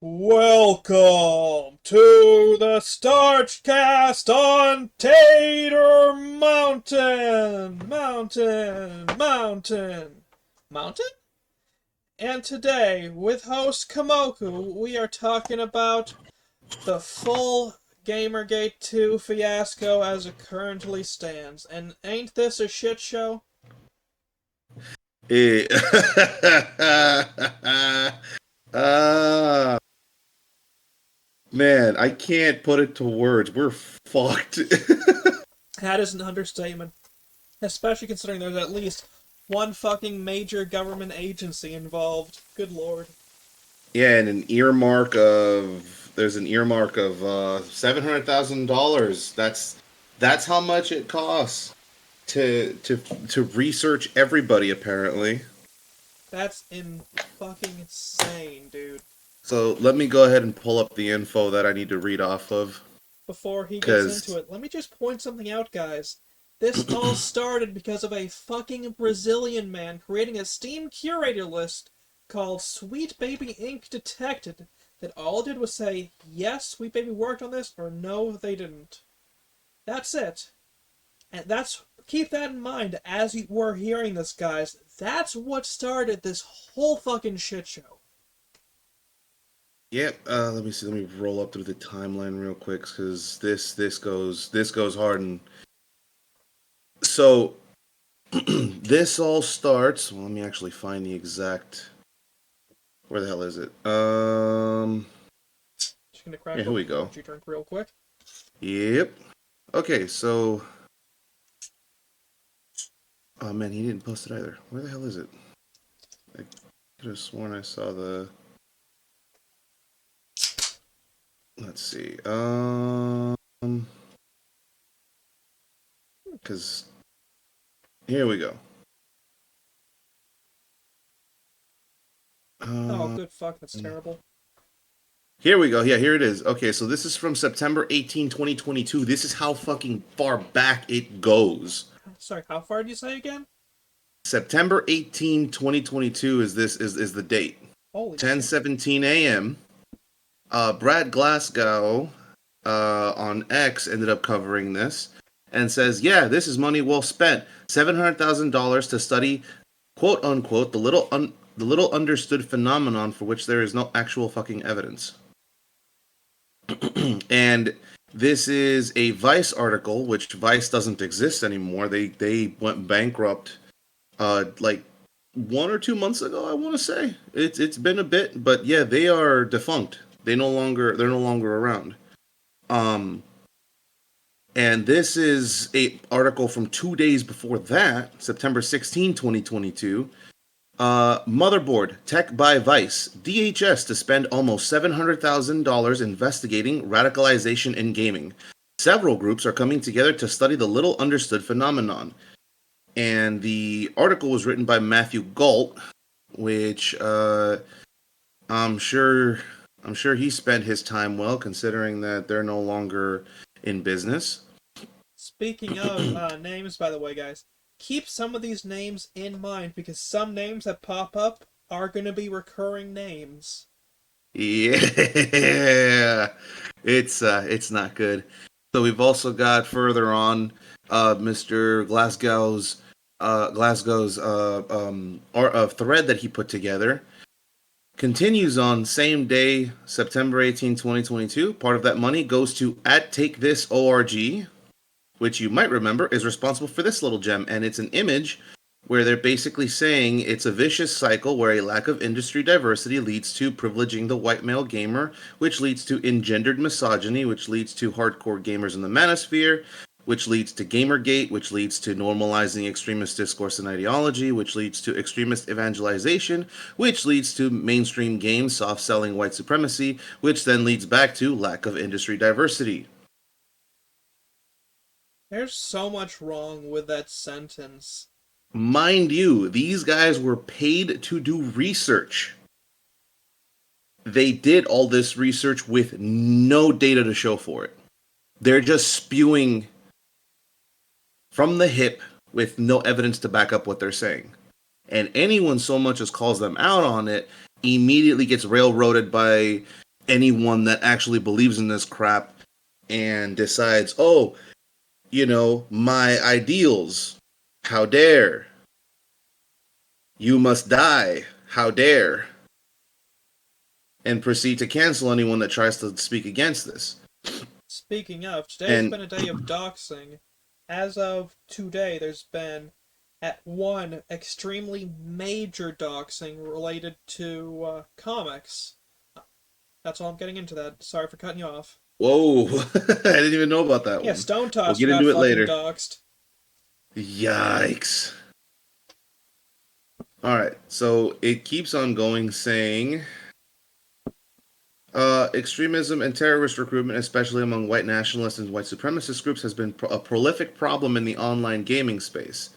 Welcome to the StarchCast on Tater Mountain. And today, with host Kamoku, we are talking about the full Gamergate 2 fiasco as it currently stands. And ain't this a shit show? Eh, Ah, man, I can't put it to words. We're fucked. That is an understatement. Especially considering there's at least one fucking major government agency involved. Good lord. Yeah, and there's an earmark of $700,000. That's how much it costs to research everybody apparently. That's in fucking insane, dude. So let me go ahead and pull up the info that I need to read off of, Before he gets into because it, let me just point something out, guys. This all started because of a fucking Brazilian man creating a Steam curator list called Sweet Baby Ink Detected that all it did was say, yes, Sweet Baby worked on this, or no, they didn't. That's it. And keep that in mind as we're hearing this, guys. That's what started this whole fucking shit show. yep. Let me see. Let me roll up through the timeline real quick because this goes hard. And so this all starts. Well, let me actually find the exact. Where the hell is it? Just gonna crack Yeah, here open we an go. energy drink real quick. Yep. Okay, so. Oh man, he didn't post it either. Where the hell is it? I could have sworn I saw the. Let's see. Because here we go. Oh, Uh, good fuck, that's terrible. Here we go. Yeah, here it is. Okay, so this is from September 18, 2022. This is how fucking far back it goes. Sorry, how far did you say again? September 18, 2022 is the date. Holy shit. 10:17 a.m. Brad Glasgow on X ended up covering this and says, "Yeah, this is money well spent. $700,000 to study, quote unquote, the little understood phenomenon for which there is no actual fucking evidence." And this is a Vice article, which Vice doesn't exist anymore. They went bankrupt like 1 or 2 months ago, I want to say. It's been a bit, but yeah, they are defunct. They're no longer around. Um and this is a article from 2 days before that, September 16, 2022. Motherboard Tech by Vice. DHS to spend almost $700,000 investigating radicalization in gaming. Several groups are coming together to study the little understood phenomenon. And the article was written by Matthew Galt, which I'm sure he spent his time well, considering that they're no longer in business. Speaking of names, by the way, guys, keep some of these names in mind because some names that pop up are going to be recurring names. Yeah, it's not good. So we've also got further on Mr. Glasgow's thread that he put together continues on same day, September 18, 2022. Part of that money goes to at Take This org, which you might remember is responsible for this little gem, and it's an image where they're basically saying it's a vicious cycle where a lack of industry diversity leads to privileging the white male gamer, which leads to engendered misogyny, which leads to hardcore gamers in the manosphere, which leads to Gamergate, which leads to normalizing extremist discourse and ideology, which leads to extremist evangelization, which leads to mainstream games soft selling white supremacy, which then leads back to lack of industry diversity. There's so much wrong with that sentence. Mind you, these guys were paid to do research. They did all this research with no data to show for it. They're just spewing from the hip with no evidence to back up what they're saying. And anyone so much as calls them out on it immediately gets railroaded by anyone that actually believes in this crap and decides, oh, my ideals, how dare, you must die, how dare, and proceed to cancel anyone that tries to speak against this. Speaking of, today's And been a day of doxing. As of today, there's been at one extremely major doxing related to comics. That's all I'm getting into that. Sorry for cutting you off. whoa, I didn't even know about that Yeah, one. Stone We'll Tusk get got into it fucking later. doxed. Yikes. All right, so it keeps on going saying extremism and terrorist recruitment, especially among white nationalist and white supremacist groups, has been a prolific problem in the online gaming space.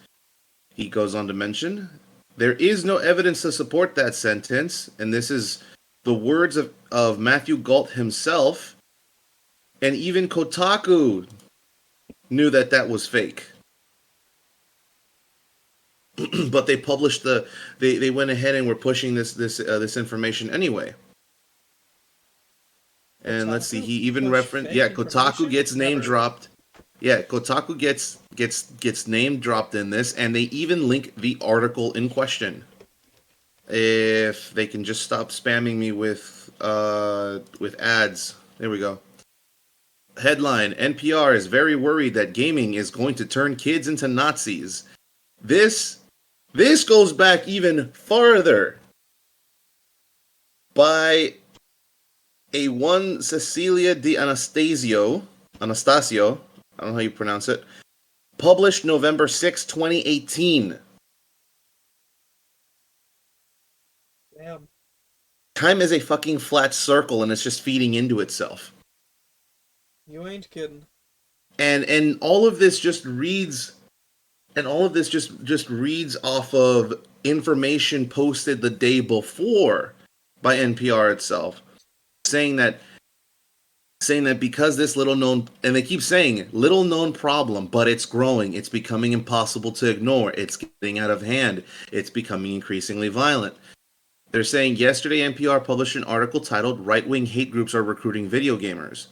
He goes on to mention there is no evidence to support that sentence, and this is the words of Matthew Galt himself, and even Kotaku knew that that was fake. But they published they went ahead and were pushing this information anyway. And let's see, Otaku he even push referenced, yeah, fake Kotaku information? gets name Never. dropped. Yeah, Kotaku gets name dropped in this, and they even link the article in question. If they can just stop spamming me with ads. There we go. Headline: NPR is very worried that gaming is going to turn kids into Nazis. This this goes back even farther by a one Cecilia de Anastasio, I don't know how you pronounce it, published November 6, 2018. Damn. Time is a fucking flat circle and it's just feeding into itself. You ain't kidding. And all of this just reads reads off of information posted the day before by NPR itself, saying that because this little known, and they keep saying little known problem, but it's growing, it's becoming impossible to ignore, it's getting out of hand, it's becoming increasingly violent. They're saying yesterday NPR published an article titled "Right Wing Hate Groups Are Recruiting Video Gamers."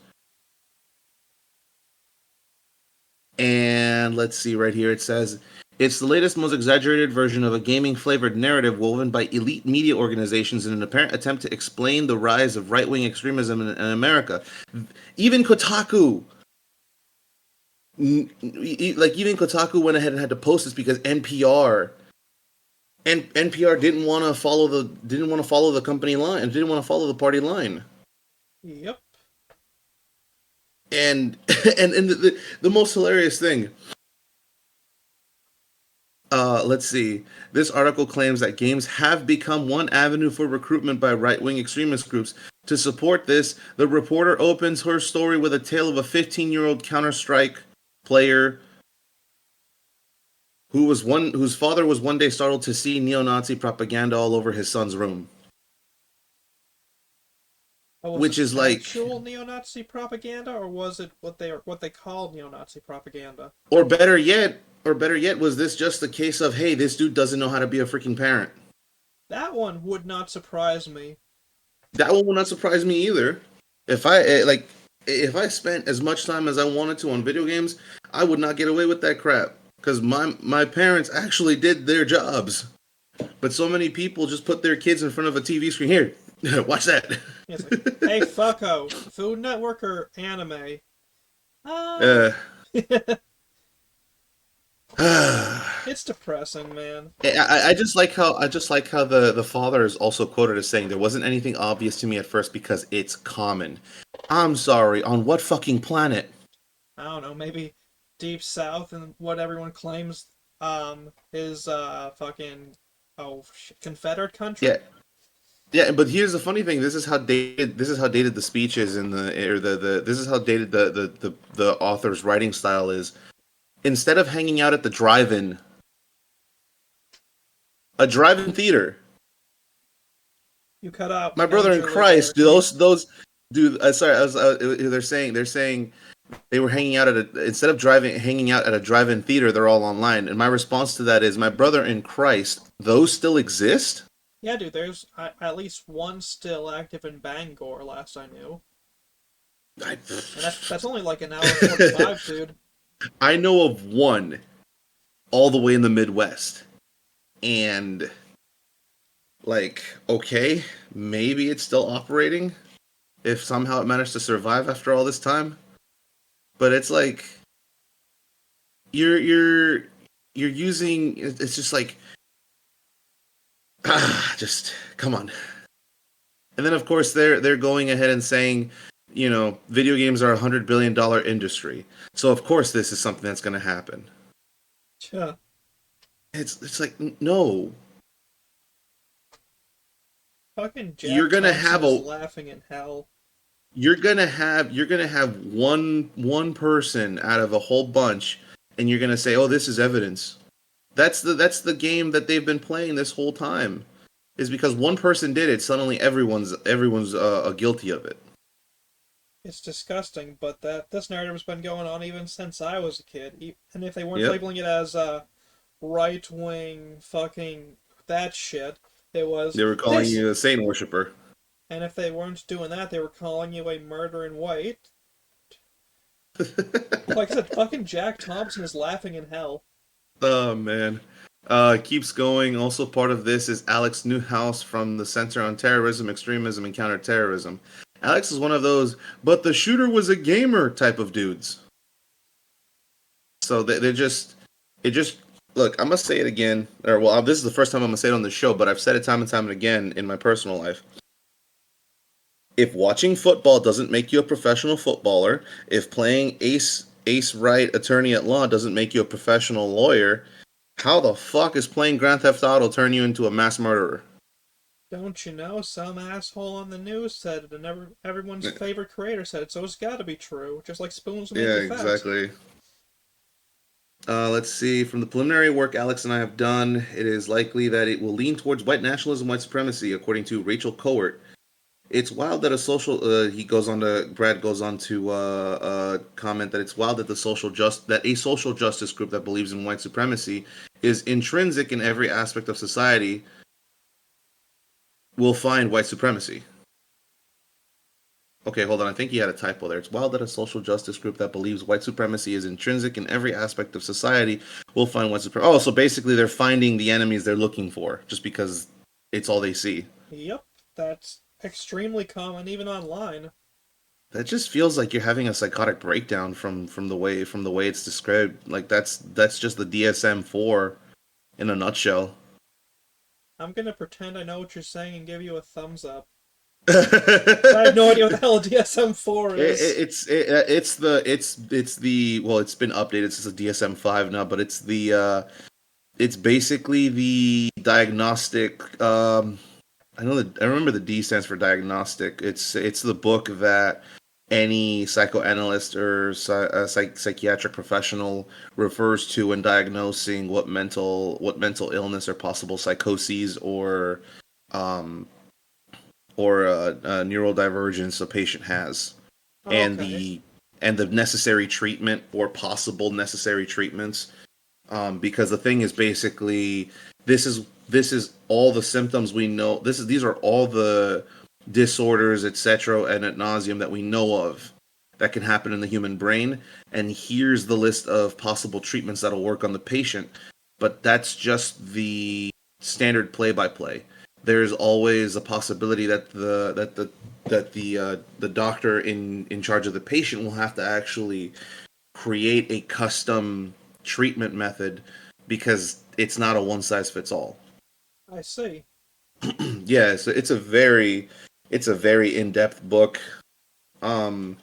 And let's see right here, it says it's the latest, most exaggerated version of a gaming flavored narrative woven by elite media organizations in an apparent attempt to explain the rise of right wing extremism in America. Even Kotaku, even Kotaku went ahead and had to post this because NPR didn't want to follow the company line and didn't want to follow the party line. Yep. And the most hilarious thing, let's see. This article claims that games have become one avenue for recruitment by right-wing extremist groups. To support this, the reporter opens her story with a tale of a 15-year-old Counter-Strike player whose father was one day startled to see neo-Nazi propaganda all over his son's room. Oh, was Which this is like, actual neo-Nazi propaganda, or was it what they call neo-Nazi propaganda? or better yet, was this just a case of, hey, this dude doesn't know how to be a freaking parent? That one would not surprise me. That one would not surprise me either. If I spent as much time as I wanted to on video games, I would not get away with that crap because my parents actually did their jobs. But so many people just put their kids in front of a TV screen. Here, watch that. It's like, hey, fucko, Food Network or anime? uh, It's depressing, man. I just like how the father is also quoted as saying there wasn't anything obvious to me at first because it's common. I'm sorry, on what fucking planet? I don't know, maybe Deep South and what everyone claims is fucking Confederate Yeah, country. yeah, but here's the funny thing. This is how dated the speech is in the or the this is how dated the author's writing style is. Instead of hanging out at the drive-in, a drive-in theater. You cut out My brother in majorly there. Christ, Can you? those dude. Sorry, they're saying they were hanging out at instead of driving hanging out at a drive-in theater, they're all online. And my response to that is, my brother in Christ, those still exist? Yeah, dude, there's at least one still active in Bangor, last I knew. I, And that's only like an hour 45, dude. I know of one all the way in the Midwest. And, like, okay, maybe it's still operating if somehow it managed to survive after all this time. But it's like you're you're you're using it's just like just come on. And then of course they're going ahead and saying, video games are $100 billion industry. So of course this is something that's going to happen. Yeah. It's like no. Fucking You're Jack going to Thompson have is a laughing in hell. you're gonna have one person out of a whole bunch, and you're gonna say, "Oh, this is evidence." That's the game that they've been playing this whole time. Is because one person did it, suddenly everyone's guilty of it. It's disgusting, but that this narrative's been going on even since I was a kid. And if they weren't Yep, labeling it as right wing fucking that shit, it was they were calling this. you a saint worshiper. And if they weren't doing that, they were calling you a murdering white. Like I said, fucking Jack Thompson is laughing in hell. Oh man. Keeps going. Also part of this is Alex Newhouse from the Center on Terrorism, Extremism, and Counterterrorism. Alex is one of those, but the shooter was a gamer type of dudes. So they're just, it just, look, I'm going to say it again. Or, well, this is the first time I'm going to say it on the show, but I've said it time and time and again in my personal life. If watching football doesn't make you a professional footballer, if playing ace right attorney at law doesn't make you a professional lawyer, how the fuck is playing Grand Theft Auto turn you into a mass murderer? Don't you know? Some asshole on the news said it, and everyone's favorite creator said it, so it's gotta be true. Just like spoons will make Yeah, you fat. exactly. Let's see. From the preliminary work Alex and I have done, it is likely that it will lean towards white nationalism, white supremacy, according to Rachel Cowart. It's wild that a social. Brad goes on to comment that it's wild that that a social justice group that believes in white supremacy is intrinsic in every aspect of society will find white supremacy. Okay, hold on. I think he had a typo there. It's wild that a social justice group that believes white supremacy is intrinsic in every aspect of society will find white supremacy. Oh, so basically they're finding the enemies they're looking for just because it's all they see. Yep, that's extremely common even online. That just feels like you're having a psychotic breakdown from the way it's described. Like that's just the DSM-4 in a nutshell. I'm gonna pretend I know what you're saying and give you a thumbs up. I have no idea what it, the hell a DSM-4 is. it's the well, it's been updated since the DSM-5 now, but it's basically the diagnostic. I remember the D stands for diagnostic. It's the book that any psychoanalyst or psychiatric professional refers to when diagnosing what mental illness or possible psychoses um, or neurodivergence a patient has, and Okay, the necessary treatment or possible necessary treatments. Because the thing is basically this is all the symptoms we know. These are all the disorders, etc., and ad nauseum that we know of that can happen in the human brain. And here's the list of possible treatments that'll work on the patient. But that's just the standard play-by-play. There's always a possibility that the doctor in charge of the patient will have to actually create a custom treatment method because it's not a one size fits all. I see. Yeah, so it's a very in-depth book. Um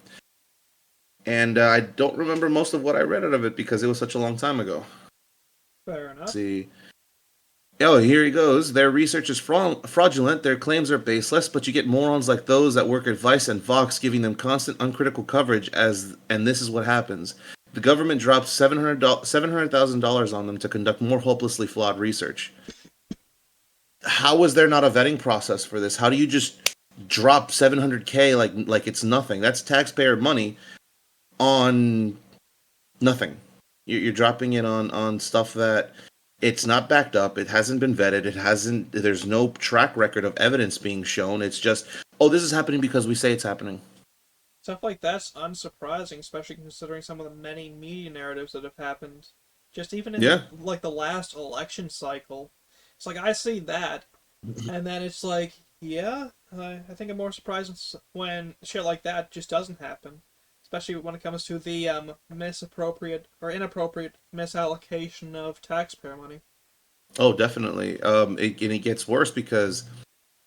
and I don't remember most of what I read out of it because it was such a long time ago. Fair Let's enough. see. Oh, here he goes. Their research is fraudulent. Their claims are baseless, but you get morons like those that work at Vice and Vox giving them constant uncritical coverage and this is what happens. The government drops $700,000 on them to conduct more hopelessly flawed research. How is there not a vetting process for this? How do you just drop 700K like it's nothing? That's taxpayer money on nothing. You're dropping it on stuff that It's not backed up. It hasn't been vetted. It hasn't. There's no track record of evidence being shown. It's just, oh, this is happening because we say it's happening. Stuff like that's unsurprising, especially considering some of the many media narratives that have happened. Just even in Yeah. the last election cycle, it's like I see that, and then it's like, yeah, I think I'm more surprised when shit like that just doesn't happen, especially when it comes to the misappropriate or inappropriate misallocation of taxpayer money. Oh, definitely. And it gets worse because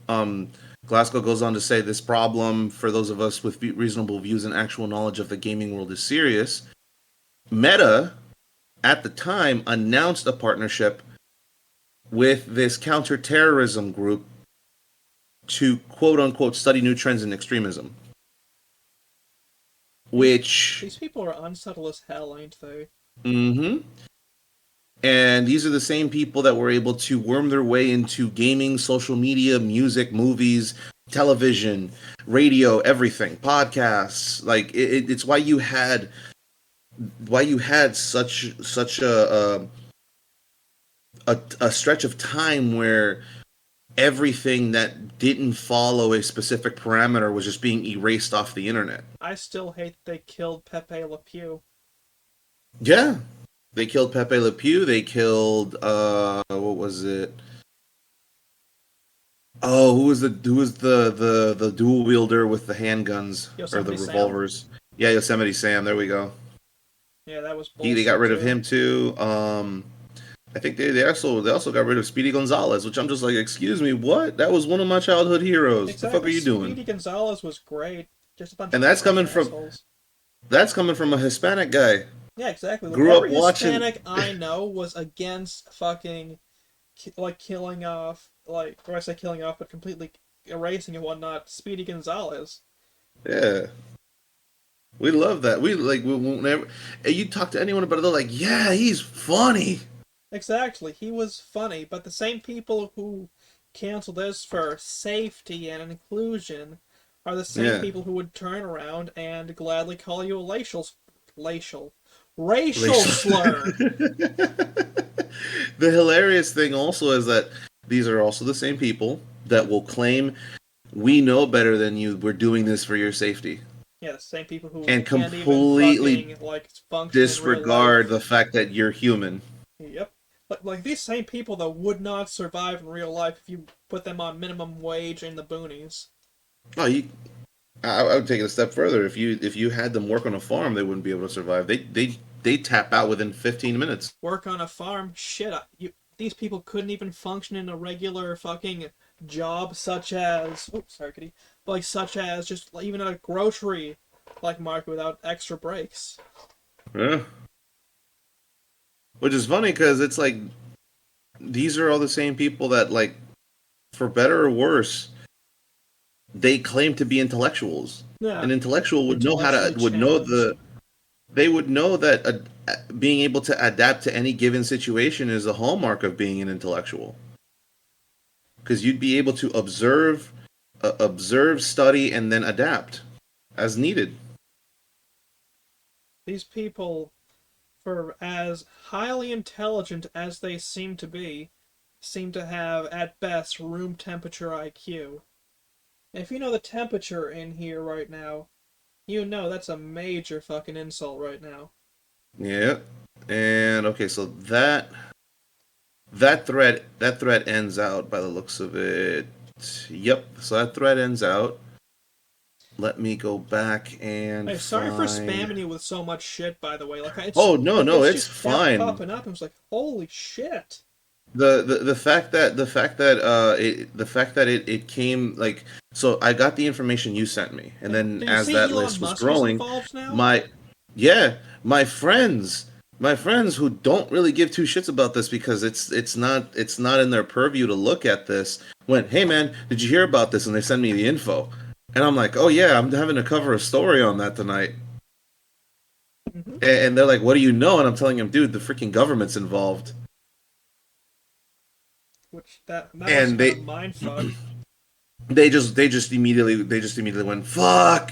um, Glasgow goes on to say this problem, for those of us with reasonable views and actual knowledge of the gaming world, is serious. Meta, at the time, announced a partnership with this counterterrorism group to quote unquote study new trends in extremism, These which. these people are unsubtle as hell, ain't they? Mm-hmm. And these are the same people that were able to worm their way into gaming, social media, music, movies, television, radio, everything, podcasts. Like it's why you had such a stretch of time where everything that didn't follow a specific parameter was just being erased off the internet. I still hate they killed Pepe Le Pew. Yeah, they killed Pepe Le Pew. They killed what was it? Oh, who was the dual wielder with the handguns or the Yosemite Sam? revolvers? Yeah, Yosemite Sam. There we go. Yeah, that was They got bullshit rid of too. him too. I think they also got rid of Speedy Gonzalez, which I'm just like, excuse me, what? That was one of my childhood heroes. The fuck are Exactly. you doing? Speedy Gonzalez was great. Just a bunch And of fucking assholes. that's coming from a Hispanic guy. Yeah, exactly. Like Grew up every watching. Hispanic I know was against fucking like killing off, like, or I say killing off, but completely erasing and whatnot. Speedy Gonzalez. Yeah, we love that. We won't never. And you talk to anyone about it, they're like, yeah, he's funny. Exactly. He was funny, but the same people who cancel this for safety and inclusion are the same Yeah. people who would turn around and gladly call you a racial racial slur. The hilarious thing also is that these are also the same people that will claim we know better than you. We're doing this for your safety, Yeah, the same people who and can't even completely fucking like function in real disregard life. the fact that you're human. Yep. Like these same people that would not survive in real life if you put them on minimum wage in the boonies. Oh, I would take it a step further. If you had them work on a farm, they wouldn't be able to survive. They tap out within 15 minutes. Work on a farm, shit. These people couldn't even function in a regular fucking job, such as, oops, sorry, kitty, like such as just even a grocery like market without extra breaks. Yeah. Which is funny because it's like these are all the same people that, like, for better or worse, they claim to be intellectuals. Yeah, An intellectual would know how to intellectually would know challenged. the they would know that being able to adapt to any given situation is a hallmark of being an intellectual, because you'd be able to observe, study, and then adapt as needed. These people, for as highly intelligent as they seem to have at best room temperature IQ. And if you know the temperature in here right now, you know that's a major fucking insult right now. Yeah. And okay, so that thread ends out by the looks of it. Yep. So that thread ends out. Let me go back and Hey, sorry for find. spamming you with so much shit, by the way. Oh, no, Like no, this it's just kept fine. popping up. I was like, holy shit. The fact that it came, like, so I got the information you sent me, and Hey, then did you as see that Elon list was Musk is growing, involved now? my yeah, my friends who don't really give two shits about this because it's not in their purview to look at this, went, hey man, did you hear about this? And they send me the info, and I'm like, oh yeah, I'm having to cover a story on that tonight. Mm-hmm. And they're like, what do you know? And I'm telling them, dude, the freaking government's involved. Which that must have And been a they mind fuck. they just immediately went fuck.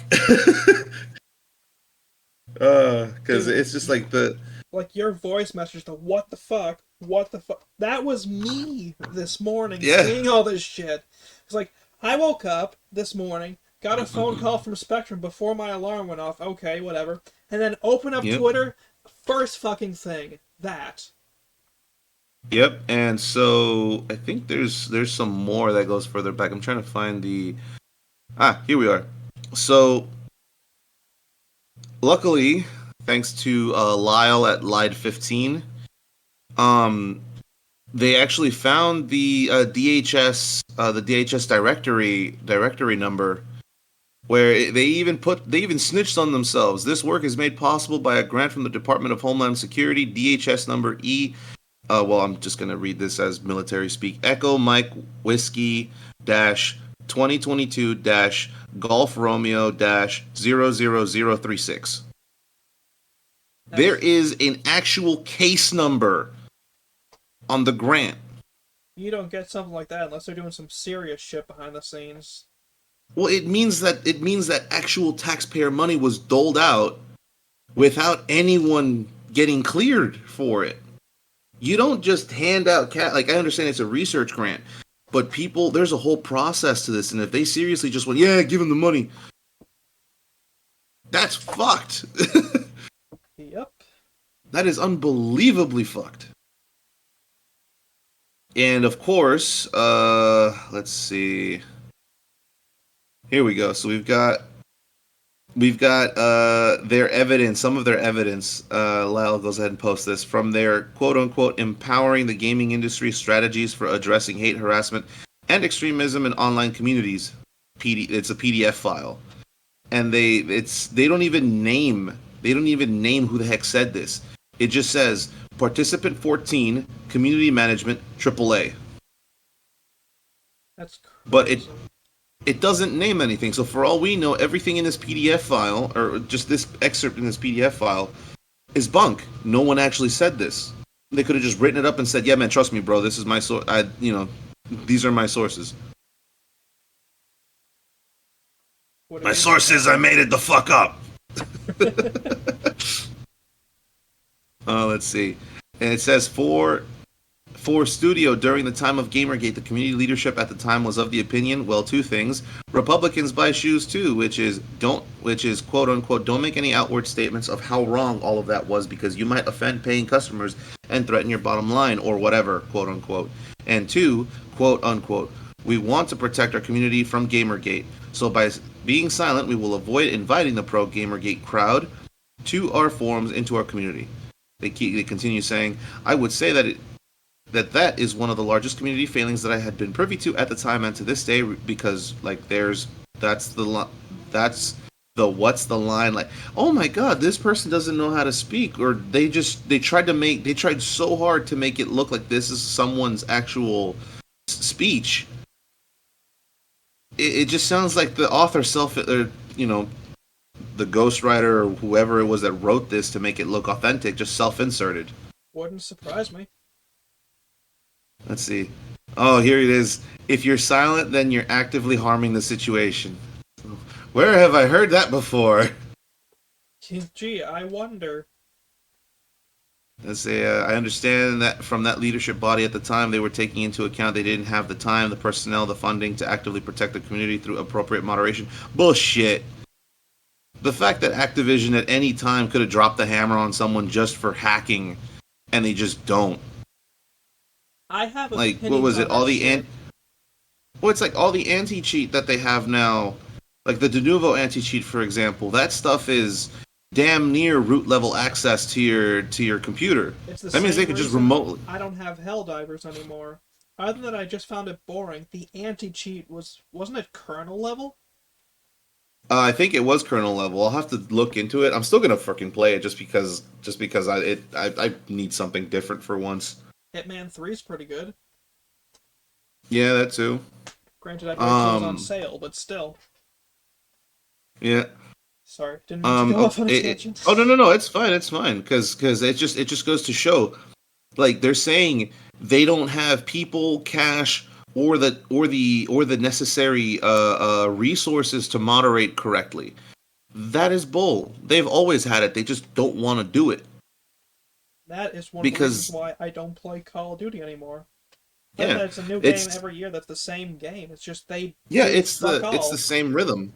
Because Dude, it's just like the like your voice message, the what the fuck what the fuck? That was me this morning Yeah. seeing all this shit. It's like, I woke up this morning, got a phone call from Spectrum before my alarm went off. Okay, whatever. And then open up Yep. Twitter. First fucking thing. That. Yep. And so I think there's some more that goes further back. I'm trying to find the here we are. So luckily, thanks to Lyle at Lied 15, um, they actually found the DHS directory number where they even snitched on themselves. This work is made possible by a grant from the Department of Homeland Security, DHS number E. Well, I'm just gonna read this as military speak. Echo Mike Whiskey dash 2022 dash Golf Romeo dash 00036. There That's. is an actual case number on the grant. You don't get something like that unless they're doing some serious shit behind the scenes. Well, it means that actual taxpayer money was doled out without anyone getting cleared for it. You don't just hand out like I understand it's a research grant, but people there's a whole process to this, and if they seriously just went, yeah, give them the money, that's fucked. Yep. That is unbelievably fucked. And of course, let's see. Here we go. So we've got their evidence, some of their evidence. Lyle goes ahead and posts this from their quote unquote empowering the gaming industry strategies for addressing hate, harassment, and extremism in online communities. It's a PDF file, and they don't even name who the heck said this. It just says participant 14, community management, AAA. That's But crazy. it doesn't name anything. So for all we know, everything in this PDF file, or just this excerpt in this PDF file, is bunk. No one actually said this. They could have just written it up and said, "Yeah, man, trust me, bro. This is my source. These are my sources. Would have My been sources. I made it the fuck up." Let's see. And it says for studio during the time of Gamergate, the community leadership at the time was of the opinion, well, two things. Republicans buy shoes too, which is quote unquote don't make any outward statements of how wrong all of that was because you might offend paying customers and threaten your bottom line or whatever, quote unquote. And two, quote unquote, we want to protect our community from Gamergate. So by being silent, we will avoid inviting the pro Gamergate crowd to our forums into our community. They continue saying, I would say that is one of the largest community failings that I had been privy to at the time and to this day because like that's the what's the line, like, oh my god, this person doesn't know how to speak, or they tried so hard to make it look like this is someone's actual speech. It just sounds like the author the ghostwriter or whoever it was that wrote this to make it look authentic just self-inserted. Wouldn't surprise me. Let's see. Oh, here it is. If you're silent, then you're actively harming the situation. Where have I heard that before? Gee, I wonder. Let's say I understand that from that leadership body at the time, they were taking into account they didn't have the time, the personnel, the funding to actively protect the community through appropriate moderation. Bullshit. The fact that Activision at any time could have dropped the hammer on someone just for hacking, and they just don't. I have Like, what opinions was on it? that shit. Well, it's like all the anti-cheat that they have now, like the de novo anti-cheat, for example. That stuff is damn near root level access to your computer. It's the That means they same could just reason remotely. I don't have Helldivers anymore. Other than that, I just found it boring. The anti-cheat wasn't it kernel level? I think it was kernel level. I'll have to look into it. I'm still gonna freaking play it just because I need something different for once. Hitman 3 is pretty good. Yeah, that too. Granted, I wait till it was on Um, sale, but still. yeah. Sorry, didn't mean to go off on a tangent. Oh, no, it's fine because it just goes to show, like they're saying they don't have people, cash, or the necessary resources to moderate correctly. That is bull. They've always had it. They just don't want to do it. That is one of the reasons because why I don't play Call of Duty anymore. Other than yeah, that, it's a new game it's every year that's the same game. It's just they yeah, do fuck it's the all. same rhythm.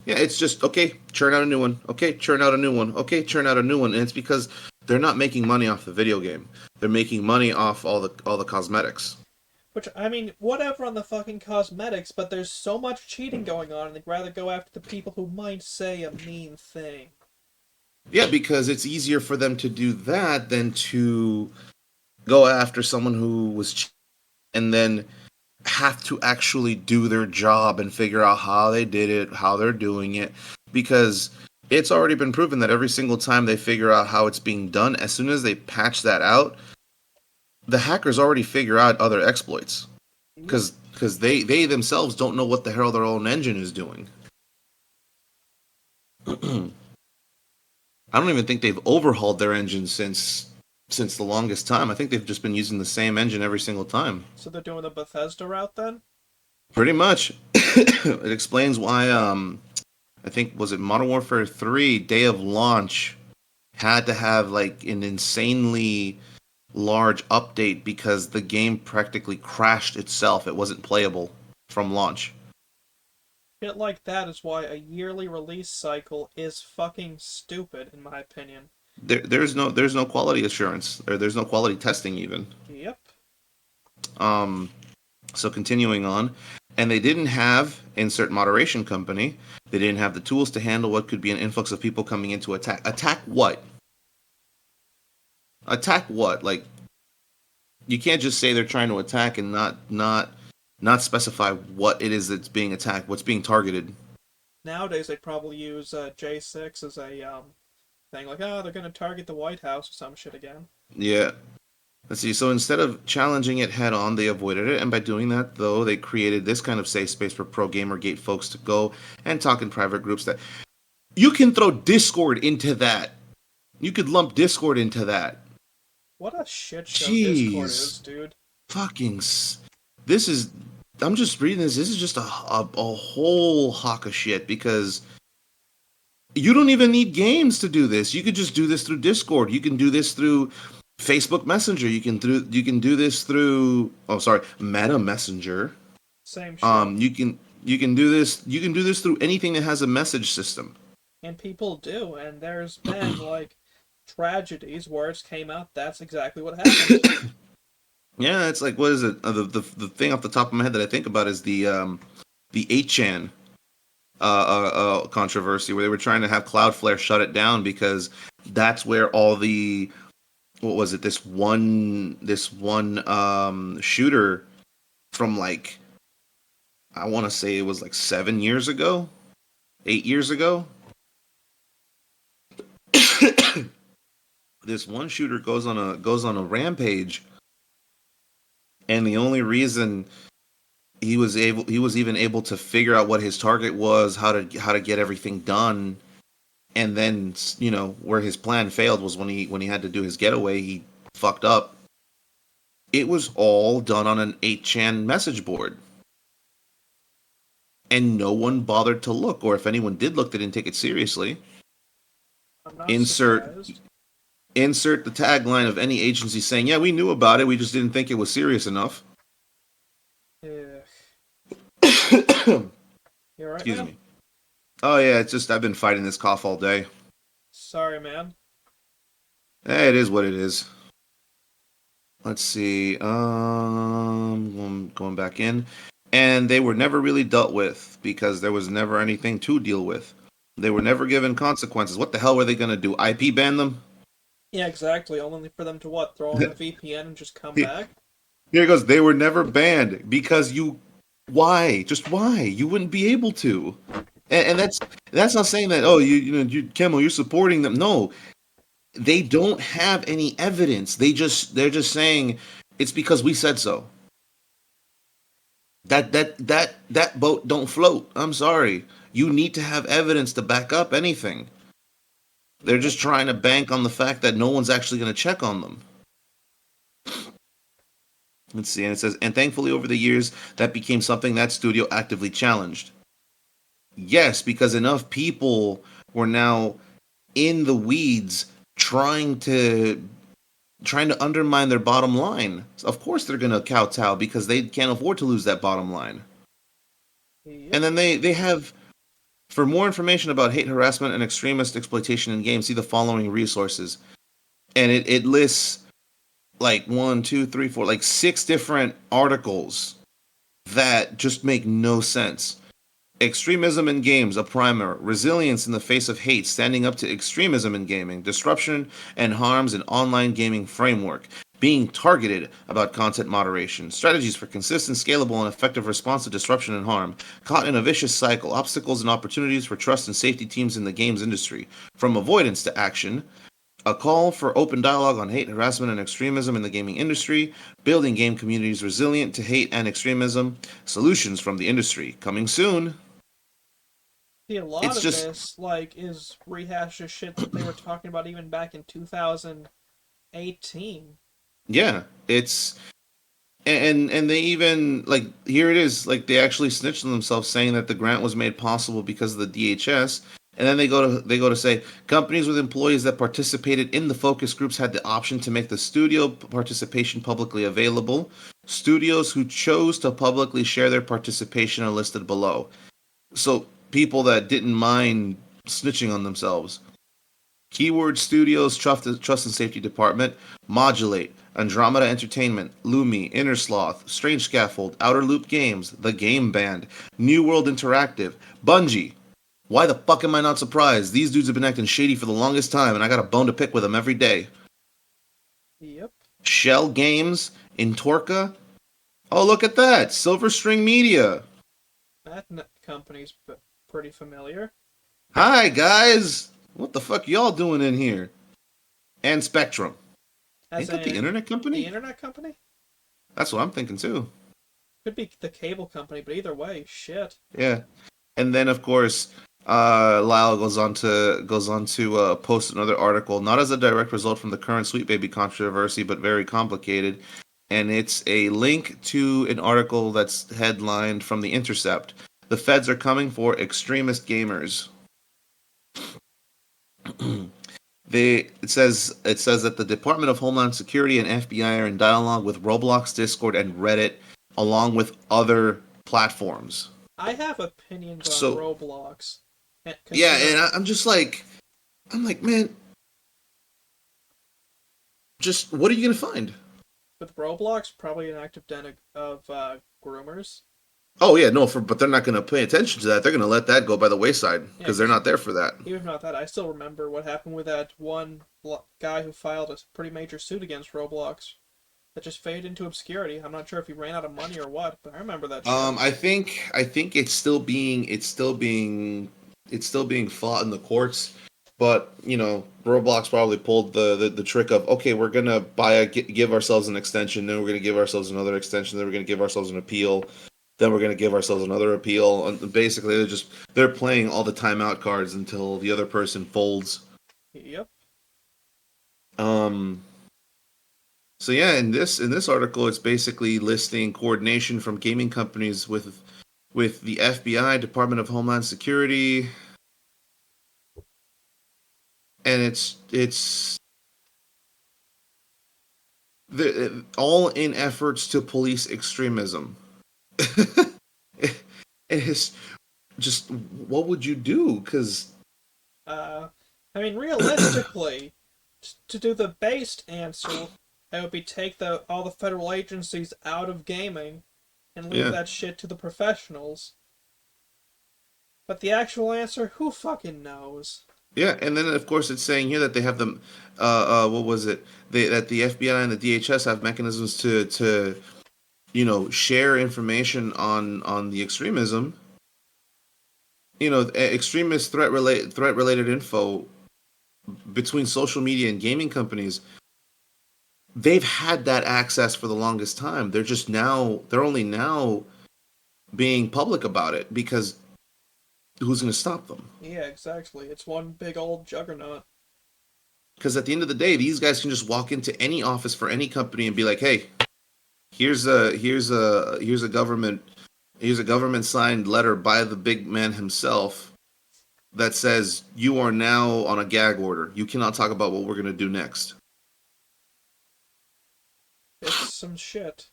Yeah, it's just okay, churn out a new one. Okay, churn out a new one. Okay, churn out a new one, and it's because they're not making money off the video game. They're making money off all the cosmetics. Which, I mean, whatever on the fucking cosmetics, but there's so much cheating going on, and they'd rather go after the people who might say a mean thing. Yeah, because it's easier for them to do that than to go after someone who was and then have to actually do their job and figure out how they did it, how they're doing it, because it's already been proven that every single time they figure out how it's being done, as soon as they patch that out, the hackers already figure out other exploits Yep. because they themselves don't know what the hell their own engine is doing. I don't even think they've overhauled their engine since the longest time. I think they've just been using the same engine every single time. So they're doing the Bethesda route then? Pretty much. It explains why I think was it Modern Warfare 3 day of launch had to have like an insanely large update because the game practically crashed itself. It wasn't playable from launch. Shit like that is why a yearly release cycle is fucking stupid, in my opinion. There's no quality assurance or there's no quality testing even. Yep. Um, so continuing on, and they didn't have insert moderation company. They didn't have the tools to handle what could be an influx of people coming in to attack. Attack what? Attack what? Like you can't just say they're trying to attack and not specify what it is that's being attacked, what's being targeted. Nowadays they'd probably use J6 as a thing, like, oh, they're gonna target the White House or some shit again. Yeah. Let's see. So instead of challenging it head on, they avoided it, and by doing that, though, they created this kind of safe space for pro Gamergate folks to go and talk in private groups. That you can throw Discord into that. You could lump Discord into that. What a shit show Discord is, Jeez, dude. fucking. This is. I'm just reading this. This is just a whole hawk of shit because you don't even need games to do this. You could just do this through Discord. You can do this through Facebook Messenger. You can do this through Meta Messenger. Same shit. You can do this through anything that has a message system. And people do, and there's been, like, tragedies where it came out that's exactly what happened. Yeah, it's like what is it? The thing off the top of my head that I think about is the 8chan controversy where they were trying to have Cloudflare shut it down because that's where all the what was it this one shooter from like I want to say it was like 7 years ago, 8 years ago. This one shooter goes on a rampage, and the only reason he was even able to figure out what his target was, how to get everything done, and then where his plan failed was when he had to do his getaway, he fucked up. It was all done on an 8chan message board. And no one bothered to look, or if anyone did look, they didn't take it seriously. I'm not Insert surprised. insert the tagline of any agency saying, "Yeah, we knew about it. We just didn't think it was serious enough." Ugh. Excuse You alright, man? me. Oh yeah, it's just I've been fighting this cough all day. Sorry, man. It is what it is. Let's see. Going back in, and they were never really dealt with because there was never anything to deal with. They were never given consequences. What the hell were they gonna do? IP ban them? Yeah, exactly. Only for them to what? Throw on a VPN and just come Here back? it goes. They were never banned because you. Why? Just why? You wouldn't be able to. And that's not saying that. Oh, Kemo, you're supporting them. No, they don't have any evidence. They're just saying it's because we said so. That boat don't float. I'm sorry. You need to have evidence to back up anything. They're Yep. just trying to bank on the fact that no one's actually going to check on them. Let's see, and it says, and thankfully over the years that became something that studio actively challenged. Yes, because enough people were now in the weeds trying to trying to undermine their bottom line. Of course they're going to kowtow because they can't afford to lose that bottom line. Yep. And then they have, for more information about hate harassment and extremist exploitation in games, see the following resources. And it lists like one, two, three, four, like six different articles that just make no sense. Extremism in games, a primer. Resilience in the face of hate, standing up to extremism in gaming. Disruption and harms in online gaming framework. Being targeted about content moderation. Strategies for consistent, scalable, and effective response to disruption and harm. Caught in a vicious cycle. Obstacles and opportunities for trust and safety teams in the games industry. From avoidance to action. A call for open dialogue on hate, harassment, and extremism in the gaming industry, building game communities resilient to hate and extremism, solutions from the industry. Coming soon. See, a lot It's of just, this like is rehash of shit that they were talking about even back in 2018. yeah, it's, and they even, like, here it is, like, they actually snitched on themselves saying that the grant was made possible because of the DHS. And then they go to say companies with employees that participated in the focus groups had the option to make the studio participation publicly available. Studios who chose to publicly share their participation are listed below. So people that didn't mind snitching on themselves. Keyword Studios Trust and Safety Department, Modulate, Andromeda Entertainment, Lumi, Inner Sloth, Strange Scaffold, Outer Loop Games, The Game Band, New World Interactive, Bungie. Why the fuck am I not surprised? These dudes have been acting shady for the longest time, and I got a bone to pick with them every day. Yep. Shell Games, Intorka. Oh, look at that! Silver String Media. That company's pretty familiar. Hi, guys! What the fuck y'all doing in here? And Spectrum. As Ain't that the in internet the company? internet company? That's what I'm thinking too. Could be the cable company, but either way, shit. Yeah. And then of course, Lyle goes on to post another article, not as a direct result from the current Sweet Baby controversy, but very complicated. And it's a link to an article that's headlined from The Intercept. The feds are coming for extremist gamers. It says that the Department of Homeland Security and FBI are in dialogue with Roblox, Discord, and Reddit, along with other platforms. I have opinions on So Roblox, yeah, and considering I'm just like, I'm like, man, just what are you gonna find? with Roblox probably an active den of groomers. Oh yeah, no, but they're not gonna pay attention to that. They're gonna let that go by the wayside Yeah, because they're because not there for that. even if not that, I still remember what happened with that one guy who filed a pretty major suit against Roblox that just faded into obscurity. I'm not sure if he ran out of money or what, but I remember that shit. I think it's still being fought in the courts. But Roblox probably pulled the trick of, okay, we're gonna give ourselves an extension, then we're gonna give ourselves another extension, then we're gonna give ourselves an appeal, then we're gonna give ourselves another appeal. And basically, they're playing all the timeout cards until the other person folds. Yep. Um. So yeah, in this article, it's basically listing coordination from gaming companies with the FBI, Department of Homeland Security, and it's all in efforts to police extremism. It's just, what would you do? Because Uh, I mean, realistically, to do the based answer, it would be take all the federal agencies out of gaming and leave yeah, that shit to the professionals. But the actual answer, who fucking knows? yeah, and then of course it's saying here that they have them. What was it? That the FBI and the DHS have mechanisms to share information on the extremism. Extremist threat related info between social media and gaming companies. They've had that access for the longest time. They're only now being public about it because who's going to stop them? Yeah, exactly. It's one big old juggernaut. Because at the end of the day, these guys can just walk into any office for any company and be like, "Hey, here's a government signed letter by the big man himself that says you are now on a gag order. You cannot talk about what we're going to do next. It's some shit.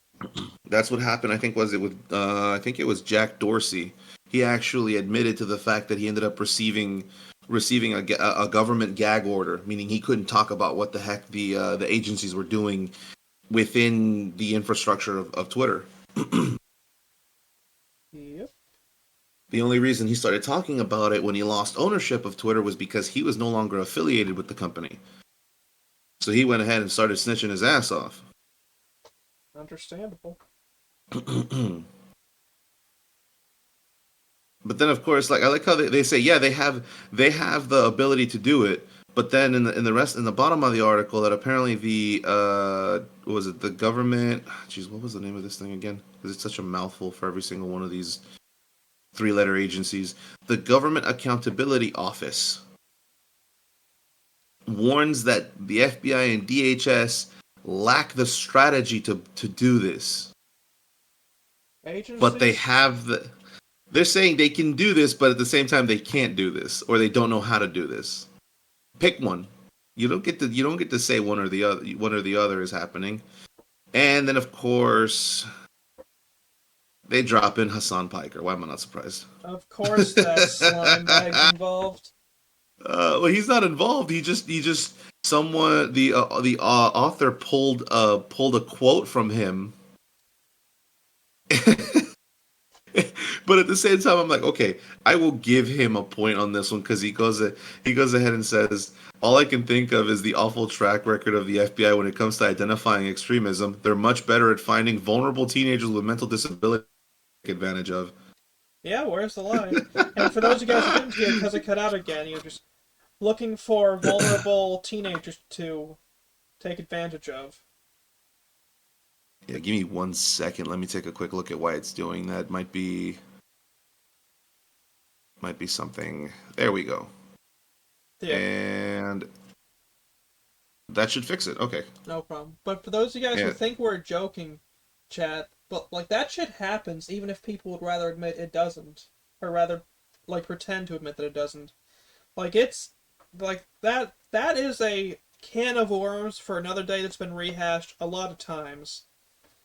That's what happened. I think was it with I think it was Jack Dorsey. He actually admitted to the fact that he ended up receiving a government gag order, meaning he couldn't talk about what the heck the agencies were doing within the infrastructure of Twitter. Yep. The only reason he started talking about it when he lost ownership of Twitter was because he was no longer affiliated with the company. So he went ahead and started snitching his ass off. Understandable. But then, of course, like I like how they say, yeah, they have the ability to do it. But then in the bottom of the article that apparently the what was it, the government? Jeez, what was the name of this thing again? Because it's such a mouthful for every single one of these three-letter agencies. The Government Accountability Office warns that the FBI and DHS lack the strategy to do this. But they Agencies? have the. They're saying they can do this, but at the same time they can't do this, or they don't know how to do this. Pick one. You don't get to say one or the other. One or the other is happening. And then of course they drop in Hassan Piker. Why am I not surprised? Of course that slime bag's involved. Well, he's not involved. He just someone the author pulled a quote from him. But at the same time, I'm like, okay, I will give him a point on this one because he goes ahead and says, all I can think of is the awful track record of the FBI when it comes to identifying extremism. They're much better at finding vulnerable teenagers with mental disability to take advantage of. Yeah, where's the line? And for those of you guys who didn't hear, because it cut out again, you're just looking for vulnerable teenagers to take advantage of. Yeah, give me 1 second. Let me take a quick look at why it's doing that. Might be something. There we go. Yeah, And that should fix it. Okay. no problem. But for those of you guys who Yeah. think we're joking, chat, but like that shit happens even if people would rather admit it doesn't. Or rather, like pretend to admit that it doesn't. Like it's like that is a can of worms for another day that's been rehashed a lot of times.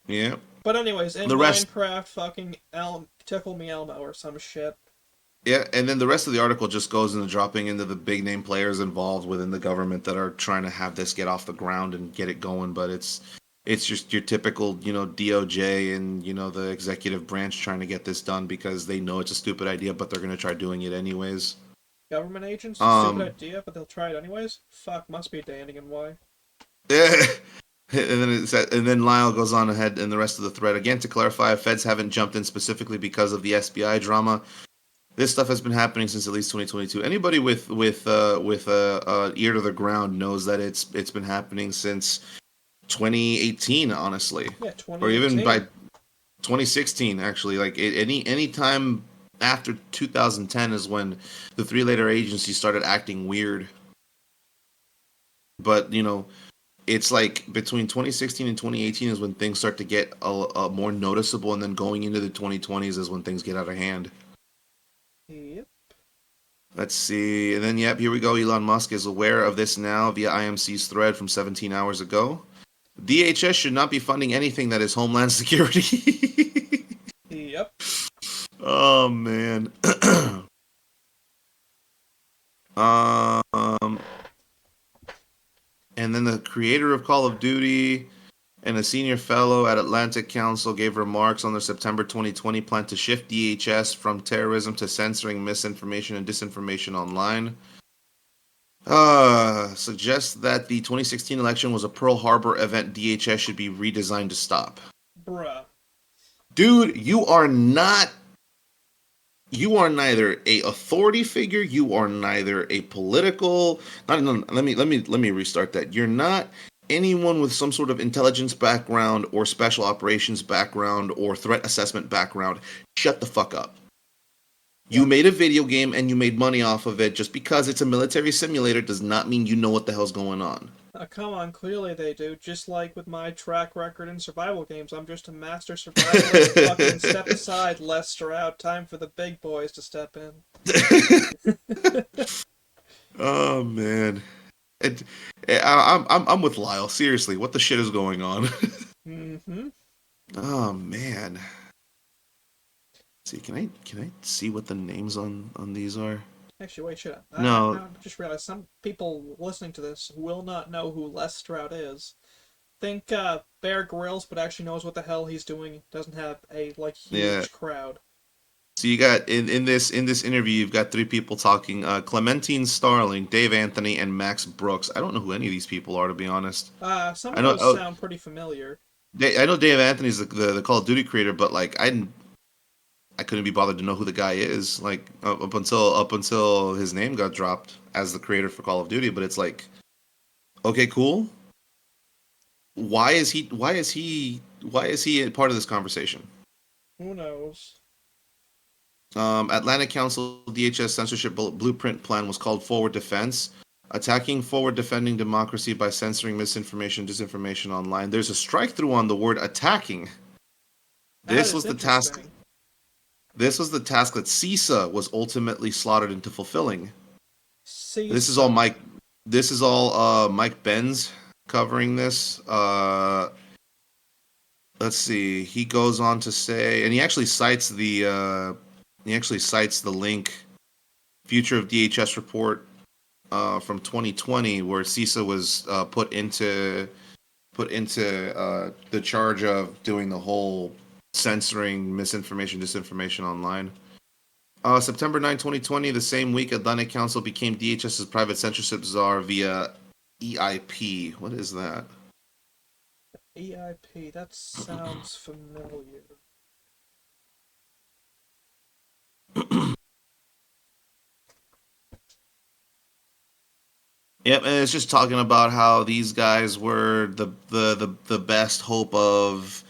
Yeah. But anyways, in The rest Minecraft, fucking Tickle Me Elmo or some shit. Yeah, and then the rest of the article just goes into dropping into the big name players involved within the government that are trying to have this get off the ground and get it going, but it's just your typical, DOJ and, the executive branch trying to get this done because they know it's a stupid idea, but they're going to try doing it anyways. Government agents? Stupid Um idea, but they'll try it anyways? Fuck, must be Danny and why. and then Lyle goes on ahead in the rest of the thread again to clarify feds haven't jumped in specifically because of the SBI drama. This stuff has been happening since at least 2022. Anybody with ear to the ground knows that it's been happening since 2018, honestly, Yeah, or even by 2018. 2016. Actually, like any time after 2010 is when the three-letter agency started acting weird. But it's like between 2016 and 2018 is when things start to get a more noticeable, and then going into the 2020s is when things get out of hand. Yep. Let's see. And then, yep, here we go. Elon Musk is aware of this now via IMC's thread from 17 hours ago. DHS should not be funding anything that is Homeland Security. Yep. Oh, man. um, and then the creator of Call of Duty and a senior fellow at Atlantic Council gave remarks on their September 2020 plan to shift DHS from terrorism to censoring misinformation and disinformation online. Suggests that the 2016 election was a Pearl Harbor event DHS should be redesigned to stop. Bruh. Dude, you are neither a authority figure, you are neither a political, not no, let me restart that. You're not anyone with some sort of intelligence background or special operations background or threat assessment background. Shut the fuck up. You Yep. made a video game and you made money off of it. Just because it's a military simulator does not mean you know what the hell's going on. Come on, clearly they do. Just like with my track record in survival games, I'm just a master survivalist. Fucking step aside, Les Stroud. Time for the big boys to step in. Oh man. It, I'm with Lyle. Seriously, what the shit is going on? Mm-hmm. Oh man. See, can I see what the names on these are? Actually, wait, shit. No. I just realized some people listening to this will not know who Les Stroud is. Think Bear Grylls, but actually knows what the hell he's doing. Doesn't have a Yeah. huge crowd. So you got in this interview, you've got three people talking: Clementine Starling, Dave Anthony, and Max Brooks. I don't know who any of these people are, to be honest. Some I of know. those Oh, sound pretty familiar. I know Dave Anthony's the Call of Duty creator, but like I couldn't be bothered to know who the guy is. Like up until his name got dropped as the creator for Call of Duty. But it's like, okay, cool. Why is he? Why is he? Why is he a part of this conversation? Who knows? Atlantic Council DHS censorship blueprint plan was called Forward Defense, attacking forward defending democracy by censoring misinformation, disinformation online. There's a strike through on the word attacking. That This is was the task. interesting. This was the task that CISA was ultimately slaughtered into fulfilling. This is all CISA. Mike. This is all Mike Benz covering this. Let's see. He goes on to say, and he actually cites the link Future of DHS report from 2020 where CISA was put into the charge of doing the whole censoring misinformation, disinformation online. September 9, 2020, the same week, Atlantic Council became DHS's private censorship czar via EIP. What is that? EIP. That sounds familiar. Yep, and it's just talking about how these guys were the best hope of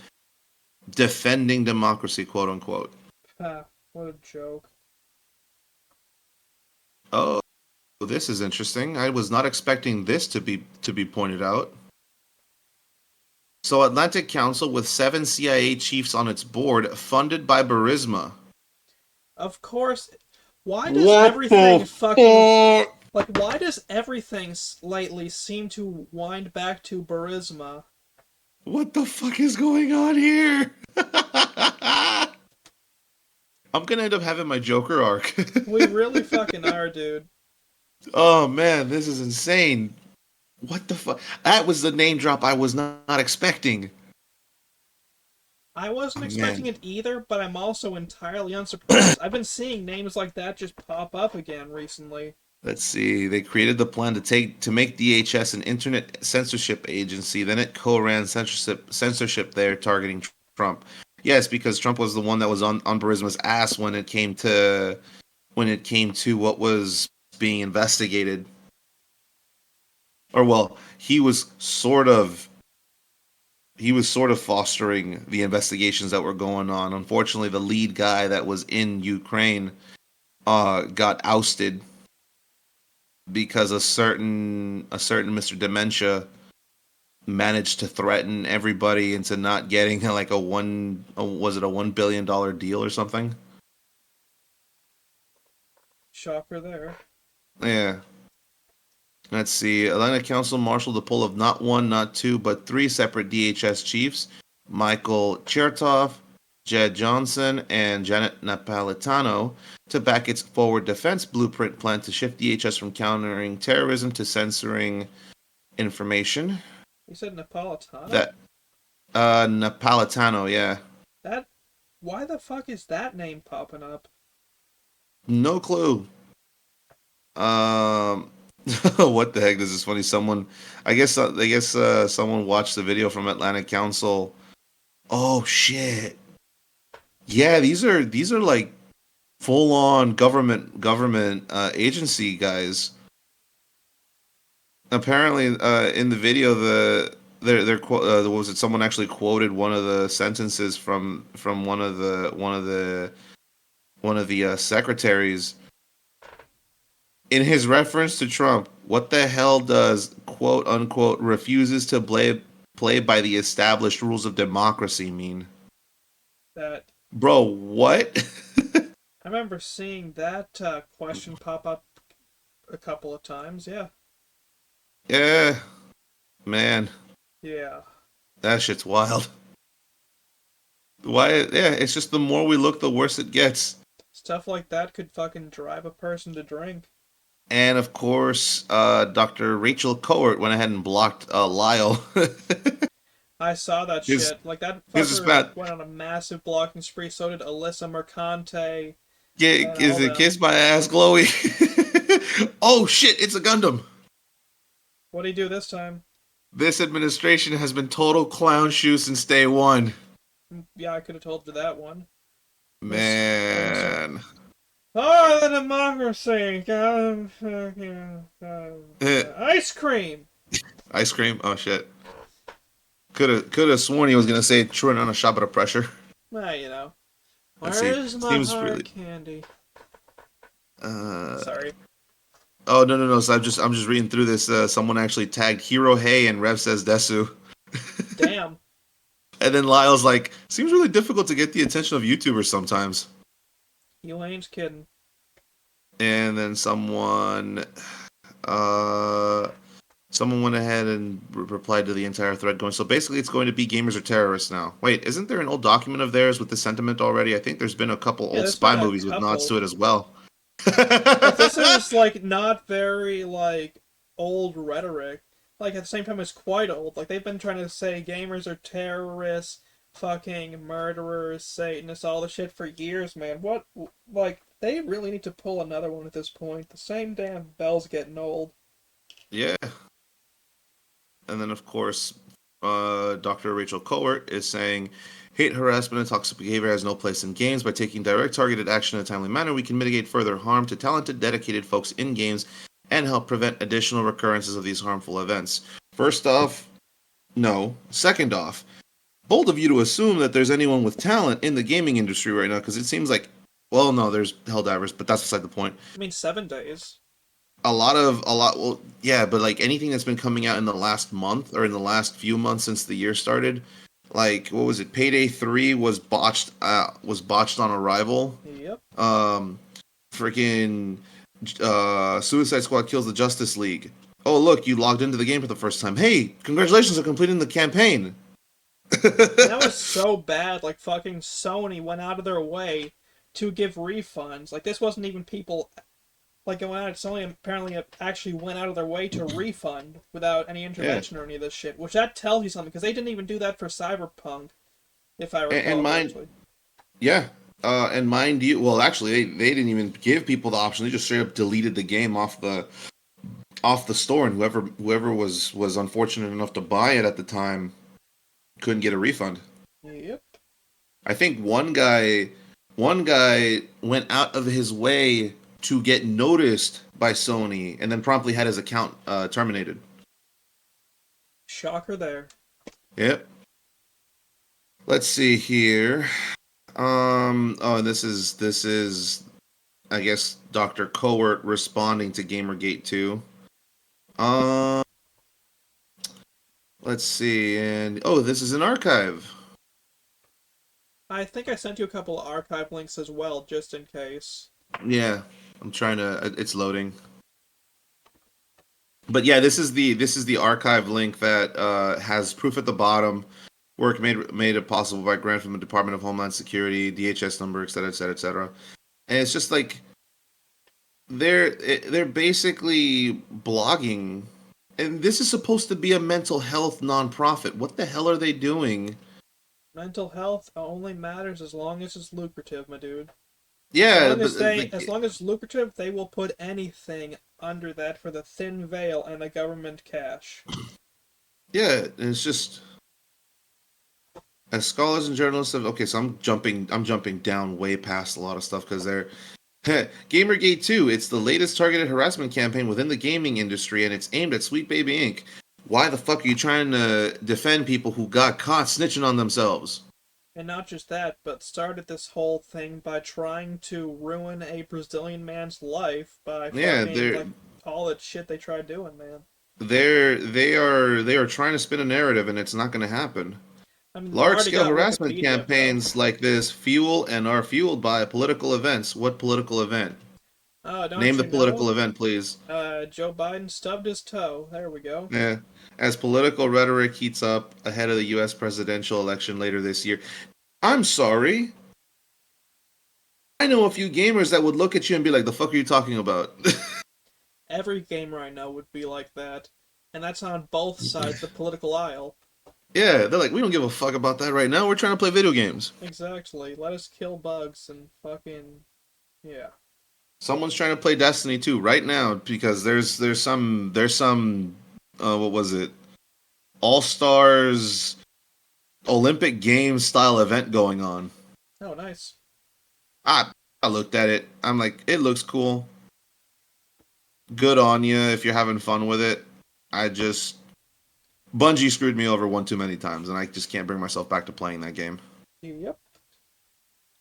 defending democracy, quote unquote. Ha, what a joke. Oh, this is interesting. I was not expecting this to be pointed out. So Atlantic Council with 7 CIA chiefs on its board, funded by Burisma. Of course. Why does What everything the fucking fuck? why does everything lately seem to wind back to Burisma? What the fuck is going on here? I'm gonna end up having my Joker arc. We really fucking are, dude. Oh man, this is insane. What the fuck? That was the name drop I was not expecting. I wasn't Oh expecting man. it either, but I'm also entirely unsurprised. I've been seeing names like that just pop up again recently. Let's see. They created the plan to make DHS an internet censorship agency. Then it co-ran censorship there, targeting Trump. Yes, because Trump was the one that was on Burisma's ass when it came to what was being investigated. Or well, he was sort of fostering the investigations that were going on. Unfortunately, the lead guy that was in Ukraine got ousted because a certain Mr. Dementia managed to threaten everybody into not getting like was it a $1 billion deal or something? Shocker there. Yeah. Let's see. Atlanta Council marshaled a poll of not one, not two, but three separate DHS chiefs: Michael Chertoff, Jed Johnson, and Janet Napolitano, to back its forward defense blueprint plan to shift DHS from countering terrorism to censoring information. You said Napolitano? That Napolitano, yeah. That why the fuck is that name popping up? No clue. Um, what the heck? This is funny. I guess someone watched the video from Atlantic Council. Oh shit! Yeah, these are like full on government agency guys. Apparently, in the video, what was it? Someone actually quoted one of the sentences from one of the secretaries in his reference to Trump. What the hell does quote unquote refuses to play by the established rules of democracy mean? That Bro, what? I remember seeing that question pop up a couple of times. Yeah. Yeah, man, Yeah. that shit's wild. Why? Yeah, it's just the more we look, the worse it gets. Stuff like that could fucking drive a person to drink. And of course, Dr. Rachel Cohort went ahead and blocked Lyle. I saw that his shit. Like, that his is fucker bad. went on a massive blocking spree. So did Alyssa Mercante Get and is all it them. kiss my ass, Chloe? Oh shit! It's a Gundam. What'd he do this time? This administration has been total clown shoe since day one. Yeah, I could have told you that one. Miss Spencer. Man. Oh, the democracy! Ice cream! Ice cream? Oh shit. Could have sworn he was gonna say chewing on a shot of pressure. Ah, you know. Let's see. Where's my Seems hard really. candy? Uh. Sorry. Oh no. So I'm just reading through this. Someone actually tagged Hiro Hey and Rev says Desu, Damn. and then Lyle's like, seems really difficult to get the attention of YouTubers sometimes. You ain't kidding. And then uh, someone went ahead and replied to the entire thread going, so basically it's going to be gamers are terrorists now. Wait, isn't there an old document of theirs with the sentiment already? I think there's been a couple Yeah, old there's spy been a movies with nods couple. to it as well. But this is, like, not very, like, old rhetoric. Like, at the same time, it's quite old. Like, they've been trying to say gamers are terrorists, fucking murderers, Satanists, all the shit for years, man. What, like, they really need to pull another one at this point. The same damn bell's getting old. Yeah. And then, of course, Dr. Rachel Cohort is saying, hate, harassment, and toxic behavior has no place in games. By taking direct, targeted action in a timely manner, we can mitigate further harm to talented, dedicated folks in games and help prevent additional recurrences of these harmful events. First off, no. Second off, bold of you to assume that there's anyone with talent in the gaming industry right now, because it seems like, well, no, there's Helldivers, but that's beside the point. I mean, 7 days. Well, yeah, but like anything that's been coming out in the last month or in the last few months since the year started, like what was it? Payday 3 was botched on arrival. Yep. Freaking Suicide Squad kills the Justice League. Oh, look, you logged into the game for the first time. Hey, congratulations on completing the campaign. And that was so bad, like, fucking Sony went out of their way to give refunds. Like, this wasn't even people like going out. Sony apparently actually went out of their way to refund without any Yeah, intervention or any of this shit. Which that tells you something because they didn't even do that for Cyberpunk, if I and recall mind, correctly. yeah, and mind you, well, actually, they didn't even give people the option. They just straight up deleted the game off the store, and whoever was unfortunate enough to buy it at the time couldn't get a refund. Yep. I think one guy went out of his way to get noticed by Sony, and then promptly had his account terminated. Shocker there. Yep. Let's see here. Oh, this is I guess Dr. Cohort responding to Gamergate 2. Um. Let's see, and oh, this is an archive. I think I sent you a couple of archive links as well, just in case. Yeah, I'm trying to. It's loading. But yeah, this is the archive link that has proof at the bottom. Work made it possible by grant from the Department of Homeland Security, DHS number, et cetera, et cetera, et cetera. And it's just like they're basically blogging, and this is supposed to be a mental health nonprofit. What the hell are they doing? Mental health only matters as long as it's lucrative, my dude. Yeah, but As long as it's lucrative, they will put anything under that for the thin veil and the government cash. yeah, it's just as scholars and journalists have. Okay, so I'm jumping down way past a lot of stuff because they're Gamergate 2. It's the latest targeted harassment campaign within the gaming industry, and it's aimed at Sweet Baby Inc. Why the fuck are you trying to defend people who got caught snitching on themselves? And not just that, but started this whole thing by trying to ruin a Brazilian man's life by Yeah, fucking like all that shit they tried doing, man. they are trying to spin a narrative, and it's not going to happen. I mean, they've Large already scale got harassment Wikipedia, bro. campaigns like this fuel and are fueled by political events. What political event? Oh, Name don't the you know? political event, please. Joe Biden stubbed his toe. There we go. Yeah. As political rhetoric heats up ahead of the U.S. presidential election later this year. I'm sorry. I know a few gamers that would look at you and be like, "The fuck are you talking about?" Every gamer I know would be like that. And that's on both sides of the political aisle. Yeah, they're like, "We don't give a fuck about that right now. We're trying to play video games." Exactly. Let us kill bugs and fucking. Yeah. Someone's trying to play Destiny 2 right now because there's some what was it? All Stars Olympic Games style event going on. Oh, nice. I I looked at it. I'm like, it looks cool. Good on you if you're having fun with it. I just Bungie screwed me over one too many times, and I just can't bring myself back to playing that game. Yep.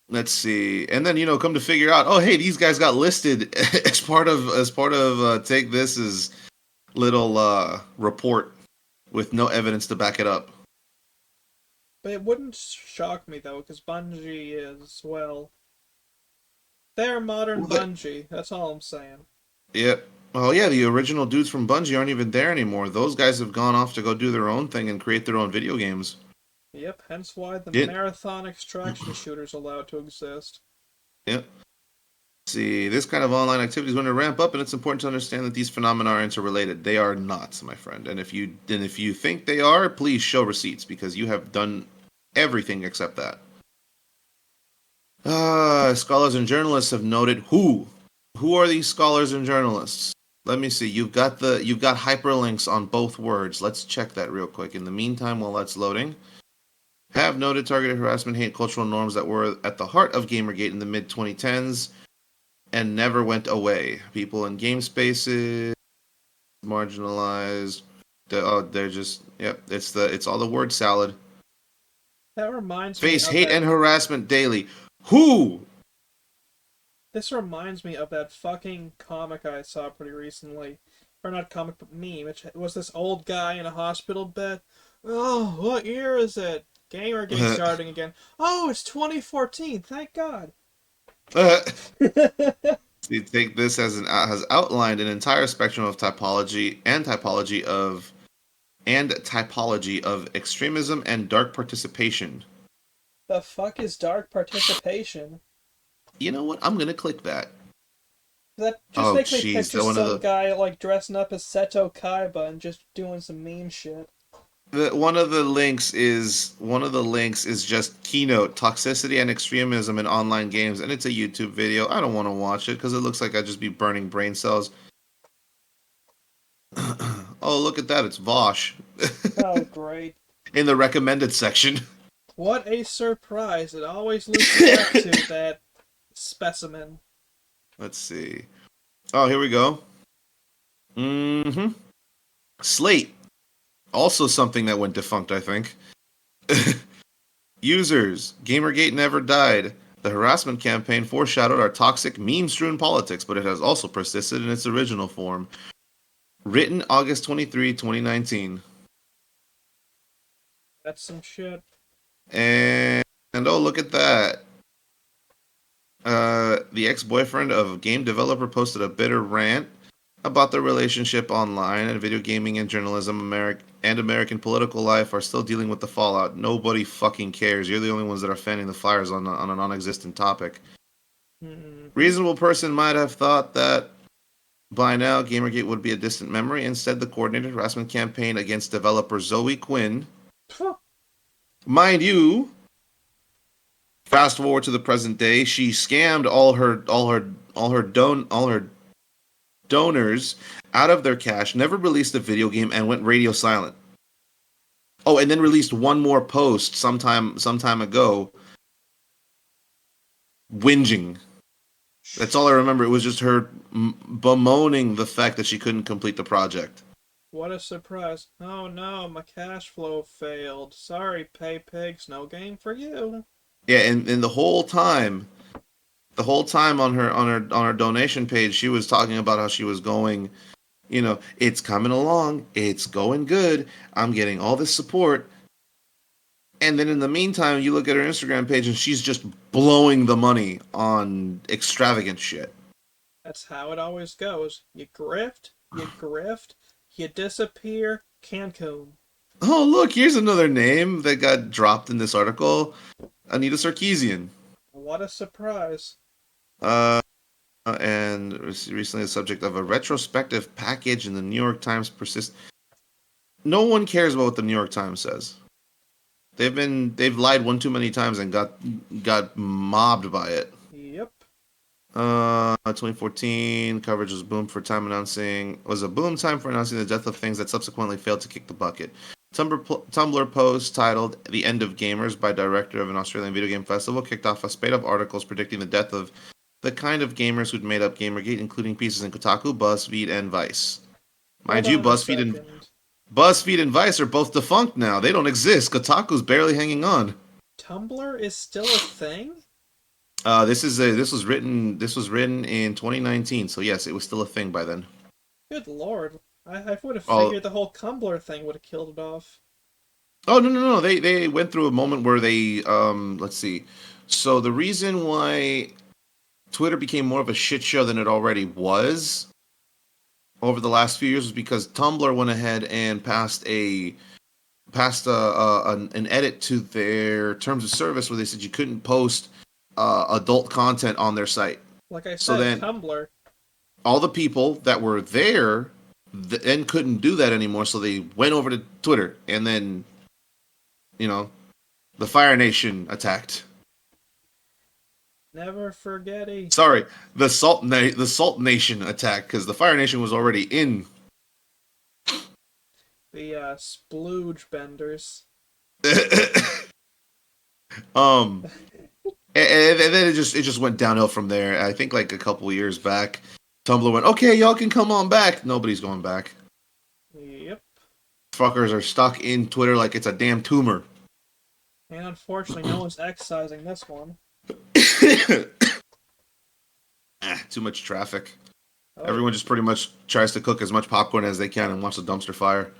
Let's see, and then come to figure out, oh hey, these guys got listed as part of take this as little report with no evidence to back it up. But it wouldn't shock me, though, because Bungie is, well, they're modern Well, that, Bungie. That's all I'm saying. Yep. Oh yeah, the original dudes from Bungie aren't even there anymore. Those guys have gone off to go do their own thing and create their own video games. Yep, hence why the Did marathon extraction shooter's allowed to exist. Yep. See, this kind of online activity is going to ramp up, and it's important to understand that these phenomena are interrelated. They are not, my friend. And if you think they are, please show receipts because you have done everything except that. Scholars and journalists have noted who are these scholars and journalists? Let me see. You've got hyperlinks on both words. Let's check that real quick. In the meantime, while that's loading, have noted targeted harassment, hate, cultural norms that were at the heart of Gamergate in the mid 2010s and never went away. People in game spaces, marginalized. They're just yep. It's all the word salad. That reminds me Face of hate that. and harassment daily. Who? This reminds me of that fucking comic I saw pretty recently. Or not comic, but meme. It was this old guy in a hospital bed. Oh, what year is it? Gamergate starting again. Oh, it's 2014. Thank God. You take this as has outlined an entire spectrum of typology of extremism and dark participation. The fuck is dark participation? You know what? I'm gonna click that. That just Oh, makes me jeez, picture that one of some the guy like dressing up as Seto Kaiba and just doing some meme shit. one of the links is just keynote toxicity and extremism in online games, and it's a YouTube video. I don't want to watch it because it looks like I'd just be burning brain cells. Oh, look at that! It's Vosh Oh, great. in the recommended section. What a surprise. It always loops back to that specimen. Let's see. Oh, here we go. Mm-hmm. Slate, also something that went defunct, I think. Users, Gamergate never died. The harassment campaign foreshadowed our toxic, meme-strewn politics, but it has also persisted in its original form. Written August 23, 2019. That's some shit. And oh, look at that. The ex-boyfriend of a game developer posted a bitter rant about their relationship online, and video gaming and journalism and American political life are still dealing with the fallout. Nobody fucking cares. You're the only ones that are fanning the fires on a non-existent topic. Mm-hmm. Reasonable person might have thought that by now Gamergate would be a distant memory. Instead, the coordinated harassment campaign against developer Zoe Quinn, mind you, fast forward to the present day, she scammed all her donors out of their cash, never released a video game, and went radio silent. Oh, and then released one more post sometime ago, whinging. That's all I remember. It was just her bemoaning the fact that she couldn't complete the project. What a surprise. Oh no, my cash flow failed. Sorry, pay pigs, no game for you. Yeah, and the whole time on her donation page, she was talking about how she was going. It's coming along. It's going good. I'm getting all this support. And then in the meantime, you look at her Instagram page and she's just blowing the money on extravagant shit. That's how it always goes. You grift, you disappear, Cancun. Oh, look, here's another name that got dropped in this article. Anita Sarkeesian. What a surprise. Uh, and recently the subject of a retrospective package in the New York Times persist. No one cares about what the New York Times says. They've lied one too many times and got mobbed by it. Yep. 2014 coverage was a boom time for announcing the death of things that subsequently failed to kick the bucket. Tumblr post titled "The End of Gamers" by director of an Australian video game festival kicked off a spate of articles predicting the death of the kind of gamers who'd made up Gamergate, including pieces in Kotaku, BuzzFeed, and Vice. Hold Mind you, on a second. BuzzFeed and Vice are both defunct now. They don't exist. Kotaku's barely hanging on. Tumblr is still a thing? This was written in 2019, so yes, it was still a thing by then. Good lord. I would have Oh, figured the whole Tumblr thing would have killed it off. oh no. They went through a moment where they let's see. So the reason why Twitter became more of a shit show than it already was over the last few years was because Tumblr went ahead and an edit to their terms of service where they said you couldn't post adult content on their site. Like I So said, then Tumblr. all the people that were there then couldn't do that anymore, so they went over to Twitter, and then the Fire Nation attacked. Never forgetty. Sorry, the Salt Nation attacked because the Fire Nation was already in. The splooge benders. um, and then it just went downhill from there. I think like a couple years back, Tumblr went, okay, y'all can come on back. Nobody's going back. Yep. Fuckers are stuck in Twitter like it's a damn tumor. And unfortunately, no one's excising this one. Too much traffic. Oh, Everyone just pretty much tries to cook as much popcorn as they can and watch the dumpster fire.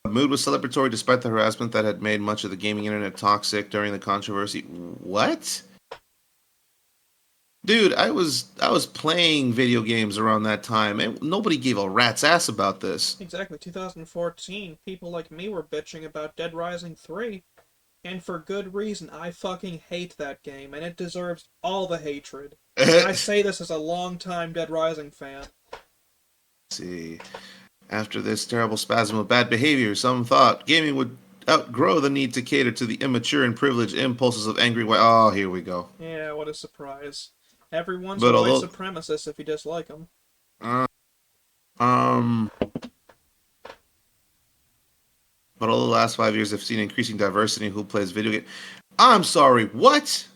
Mood was celebratory despite the harassment that had made much of the gaming internet toxic during the controversy. What? Dude, I was playing video games around that time, and nobody gave a rat's ass about this. exactly. 2014, people like me were bitching about Dead Rising 3. And for good reason. I fucking hate that game, and it deserves all the hatred. And I say this as a longtime Dead Rising fan. Let's see. After this terrible spasm of bad behavior, some thought gaming would outgrow the need to cater to the immature and privileged impulses of angry white. Oh, here we go. Yeah, what a surprise. Everyone's But a white although, supremacist if you dislike them. uh, um, but although the last 5 years have seen increasing diversity in who plays video games. I'm sorry, what?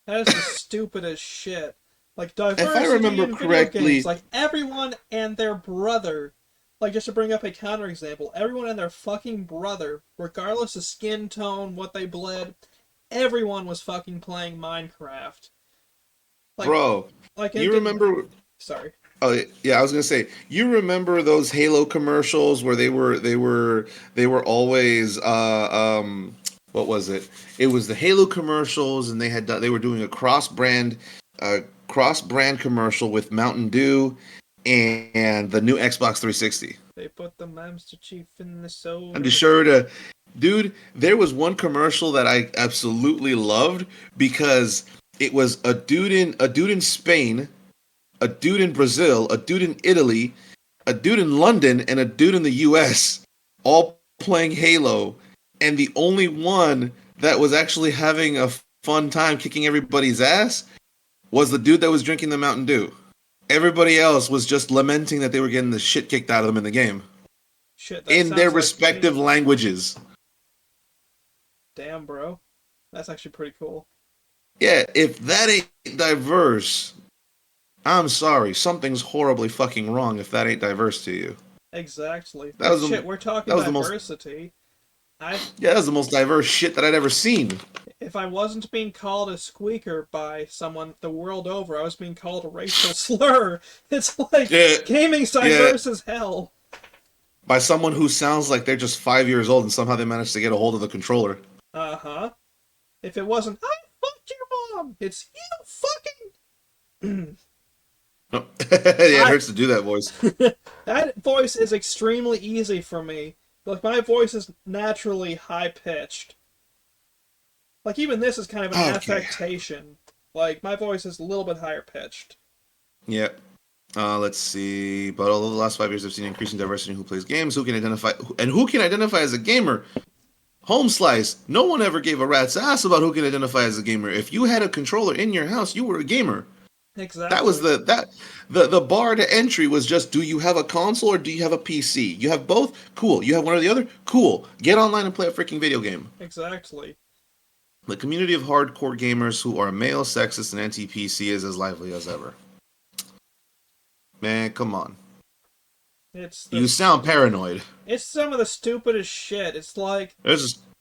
That is the stupidest shit. Like, If I diversity remember in video correctly, games. Like, everyone and their brother. Like, just to bring up a counterexample, everyone and their fucking brother, regardless of skin tone, what they bled, everyone was fucking playing Minecraft. Like, bro, like you remember? Sorry. Oh yeah, I was gonna say, you remember those Halo commercials where they were always what was it? It was the Halo commercials, and they were doing a cross brand commercial with Mountain Dew and the new Xbox 360. They put the Master Chief in the soul. I'm just sure to, dude. There was one commercial that I absolutely loved because it was a dude in Spain, a dude in Brazil, a dude in Italy, a dude in London, and a dude in the US, all playing Halo, and the only one that was actually having a fun time kicking everybody's ass was the dude that was drinking the Mountain Dew. Everybody else was just lamenting that they were getting the shit kicked out of them in the game. Shit, that In sounds their like respective me. languages. Damn, bro. That's actually pretty cool. Yeah, if that ain't diverse, I'm sorry. Something's horribly fucking wrong if that ain't diverse to you. Exactly. That But was shit, we're talking that was the most diversity. I that was the most diverse shit that I'd ever seen. If I wasn't being called a squeaker by someone the world over, I was being called a racial slur. It's like Yeah, gaming's yeah. diverse as hell. By someone who sounds like they're just 5 years old and somehow they managed to get a hold of the controller. Uh-huh. If it wasn't, I fucked your Mom, it's you fucking. Yeah, it I hurts to do that voice. that voice is extremely easy for me. Like my voice is naturally high pitched. Like even this is kind of an Okay. affectation. Like my voice is a little bit higher pitched. Yep. Let's see. But although the last 5 years have seen increasing diversity in who plays games, who can identify as a gamer? Home slice. No one ever gave a rat's ass about who can identify as a gamer. If you had a controller in your house, you were a gamer. That was Exactly. the bar to entry was just, do you have a console or do you have a PC? You have both? Cool. You have one or the other? Cool. Get online and play a freaking video game. Exactly. The community of hardcore gamers who are male, sexist, and anti-PC is as lively as ever. Man, come on. It's You this. sound paranoid. It's some of the stupidest shit. It's There's like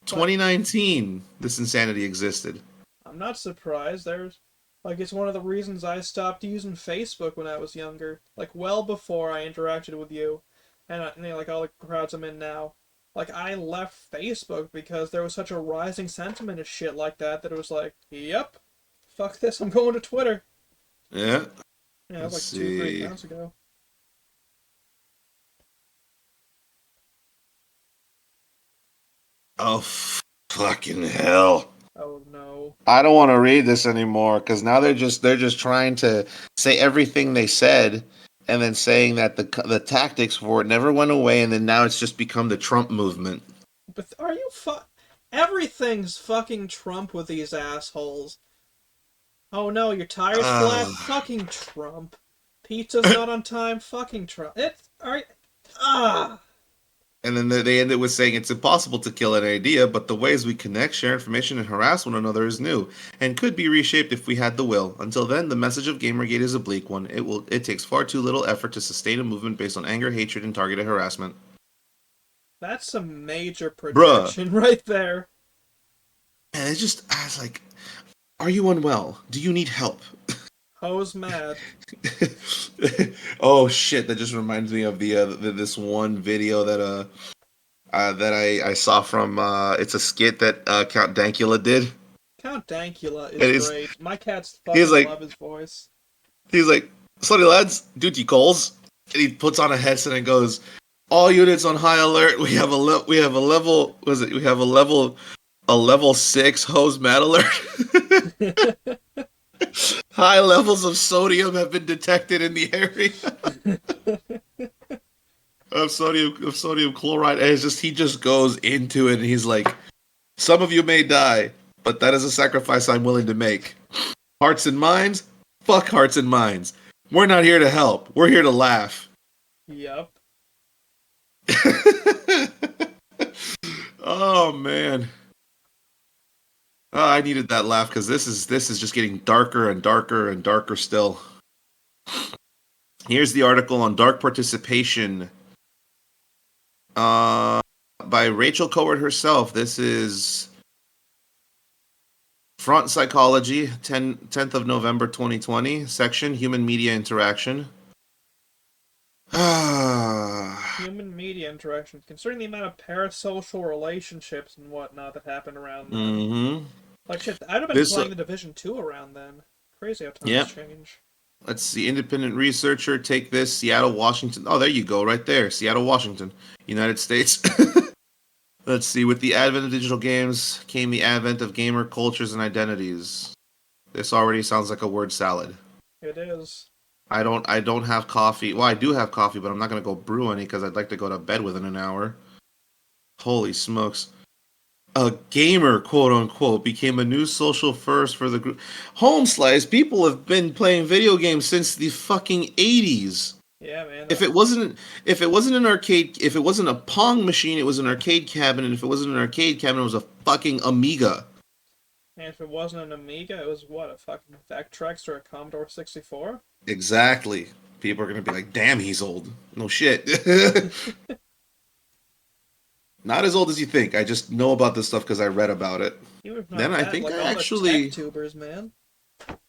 2019. This insanity existed. I'm not surprised. It's one of the reasons I stopped using Facebook when I was younger. Like well before I interacted with you, and like all the crowds I'm in now. Like I left Facebook because there was such a rising sentiment of shit like that it was like, yep, fuck this, I'm going to Twitter. Yeah. Yeah, that was Let's like 2, 3 see. accounts ago. Oh, fucking hell. Oh no. I don't want to read this anymore because now they're just trying to say everything they said and then saying that the tactics for it never went away and then now it's just become the Trump movement. But are you Everything's fucking Trump with these assholes. Oh no, your tire's flat? Uh, Fucking Trump. Pizza's not on time? Fucking Trump. It's. Alright. Ah! and then they ended with saying it's impossible to kill an idea, but the ways we connect, share information, and harass one another is new and could be reshaped if we had the will. Until then, the message of Gamergate is a bleak one. It takes far too little effort to sustain a movement based on anger, hatred, and targeted harassment. That's some major Bruh. projection right there. And I was like, are you unwell? Do you need help? Ho's mad. Oh shit! That just reminds me of this one video that I saw from it's a skit that Count Dankula did. Count Dankula And is great. My cats he's fucking like love his voice. he's like, "Sorry lads, duty calls," and he puts on a headset and goes, "All units on high alert. We have a level. Was it? We have a level 6 hose mat alert." High levels of sodium have been detected in the area of sodium chloride. And he just goes into it and he's like, some of you may die, but that is a sacrifice I'm willing to make. Hearts and minds? Fuck hearts and minds. We're not here to help. We're here to laugh. Yep. Oh man. Oh, I needed that laugh because this is just getting darker and darker and darker still. Here's the article on dark participation by Rachel Coward herself. This is Front Psychology, 10th of November 2020, section Human Media Interaction. Human media interactions, considering the amount of parasocial relationships and whatnot that happened around then. Mm-hmm. Like shit, I'd have been This, playing the Division 2 around then. Crazy how times yeah. change. Let's see. Independent researcher, take this. Seattle, Washington. Oh, there you go, right there. Seattle, Washington, United States. Let's see. With the advent of digital games came the advent of gamer cultures and identities. This already sounds like a word salad. It is. I don't have coffee. Well, I do have coffee, but I'm not gonna go brew any because I'd like to go to bed within an hour. Holy smokes. A gamer, quote unquote, became a new social first for the group. Home slice, people have been playing video games since the fucking 80s. Yeah, man. If it wasn't an arcade, if it wasn't a Pong machine, it was an arcade cabinet. And if it wasn't an arcade cabinet, it was a fucking Amiga. And if it wasn't an Amiga, it was what, a fucking Vectrex or a Commodore 64? Exactly. People are gonna be like, "Damn, he's old." No shit. Not as old as you think. I just know about this stuff because I read about it. You would Then not I that, think like I all the actually, tech tubers, man.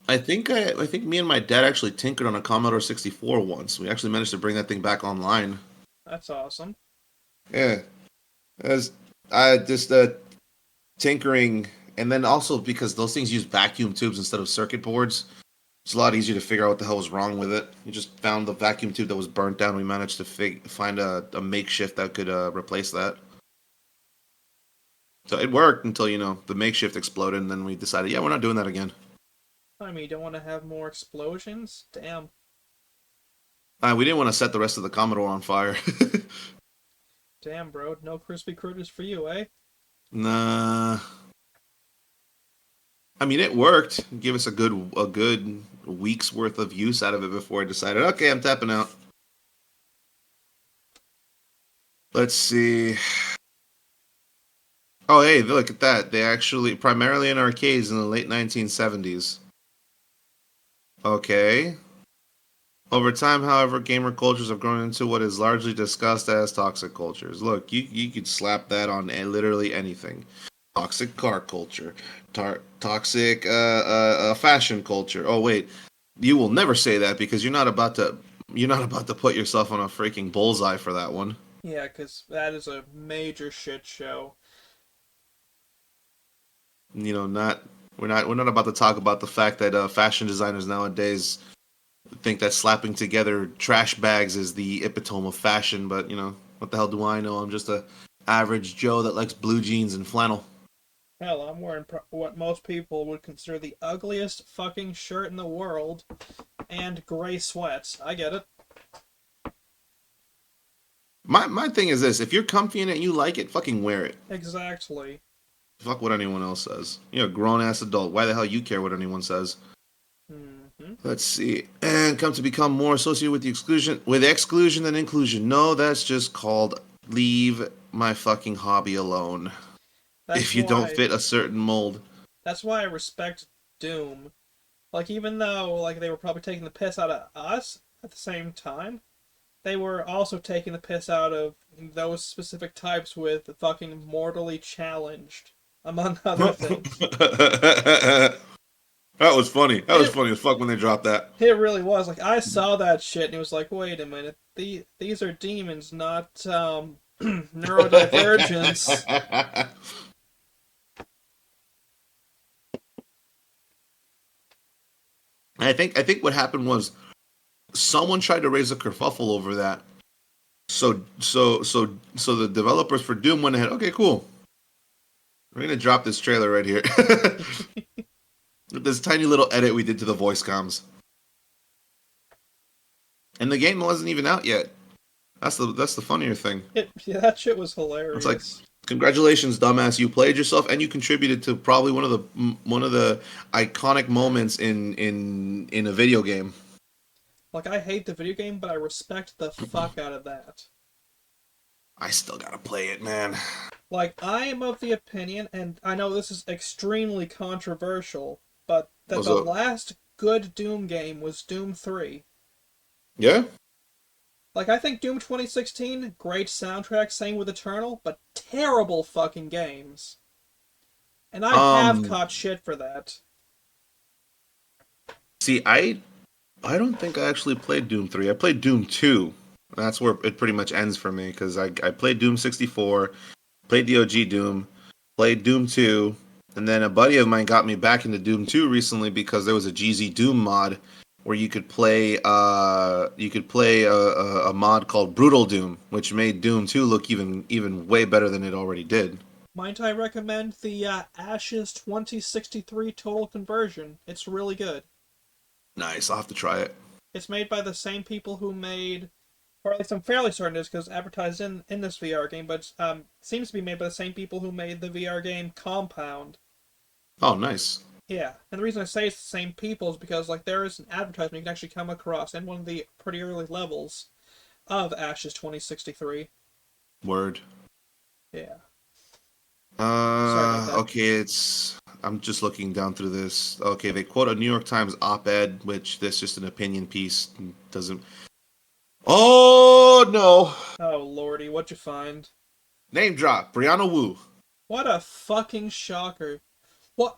I think me and my dad actually tinkered on a Commodore 64 once. We actually managed to bring that thing back online. That's awesome. Yeah, as I just tinkering And then also because those things use vacuum tubes instead of circuit boards, it's a lot easier to figure out what the hell was wrong with it. You just found the vacuum tube that was burnt down. We managed to find a makeshift that could replace that. So it worked until, the makeshift exploded, and then we decided, yeah, we're not doing that again. I mean, you don't want to have more explosions? Damn. We didn't want to set the rest of the Commodore on fire. Damn, bro. No crispy critters for you, eh? Nah. I mean, it worked. It gave us a good week's worth of use out of it before I decided, okay, I'm tapping out. Let's see. Oh, hey, look at that. They actually, primarily in arcades in the late 1970s. Okay. Over time, however, gamer cultures have grown into what is largely discussed as toxic cultures. Look, you could slap that on literally anything. Toxic car culture, toxic fashion culture. Oh wait, you will never say that because you're not about to put yourself on a freaking bullseye for that one. Yeah, 'cause that is a major shit show. Not we're not about to talk about the fact that fashion designers nowadays think that slapping together trash bags is the epitome of fashion, but what the hell do I know? I'm just a average Joe that likes blue jeans and flannel. Hell, I'm wearing what most people would consider the ugliest fucking shirt in the world and gray sweats. I get it. My thing is this: if you're comfy in it and you like it, fucking wear it. Exactly. Fuck what anyone else says. You're a grown ass adult. Why the hell you care what anyone says? Hmm. Let's see. And come to become more associated with the exclusion than inclusion. No, that's just called leave my fucking hobby alone. That's If you don't why. fit a certain mold. That's why I respect Doom. Like, even though like they were probably taking the piss out of us at the same time, they were also taking the piss out of those specific types with fucking mortally challenged, among other things. That was funny. That was It funny as fuck when they dropped that. it really was like I saw that shit and it was like, wait a minute, these are demons, not neurodivergence. I think what happened was someone tried to raise a kerfuffle over that. So the developers for Doom went ahead. Okay, cool. We're gonna drop this trailer right here. This tiny little edit we did to the voice comms, and the game wasn't even out yet. That's the funnier thing. Yeah, that shit was It's like, hilarious. congratulations, dumbass! You played yourself, and you contributed to probably one of the iconic moments in a video game. Like, I hate the video game, but I respect the fuck out of that. I still gotta play it, man. Like, I am of the opinion, and I know this is extremely controversial, but that What's the up? last good Doom game was Doom 3. Yeah. Like, I think Doom 2016, great soundtrack, same with Eternal, but terrible fucking games. And I have Um. caught shit for that. See, I don't think I actually played Doom 3. I played Doom 2. That's where it pretty much ends for me because I played Doom 64, played the OG Doom, played Doom 2, and then a buddy of mine got me back into Doom 2 recently because there was a GZ Doom mod where you could play a mod called Brutal Doom, which made Doom 2 look even way better than it already did. Might I recommend the Ashes 2063 Total Conversion? It's really good. Nice, I'll have to try it. It's made by the same people who made, or at least I'm fairly certain it is because advertised in this VR game, but seems to be made by the same people who made the VR game Compound. Oh, nice. Yeah, and the reason I say it's the same people is because like there is an advertisement you can actually come across in one of the pretty early levels of Ashes 2063. Word. Yeah, sorry about that. Okay, I'm just looking down through this. Okay, they quote a New York Times op-ed, which that's just an opinion piece. Doesn't. Oh no! Oh lordy, what'd you find? Name drop. Brianna Wu. What a fucking shocker! What?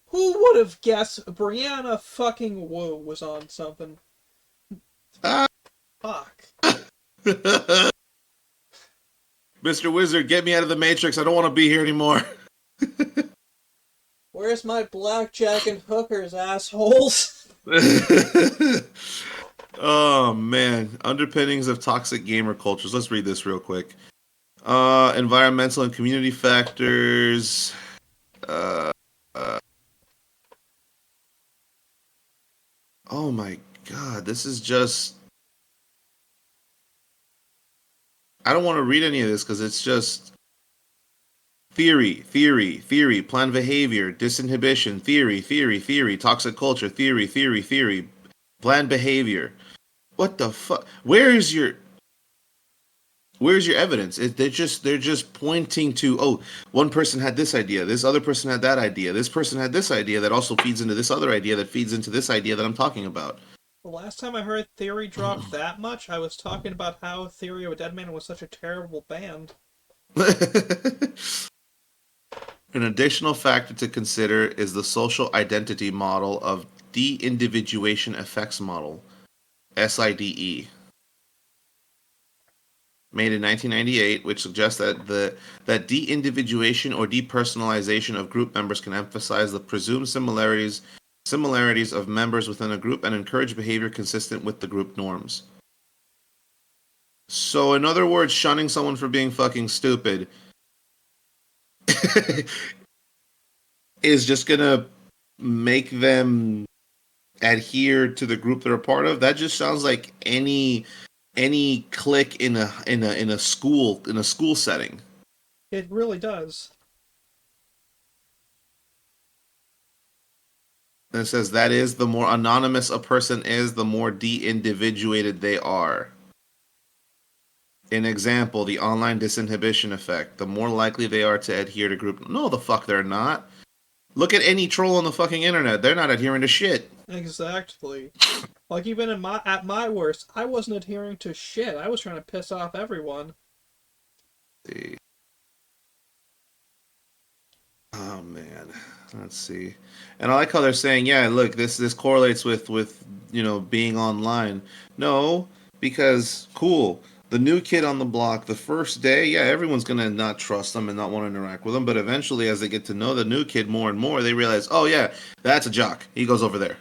Who would have guessed Brianna fucking Wu was on something? Ah. Fuck. Mr. Wizard, get me out of the Matrix. I don't want to be here anymore. Where's my blackjack and hookers, assholes? Oh man, underpinnings of toxic gamer cultures. Let's read this real quick. Environmental and community factors. Uh, uh, oh my god, this is just. I don't want to read any of this because it's just theory, planned behavior, disinhibition, theory, toxic culture, theory, planned behavior. What the fuck? Where's your evidence? They're just pointing to, oh, one person had this idea, this other person had that idea, this person had this idea that also feeds into this other idea that feeds into this idea that I'm talking about. The last time I heard Theory dropped that much, I was talking about how Theory of a Deadman was such a terrible band. An additional factor to consider is the social identity model of de-individuation effects model, SIDE, made in 1998, which suggests that de-individuation or depersonalization of group members can emphasize the presumed similarities of members within a group and encourage behavior consistent with the group norms. So, in other words, shunning someone for being fucking stupid is just gonna make them adhere to the group they're a part of. That just sounds like any clique in a school setting. It really does. And it says that is the more anonymous a person is, the more de-individuated they are. An example, the online disinhibition effect. The more likely they are to adhere to group. No, the fuck they're not. Look at any troll on the fucking internet. They're not adhering to shit. Exactly. Like even at my worst, I wasn't adhering to shit. I was trying to piss off everyone. See. Oh man, let's see. And I like how they're saying, yeah, look, this correlates with being online. No, because cool, the new kid on the block, the first day, yeah, everyone's gonna not trust them and not want to interact with them. But eventually, as they get to know the new kid more and more, they realize, oh yeah, that's a jock. He goes over there.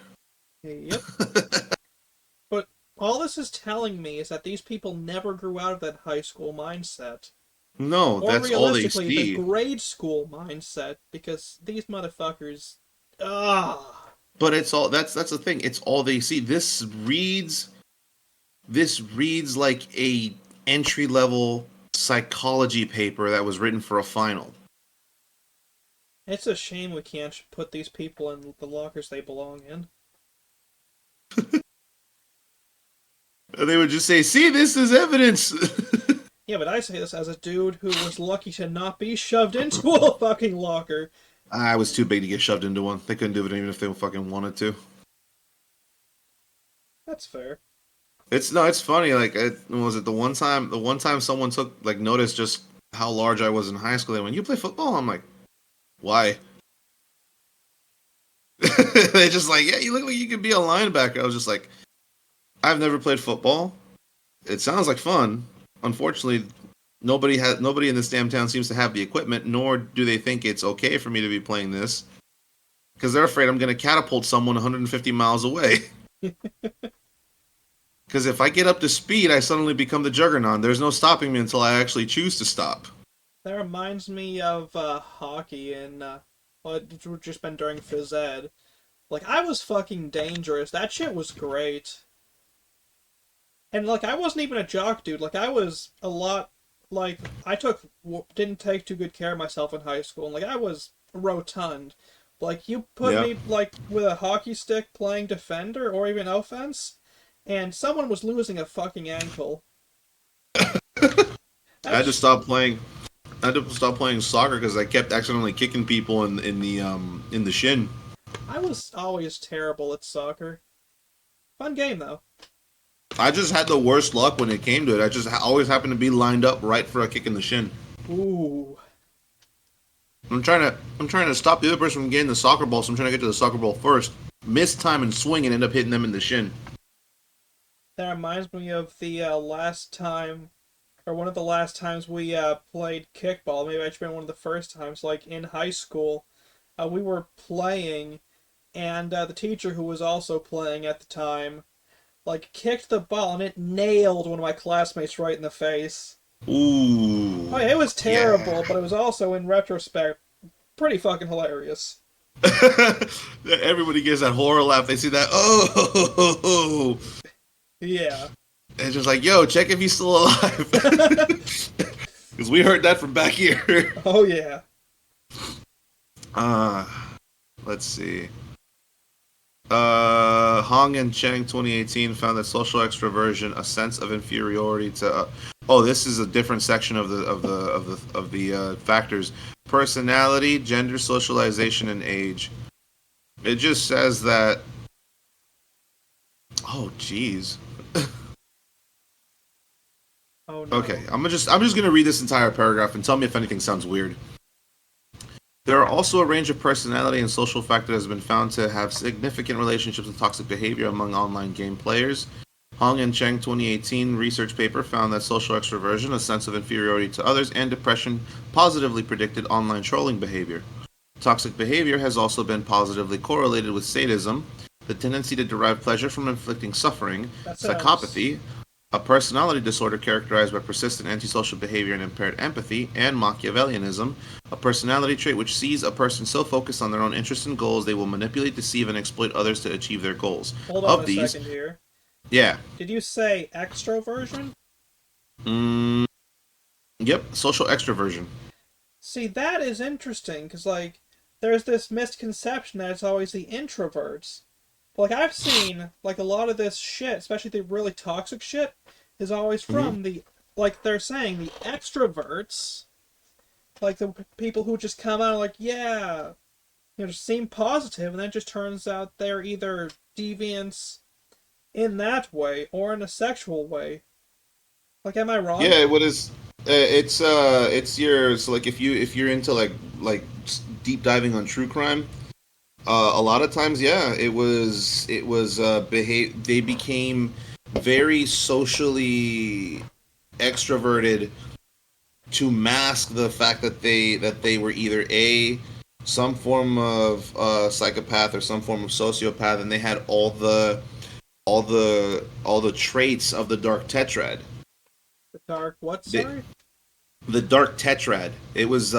Yep. But all this is telling me is that these people never grew out of that high school mindset. No, Or that's all they realistically, the see. grade school mindset, because these motherfuckers. Ah! But it's all that's the thing. It's all they see. This reads like a entry level psychology paper that was written for a final. It's a shame we can't put these people in the lockers they belong in. And they would just say, "See, this is evidence." Yeah, but I say this as a dude who was lucky to not be shoved into a fucking locker. I was too big to get shoved into one. They couldn't do it even if they fucking wanted to. That's fair. It's funny. Like, was it the one time someone took like notice just how large I was in high school? They went, "You play football?" I'm like, "Why?" They just like, "Yeah, you look like you could be a linebacker." I was just like, "I've never played football. It sounds like fun. Unfortunately, nobody in this damn town seems to have the equipment, nor do they think it's okay for me to be playing this because they're afraid I'm going to catapult someone 150 miles away." Because if I get up to speed, I suddenly become the juggernaut. There's no stopping me until I actually choose to stop. That reminds me of hockey and well, it's just been during phys ed. Like I was fucking dangerous. That shit was great. And like I wasn't even a jock, dude. Like I was a lot. Like I didn't take too good care of myself in high school. And like I was rotund. Like you put Yeah. me like with a hockey stick playing defender or even offense, and someone was losing a fucking ankle. I had to That's stop playing. I had to stop playing soccer because I kept accidentally kicking people in the shin. I was always terrible at soccer. Fun game though. I just had the worst luck when it came to it. I just always happened to be lined up right for a kick in the shin. Ooh. I'm trying to stop the other person from getting the soccer ball, so I'm trying to get to the soccer ball first. Miss time and swing and end up hitting them in the shin. That reminds me of the last time, or one of the last times we played kickball. Maybe actually been one of the first times, like in high school. we were playing, and the teacher who was also playing at the time, like, kicked the ball, and it nailed one of my classmates right in the face. Oh Ooh, yeah, it was yeah. terrible, but it was also, in retrospect, pretty fucking hilarious. Everybody gets that horror laugh. They see that. Oh, Yeah. and it's just like, yo, check if he's still alive, because we heard that from back here. Oh yeah. uh, let's see. Hong and Cheng 2018 found that social extroversion, a sense of inferiority to. Oh, this is a different section of the factors: personality, gender, socialization, and age. It just says that. Oh, jeez. Oh Okay, no. I'm just gonna read this entire paragraph and tell me if anything sounds weird. There are also a range of personality and social factors that has been found to have significant relationships with toxic behavior among online game players. Hong and Cheng 2018 research paper found that social extroversion, a sense of inferiority to others, and depression positively predicted online trolling behavior. Toxic behavior has also been positively correlated with sadism, the tendency to derive pleasure from inflicting suffering, That sounds. psychopathy, a personality disorder characterized by persistent antisocial behavior and impaired empathy, and Machiavellianism, a personality trait which sees a person so focused on their own interests and goals they will manipulate, deceive, and exploit others to achieve their goals. Hold on Of a these, second here. yeah, Did you say extroversion? mm, yep, social extroversion. See, that is interesting, because, like, there's this misconception that it's always the introverts. But, like, I've seen, like, a lot of this shit, especially the really toxic shit, is always Hmm. from the, like, they're saying the extroverts, like, the people who just come out and, like, yeah, just seem positive, and then it just turns out they're either deviants in that way or in a sexual way. Like, am I wrong? Yeah, what is? It's your so like if you're into like deep diving on true crime, a lot of times, yeah, it was behave. They became very socially extroverted to mask the fact that they were either a some form of psychopath or some form of sociopath, and they had all the traits of the dark tetrad. The dark what, They, sorry? the dark tetrad. It was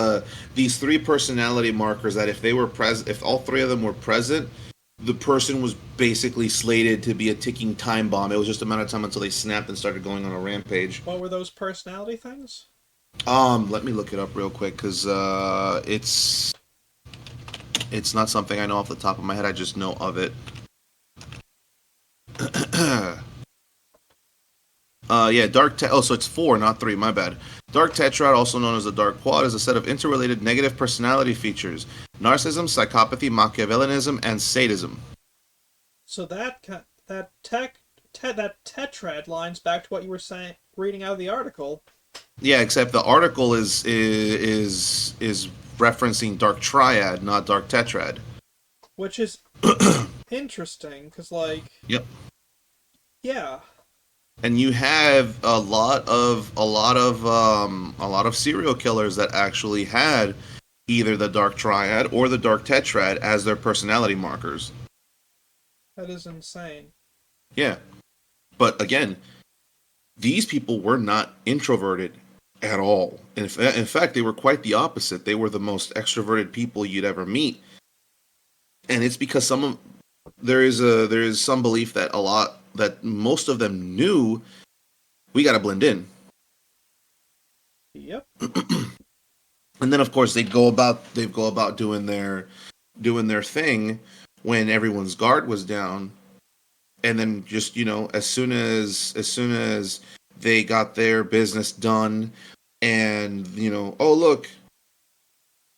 these three personality markers that if they were present, if all three of them were present, the person was basically slated to be a ticking time bomb. It was just a matter of time until they snapped and started going on a rampage. What were those personality things? Let me look it up real quick because it's not something I know off the top of my head. I just know of it. Yeah, oh, so it's four, not three. My bad. Dark tetrad, also known as the dark quad, is a set of interrelated negative personality features: narcissism, psychopathy, Machiavellianism, and sadism. So that tetrad lines back to what you were saying, reading out of the article, Yeah, except the article is referencing dark triad, not dark tetrad. which is interesting, because, like, Yep. yeah, And you have a lot of serial killers that actually had either the dark triad or the dark tetrad as their personality markers. that is insane. Yeah. But again, these people were not introverted at all. In fact, they were quite the opposite. They were the most extroverted people you'd ever meet. And it's because there is some belief that most of them knew we got to blend in. Yep. And then of course they'd go about doing their thing when everyone's guard was down, and then just as soon as they got their business done, and oh look,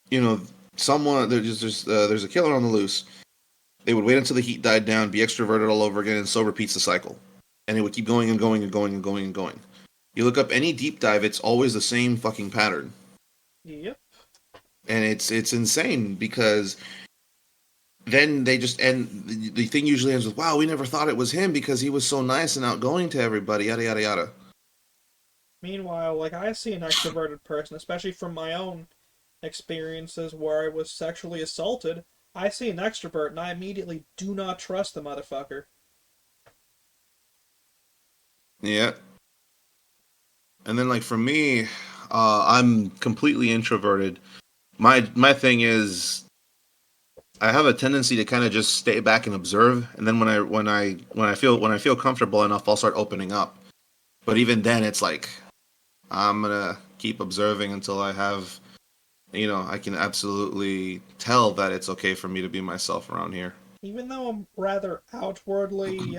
you know someone there's a killer on the loose, they would wait until the heat died down, be extroverted all over again, and so repeats the cycle, and it would keep going and going and going and going and going. You look up any deep dive, it's always the same fucking pattern. Yep. And it's insane because then they just end. The thing usually ends with, wow, we never thought it was him because he was so nice and outgoing to everybody, yada yada yada. Meanwhile, like, I see an extroverted person, especially from my own experiences where I was sexually assaulted. I see an extrovert and I immediately do not trust the motherfucker. Yeah. And then like for me, I'm completely introverted. My thing is I have a tendency to kind of just stay back and observe, and then when I feel comfortable enough, I'll start opening up. But even then, it's like I'm gonna keep observing until I have, I can absolutely tell that it's okay for me to be myself around here. Even though I'm rather outwardly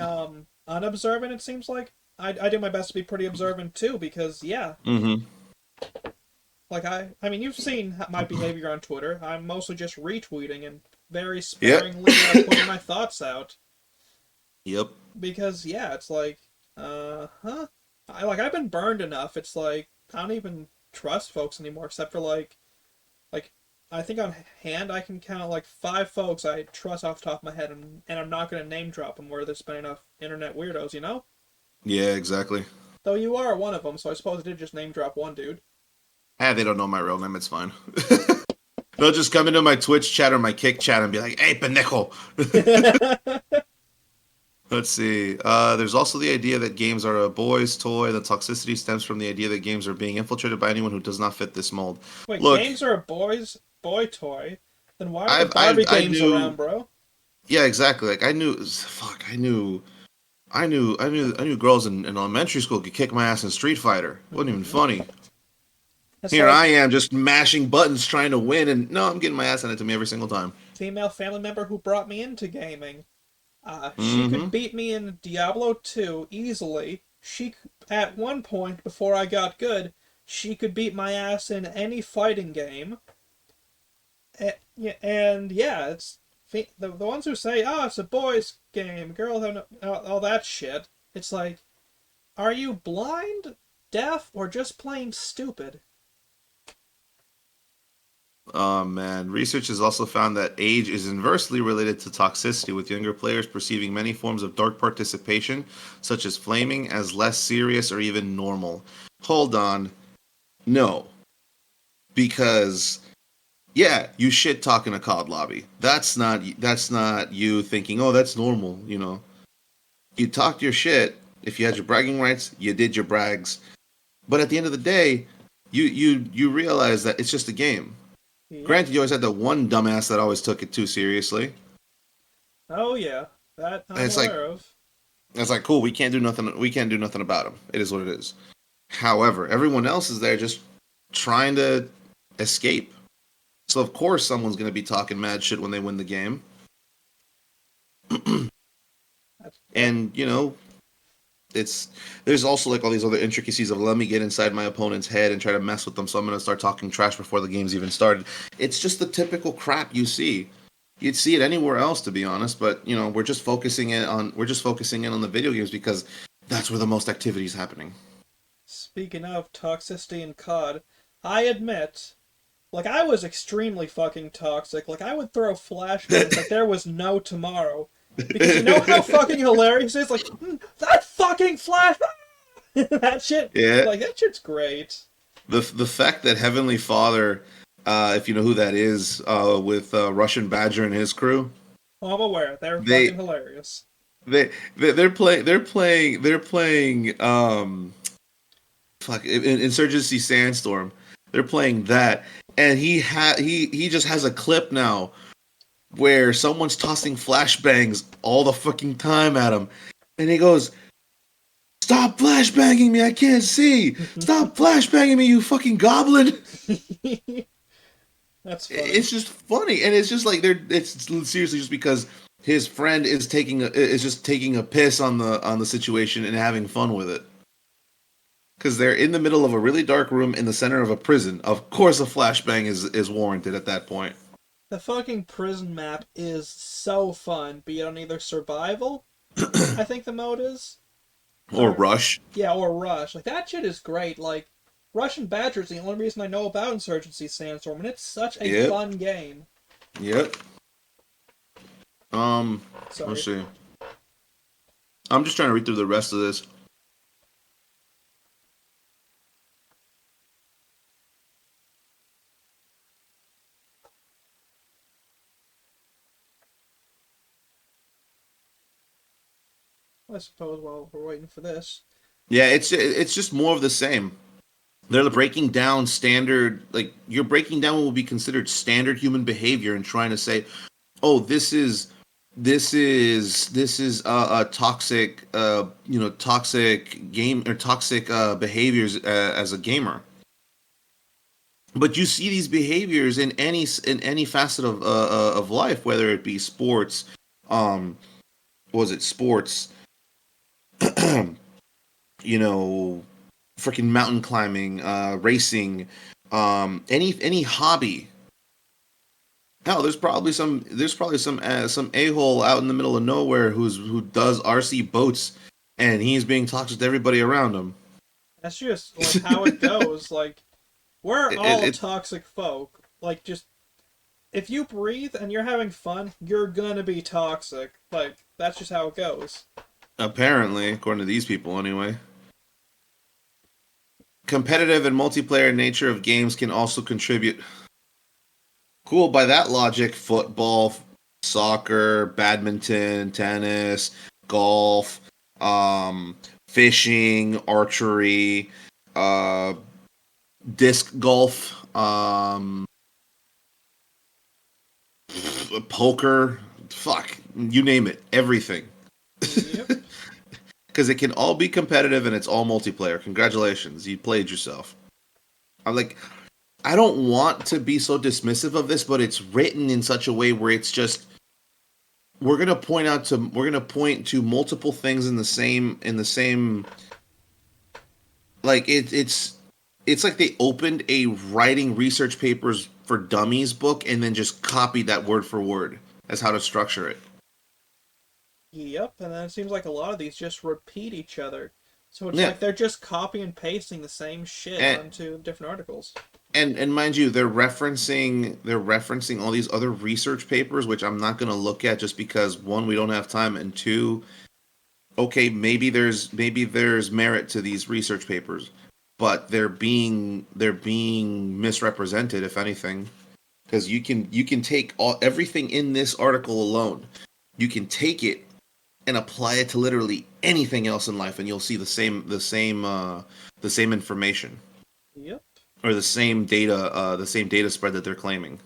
unobservant, it seems like I do my best to be pretty observant too. Because yeah, Mm-hmm. like I mean, you've seen my behavior on Twitter. I'm mostly just retweeting and very Yep. sparingly putting my thoughts out. Yep. Because yeah, it's like, huh? I've been burned enough. It's like I don't even trust folks anymore, except for like I think on hand I can count like 5 folks I trust off the top of my head, and I'm not gonna name drop them where there's been enough internet weirdos, you know. Yeah, exactly. Though you are one of them, so I suppose I did just name drop one dude. Ah, they don't know my real name. It's fine. They'll just come into my Twitch chat or my Kick chat and be like, "Hey, pendejo." Let's see. There's also the idea that games are a boy's toy. The toxicity stems from the idea that games are being infiltrated by anyone who does not fit this mold. Wait, Look, games are a boy toy? Then why are the I Barbie I games knew. around, bro? Yeah, exactly. Like I knew. Fuck. I knew girls in elementary school could kick my ass in Street Fighter. Wasn't even Mm-hmm. funny. It's Here like I am just mashing buttons trying to win, and no, I'm getting my ass handed to me every single time. female family member who brought me into gaming. She Mm-hmm. could beat me in Diablo 2 easily. At one point, before I got good, she could beat my ass in any fighting game. And yeah, it's the ones who say, "Oh, it's a boys' game, girls have no, all that shit." It's like, are you blind, deaf, or just plain stupid? Oh man, research has also found that age is inversely related to toxicity, with younger players perceiving many forms of dark participation, such as flaming, as less serious or even normal. Hold on, no, because yeah, you shit talking a COD lobby. That's not you thinking, oh, that's normal. You talked your shit. If you had your bragging rights, you did your brags. But at the end of the day, you realize that it's just a game. Yep. Granted, you always had the one dumbass that always took it too seriously. Oh yeah, that And I'm it's like aware of. cool. We can't do nothing. We can't do nothing about him. It is what it is. However, everyone else is there just trying to escape. So of course, someone's gonna be talking mad shit when they win the game. That And it's there's also like all these other intricacies of let me get inside my opponent's head and try to mess with them. So I'm gonna start talking trash before the game's even started. It's just the typical crap you see. You'd see it anywhere else, to be honest. But we're just focusing in on the video games because that's where the most activity is happening. Speaking of toxicity and COD, I admit, like I was extremely fucking toxic. Like I would throw flashbangs like there was no tomorrow. Because you know how fucking hilarious it is? Like, that fucking flashbang! That shit, Yeah, like, that shit's great. the fact that Heavenly Father, if you know who that is, with Russian Badger and his crew, Oh, I'm aware. They're fucking they hilarious. they're playing fuck Insurgency Sandstorm. They're playing that, and he just has a clip now where someone's tossing flashbangs all the fucking time at him, and he goes, "Stop flashbanging me! I can't see! Stop flashbanging me, you fucking goblin!" That's funny. It's just funny, and it's just like it's seriously just because his friend is just taking a piss on the situation and having fun with it. Because they're in the middle of a really dark room in the center of a prison. Of course, a flashbang is warranted at that point. The fucking prison map is so fun, be it on either survival, I think the mode is, Or or Rush. yeah, or rush. Like that shit is great. Like Russian Badger is the only reason I know about Insurgency Sandstorm, and it's such a Yep. fun game. Yep. Let's Sorry. see. I'm just trying to read through the rest of this. I suppose, while we're waiting for this. Yeah, it's just more of the same. They're breaking down standard, like you're breaking down what will be considered standard human behavior and trying to say, oh, this is a toxic toxic game or toxic behaviors as a gamer. But you see these behaviors in any facet of life, whether it be sports, um, was it sports, you know, freaking mountain climbing, racing, any hobby. Hell, there's probably some a hole out in the middle of nowhere who does RC boats, and he's being toxic to everybody around him. That's just like how it goes. Like we're all It toxic folk. Like just if you breathe and you're having fun, you're gonna be toxic. Like that's just how it goes. apparently, according to these people, anyway. Competitive and multiplayer nature of games can also contribute. Cool. By that logic, football, soccer, badminton, tennis, golf, fishing, archery, uh, disc golf, poker, fuck, you name it, everything. Yep. Because it can all be competitive and it's all multiplayer. Congratulations, you played yourself. I'm like, I don't want to be so dismissive of this, but it's written in such a way where it's just we're gonna point to multiple things in the same like it's like they opened a writing research papers for dummies book and then just copied that word for word as how to structure it. Yep. And then it seems like a lot of these just repeat each other. So it's Yeah, like they're just copy and pasting the same shit and onto different articles. and mind you, they're referencing all these other research papers, which I'm not gonna look at just because one, we don't have time, and two, okay, maybe there's merit to these research papers, but they're being misrepresented, if anything, because you can take everything in this article alone, you can take it and apply it to literally anything else in life, and you'll see the same information Yep. or the same data spread that they're claiming.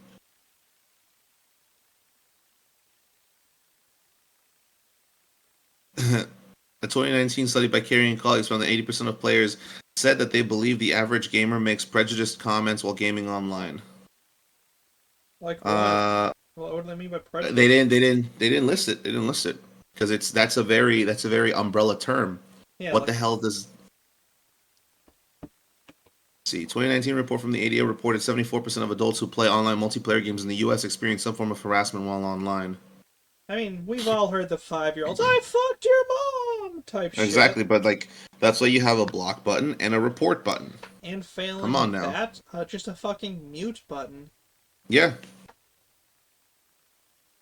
A 2019 study by Carey and colleagues found that 80% of players said that they believe the average gamer makes prejudiced comments while gaming online. Like what? Uh, What do they mean by they prejudice? didn't. They didn't list it. They didn't list it because that's a very umbrella term. Yeah, What the like hell does see? 2019 report from the ADO reported 74% of adults who play online multiplayer games in the U.S. experience some form of harassment while online. I mean, we've all heard the 5-year-olds "I fucked your mom" type shit. Exactly, but like that's why you have a block button and a report button. And Come on failing now. that, just a fucking mute button. Yeah,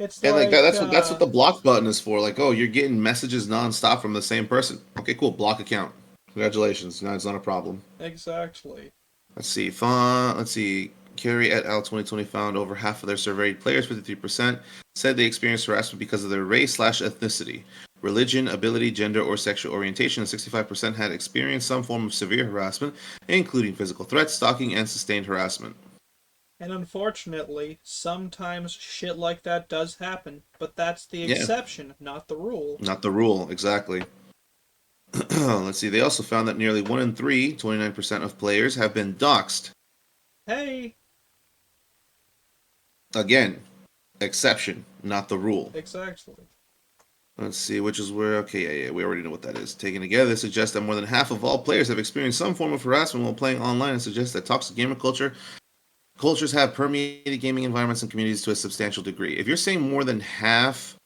It's and like like, that's what the block button is for. Like, oh, you're getting messages nonstop from the same person. Okay, cool. Block account. Congratulations. No, it's not a problem. exactly. Let's see. Fun. Let's see. Carey et al. 2020 found over half of their surveyed players, 53%, said they experienced harassment because of their race/ethnicity, religion, ability, gender, or sexual orientation, and 65% had experienced some form of severe harassment, including physical threats, stalking, and sustained harassment. And unfortunately, sometimes shit like that does happen, but that's the Yeah, exception, not the rule. not the rule. Exactly. Let's see. They also found that nearly 1 in 3, 29% of players, have been doxxed. Hey, Again, exception, not the rule. exactly. Let's see, which is where. Okay, yeah, we already know what that is. Taken together, this suggests that more than half of all players have experienced some form of harassment while playing online, and suggests that toxic gamer cultures have permeated gaming environments and communities to a substantial degree. If you're saying more than half,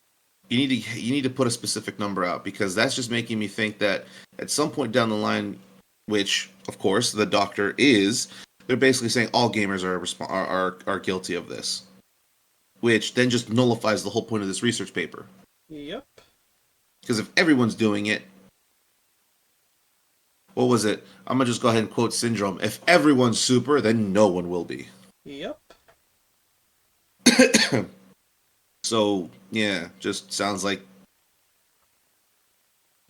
you need to put a specific number out because that's just making me think that at some point down the line, which of course the doctor is, they're basically saying all gamers are guilty of this, which then just nullifies the whole point of this research paper. Yep. Because if everyone's doing it, what was it? I'm gonna just go ahead and quote Syndrome. If everyone's super, then no one will be. Yep. So yeah, just sounds like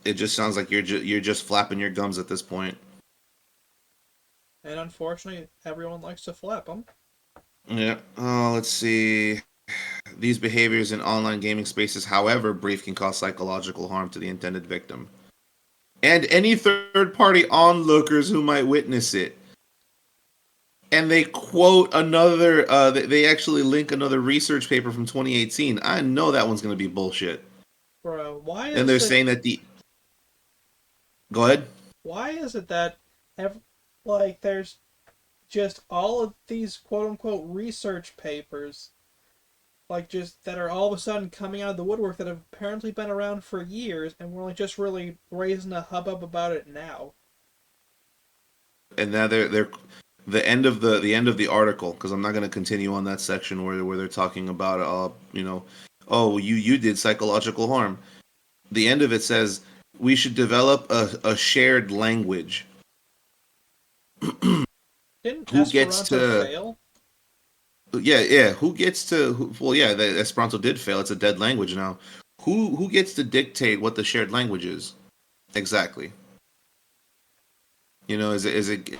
It just sounds like you're just flapping your gums at this point. And unfortunately, everyone likes to flap them. Yeah. Let's see. These behaviors in online gaming spaces, however brief, can cause psychological harm to the intended victim and any third party onlookers who might witness it. And they quote another, they actually link another research paper from 2018. I know that one's going to be bullshit. Bro, And they're saying that the. Go ahead. why is it that like there's just all of these quote unquote research papers like just that are all of a sudden coming out of the woodwork that have apparently been around for years and we're like just really raising a hubbub about it now. And now they're the end of the article, because I'm not going to continue on that section where they're talking about oh, you did psychological harm. The end of it says we should develop a shared language. Didn't Who gets Esperanto to fail? yeah, who gets to well, yeah, the Esperanto did fail. It's a dead language now. Who gets to dictate what the shared language is exactly? Is it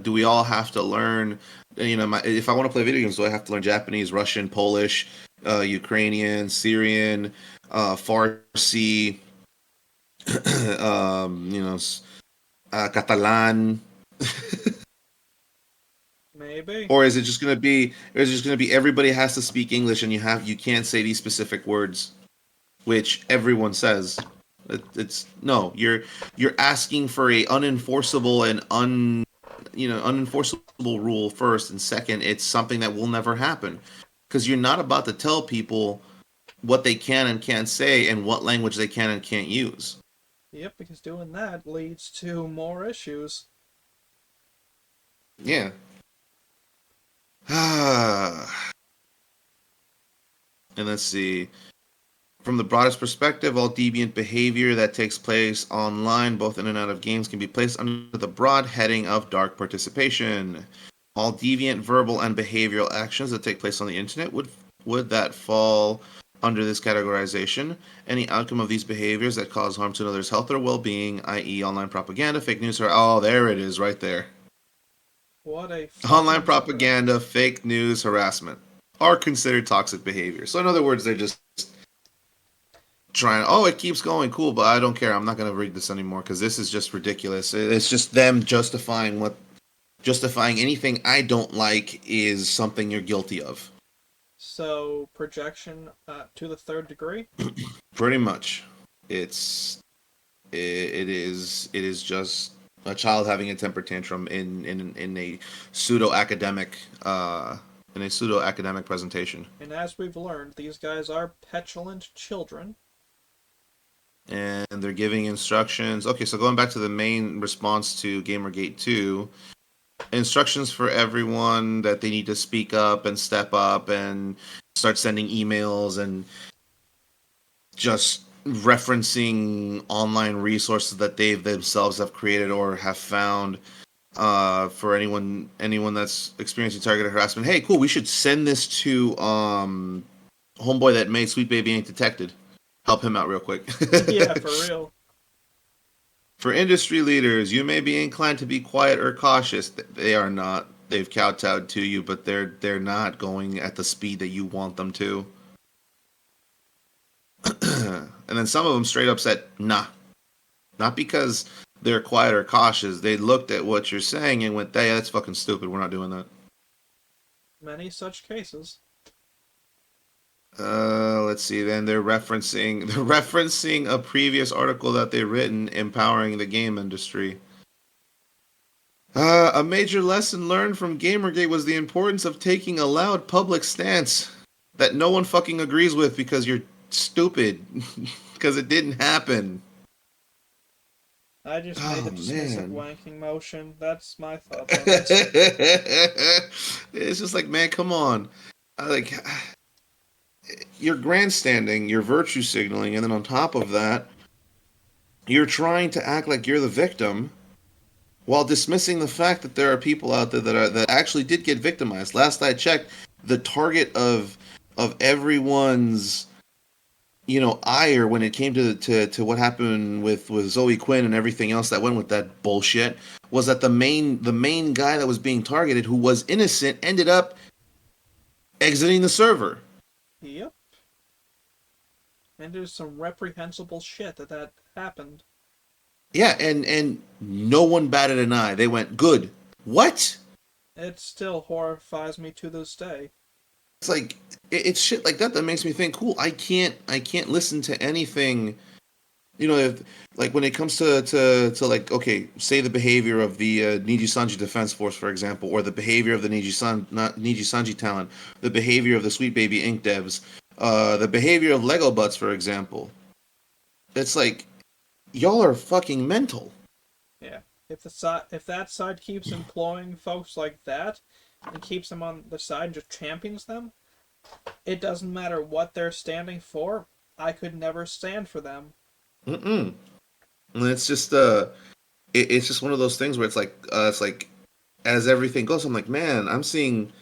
do we all have to learn? If I want to play video games, do I have to learn Japanese, Russian, Polish, Ukrainian, Syrian, Farsi, Catalan? Maybe. Or is it just gonna be everybody has to speak English and you can't say these specific words, which everyone says. It's no, you're asking for a unenforceable and unenforceable rule first, and second, it's something that will never happen because you're not about to tell people what they can and can't say and what language they can and can't use. Yep, because doing that leads to more issues. Yeah. And let's see. From the broadest perspective, all deviant behavior that takes place online, both in and out of games, can be placed under the broad heading of dark participation. All deviant verbal and behavioral actions that take place on the internet would that fall under this categorization. Any outcome of these behaviors that cause harm to another's health or well-being, i.e., online propaganda, fake news, or oh, there it is, right there. What a Online fucking joke. propaganda, fake news, harassment are considered toxic behavior. So, in other words, they're just trying. Oh, it keeps going, cool, but I don't care. I'm not going to read this anymore because this is just ridiculous. It's just them justifying anything I don't like is something you're guilty of. So, projection to the third degree? Pretty much, it's it is just a child having a temper tantrum in a pseudo academic presentation. And as we've learned, these guys are petulant children. And they're giving instructions. Okay, so going back to the main response to Gamergate 2, instructions for everyone that they need to speak up and step up and start sending emails and just referencing online resources that they themselves have created or have found for anyone that's experiencing targeted harassment. Hey, cool, we should send this to homeboy that made Sweet Baby Ain't Detected. Help him out real quick. Yeah, for real. For industry leaders, you may be inclined to be quiet or cautious. They are not. They've kowtowed to you, but they're not going at the speed that you want them to. And then some of them straight up said, "Nah." Not because they're quiet or cautious. They looked at what you're saying and went, "Hey, that's fucking stupid. We're not doing that." Many such cases. Let's see. Then they're referencing a previous article that they've written empowering the game industry. A major lesson learned from Gamergate was the importance of taking a loud public stance that no one fucking agrees with because you're stupid. Because it didn't happen. I just made Oh a dismissive man. wanking motion. That's my thoughts on this. It's just like, man, come on. Like, you're grandstanding, you're virtue signaling, and then on top of that, you're trying to act like you're the victim while dismissing the fact that there are people out there that actually did get victimized. Last I checked, the target of everyone's ire when it came to what happened with Zoe Quinn and everything else that went with that bullshit was that the main guy that was being targeted, who was innocent, ended up exiting the server. Yep. And there's some reprehensible shit that happened. Yeah, and no one batted an eye. They went, good. What? It still horrifies me to this day. It's like it's shit like that that makes me think, cool, I can't listen to anything. If, like when it comes to like, okay, say the behavior of the Niji Sanji Defense Force, for example, or the behavior of the Niji Sanji talent, the behavior of the Sweet Baby Ink devs, the behavior of Lego Butts, for example. It's like y'all are fucking mental. Yeah. If that side keeps employing folks like that and keeps them on the side and just champions them, it doesn't matter what they're standing for. I could never stand for them. Mm-mm. And it's just one of those things where it's like as everything goes, I'm like, man, I'm seeing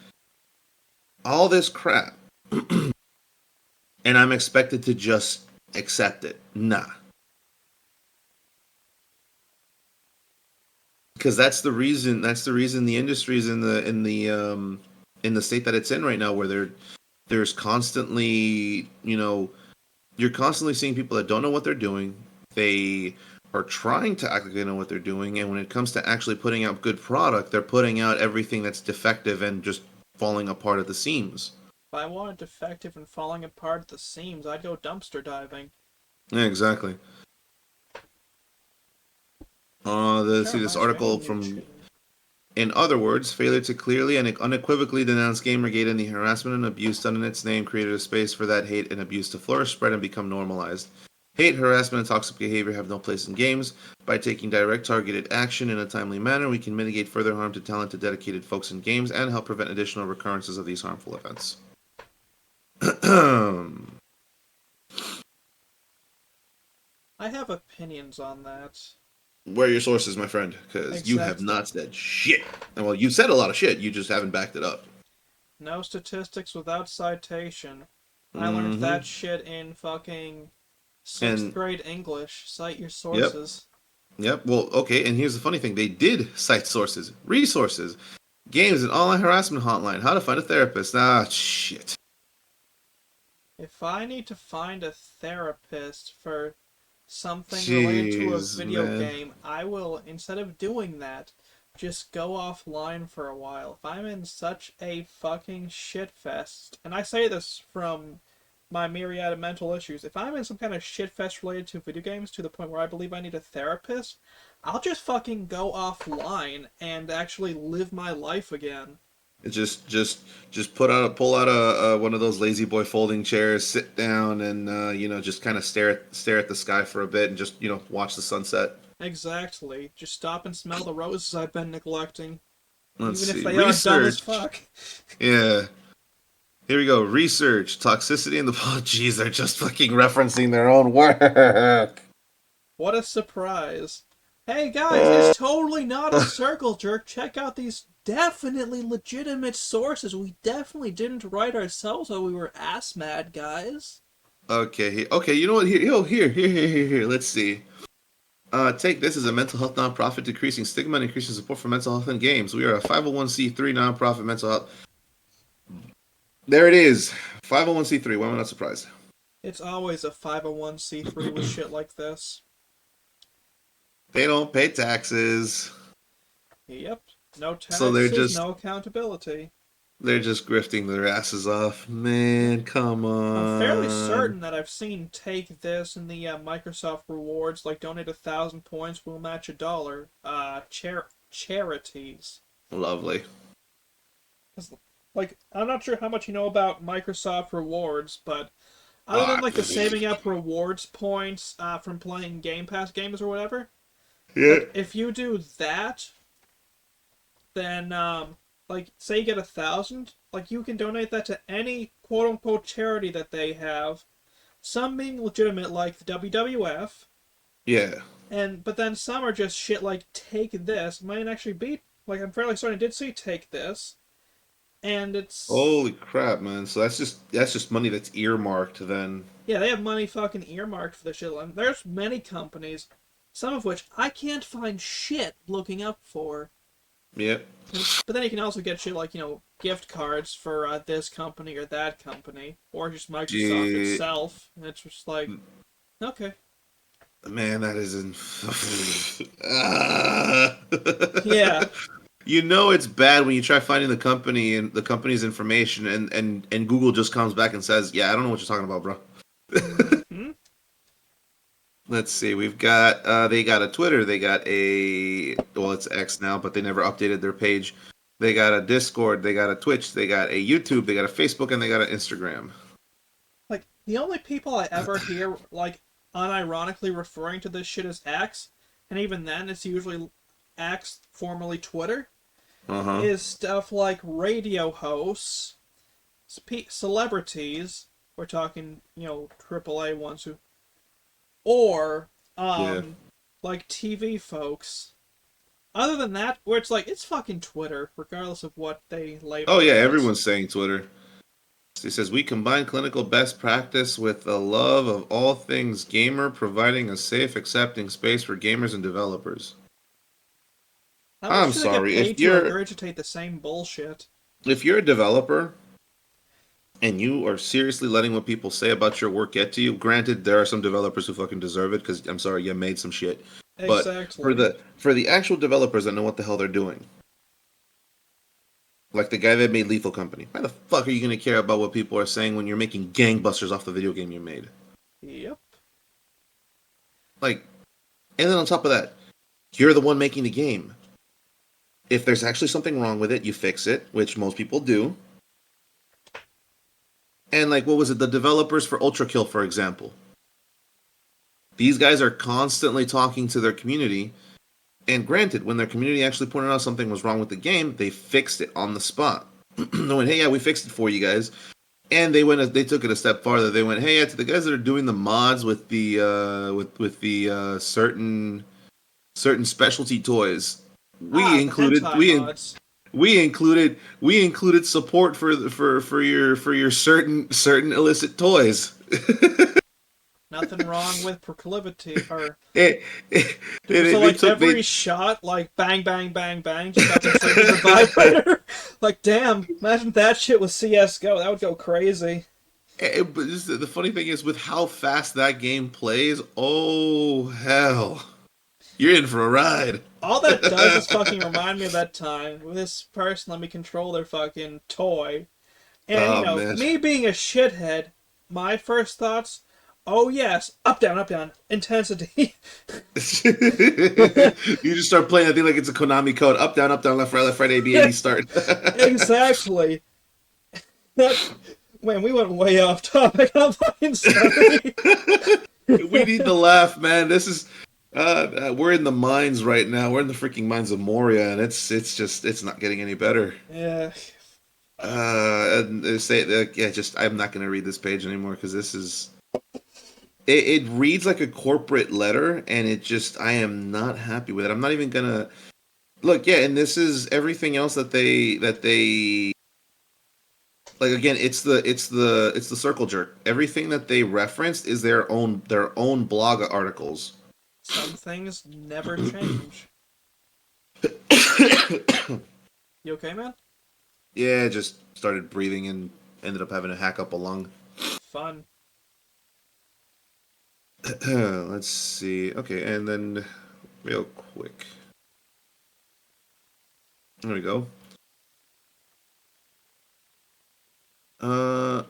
all this crap, and I'm expected to just accept it. Nah, because that's the reason the industry is in the state that it's in right now, where there's constantly, you're constantly seeing people that don't know what they're doing. They are trying to act like they know what they're doing, and when it comes to actually putting out good product, they're putting out everything that's defective and just falling apart at the seams. If I wanted defective and falling apart at the seams, I'd go dumpster diving. Yeah, exactly. See Sure, this reminds me, I need article a new from. chain. In other words, failure to clearly and unequivocally denounce Gamergate and the harassment and abuse done in its name created a space for that hate and abuse to flourish, spread, and become normalized. Hate, harassment, and toxic behavior have no place in games. By taking direct, targeted action in a timely manner, we can mitigate further harm to talented, dedicated folks in games and help prevent additional recurrences of these harmful events. I have opinions on that. Where are your sources, my friend? Because you have Exactly. not said shit. Well, you said a lot of shit. You just haven't backed it up. No statistics without citation. I learned Mm-hmm. that shit in fucking sixth And grade English. Cite your yep, sources. yep. Well, okay. And here's the funny thing: they did cite sources, resources, games, and online harassment hotline. How to find a therapist? Ah, shit. If I need to find a therapist for something related to a Jeez, video man. game, I will, instead of doing that, just go offline for a while. If I'm in such a fucking shit fest, and I say this from my myriad of mental issues, if I'm in some kind of shit fest related to video games to the point where I believe I need a therapist, I'll just fucking go offline and actually live my life again. Just pull out a one of those lazy boy folding chairs, sit down, and just kind of stare at the sky for a bit, and just watch the sunset. Exactly. Just stop and smell the roses I've been neglecting, Let's even if see. they are dumb as Research. fuck. Yeah. Here we go. Research, toxicity, and the oh, geez, they're just fucking referencing their own work. What a surprise. Hey guys, it's Uh, totally not a circle jerk. Check out these definitely legitimate sources. We definitely didn't write ourselves while we were ass mad, guys. okay, okay. You know what? Here. Let's see. Take this as a mental health nonprofit decreasing stigma and increasing support for mental health in games. We are a 501c3 nonprofit mental health. There it is. 501c3. Why am I not surprised? It's always a 501c3 with shit like this. They don't pay taxes, Yep. No so they're taxes, just no accountability. they're just grifting their asses off. Yeah. Man, come I'm fairly on. certain that I've seen take this in the Microsoft rewards, like donate 1,000 points, we'll match $1. Charities. Lovely. 'Cause, like, I'm not sure how much you know about Microsoft rewards, but other than Ah, like the saving up rewards points from playing Game Pass games or whatever, yeah. like if you do that, then like say you get 1,000, like you can donate that to any quote unquote charity that they have. Some being legitimate, like the WWF, Yeah. and but then some are just shit like Take This. Might actually be like I'm fairly certain I did see Take This, And it's Holy crap, man! So that's just money that's earmarked then. yeah, they have money fucking earmarked for this shit. And there's many companies, some of which I can't find shit looking up for. Yep. But then you can also get shit like gift cards for this company or that company, or just Microsoft Gee, itself. And it's just like okay, man, that isn't. Ah. yeah. You know it's bad when you try finding the company and the company's information, and Google just comes back and says, "Yeah, I don't know what you're talking about, bro." Mm-hmm. Let's see. We've got they got a Twitter, they got a well, it's X now, but they never updated their page. They got a Discord, they got a Twitch, they got a YouTube, they got a Facebook, and they got an Instagram. Like the only people I ever hear like unironically referring to this shit as X, and even then it's usually X, formerly Twitter, Uh huh. is stuff like radio hosts, celebrities. We're talking, AAA ones who, or Yeah. like TV folks. Other than that, where it's like it's fucking Twitter, regardless of what they Oh label yeah, it as. everyone's saying Twitter. He says we combine clinical best practice with a love of all things gamer, providing a safe, accepting space for gamers and developers. How much I'm do they get sorry paid to regurgitate the same bullshit? if you're a developer and you are seriously letting what people say about your work get to you. Granted, there are some developers who fucking deserve it because I'm sorry, you made some shit. But Exactly. for the actual developers that know what the hell they're doing, like the guy that made Lethal Company, why the fuck are you gonna care about what people are saying when you're making gangbusters off the video game you made? Yep. Like, and then on top of that, you're the one making the game. If there's actually something wrong with it, you fix it, which most people do. And like, what was it? The developers for Ultra Kill, for example. These guys are constantly talking to their community. And granted, when their community actually pointed out something was wrong with the game, they fixed it on the spot. They went, "Hey, yeah, we fixed it for you guys." And they took it a step farther. They went, "Hey, yeah, to the guys that are doing the mods with the certain specialty toys, we Ah, the included hentai mods. we included support for your certain illicit toys." Nothing wrong with proclivity or it, it, so they like took they every shot, like bang bang bang bang, just fucking triggers a vibrator. Like damn, imagine that shit with CS:GO. That would go crazy. But the funny thing is with how fast that game plays. Oh hell, you're in for a ride. All that does is fucking remind me of that time with this person let me control their fucking toy. And Oh man. me being a shithead, my first thoughts, oh yes, up down, intensity. You just start playing that thing like it's a Konami code. Up, down, left, right, A, B, A, B, start. Exactly. That man, we went way off topic. I'm fucking sorry. We need the laugh, man. This is we're in the mines right now. We're in the freaking mines of Moria, and it's not getting any better. Yeah. And they say yeah, just I'm not gonna read this page anymore because this is it reads like a corporate letter, and it just I am not happy with it. I'm not even gonna look. Yeah, and this is everything else that they like again. It's the circle jerk. Everything that they referenced is their own blog articles. Some things never change. You okay, man? Yeah, just started breathing and ended up having to hack up a lung. Fun. Let's see. Okay, and then real quick. There we go. Uh,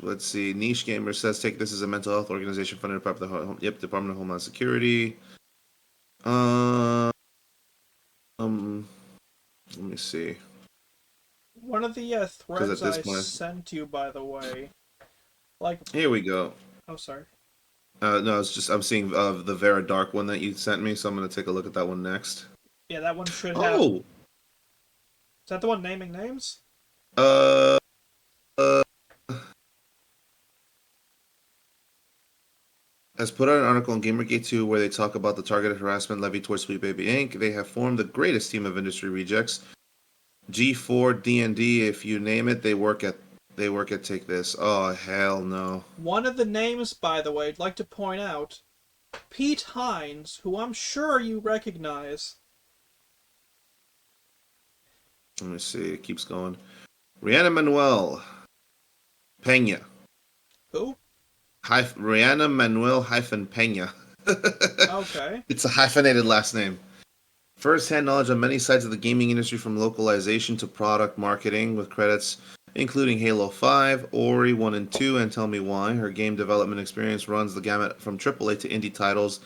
let's see. Niche Gamer says take this as a mental health organization funded by the Department of Homeland Security. Uh, um, let me see. One of the Because threads at this I point, sent you, by the way, like, here we go. oh, sorry. No, it's just I'm seeing the Vera Dark one that you sent me, so I'm gonna take a look at that one next. Yeah, that one should have. Oh, Is that the one naming names? uh, uh has put out an article on Gamergate 2 where they talk about the targeted harassment levied towards Sweet Baby Inc. They have formed the greatest team of industry rejects. G4, D&D, if you name it, they work at Take This. Oh, hell no. One of the names, by the way, I'd like to point out, Pete Hines, who I'm sure you recognize. Let me see. It keeps going. Rihanna Manuel Pena. Who? Rihanna Manuel hyphen Pena. Okay. It's a hyphenated last name. First-hand knowledge on many sides of the gaming industry, from localization to product marketing, with credits including Halo 5, Ori 1 and 2, and Tell Me Why. Her game development experience runs the gamut from AAA to indie titles.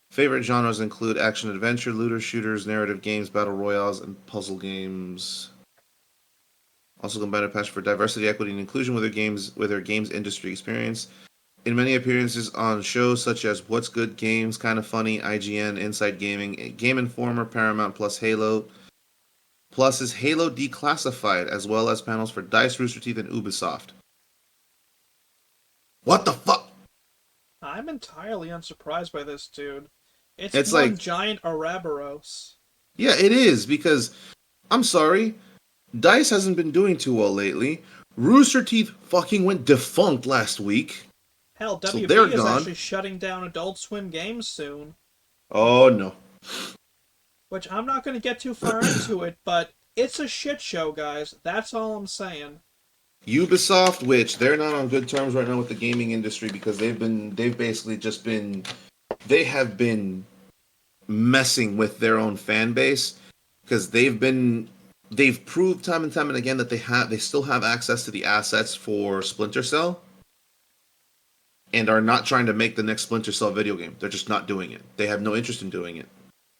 Favorite genres include action-adventure, looter shooters, narrative games, battle royales, and puzzle games. Also combined a passion for diversity, equity, and inclusion with her games industry experience. In many appearances on shows such as What's Good Games, Kinda Funny, IGN, Inside Gaming, Game Informer, Paramount Plus, Halo. Plus is Halo Declassified, as well as panels for DICE, Rooster Teeth, and Ubisoft. What the fuck? I'm entirely unsurprised by this, dude. It's It's one like, giant Ouroboros. yeah, it is, because, I'm sorry, DICE hasn't been doing too well lately. Rooster Teeth fucking went defunct last week, Hell, so they're WB is gone. actually shutting down Adult Swim Games soon. Oh no. Which I'm not going to get too far into it, but it's a shit show, guys. That's all I'm saying. Ubisoft, which they're not on good terms right now with the gaming industry because they have been messing with their own fan base because they've proved time and time and again that they still have access to the assets for Splinter Cell and are not trying to make the next Splinter Cell video game. They're just not doing it. They have no interest in doing it.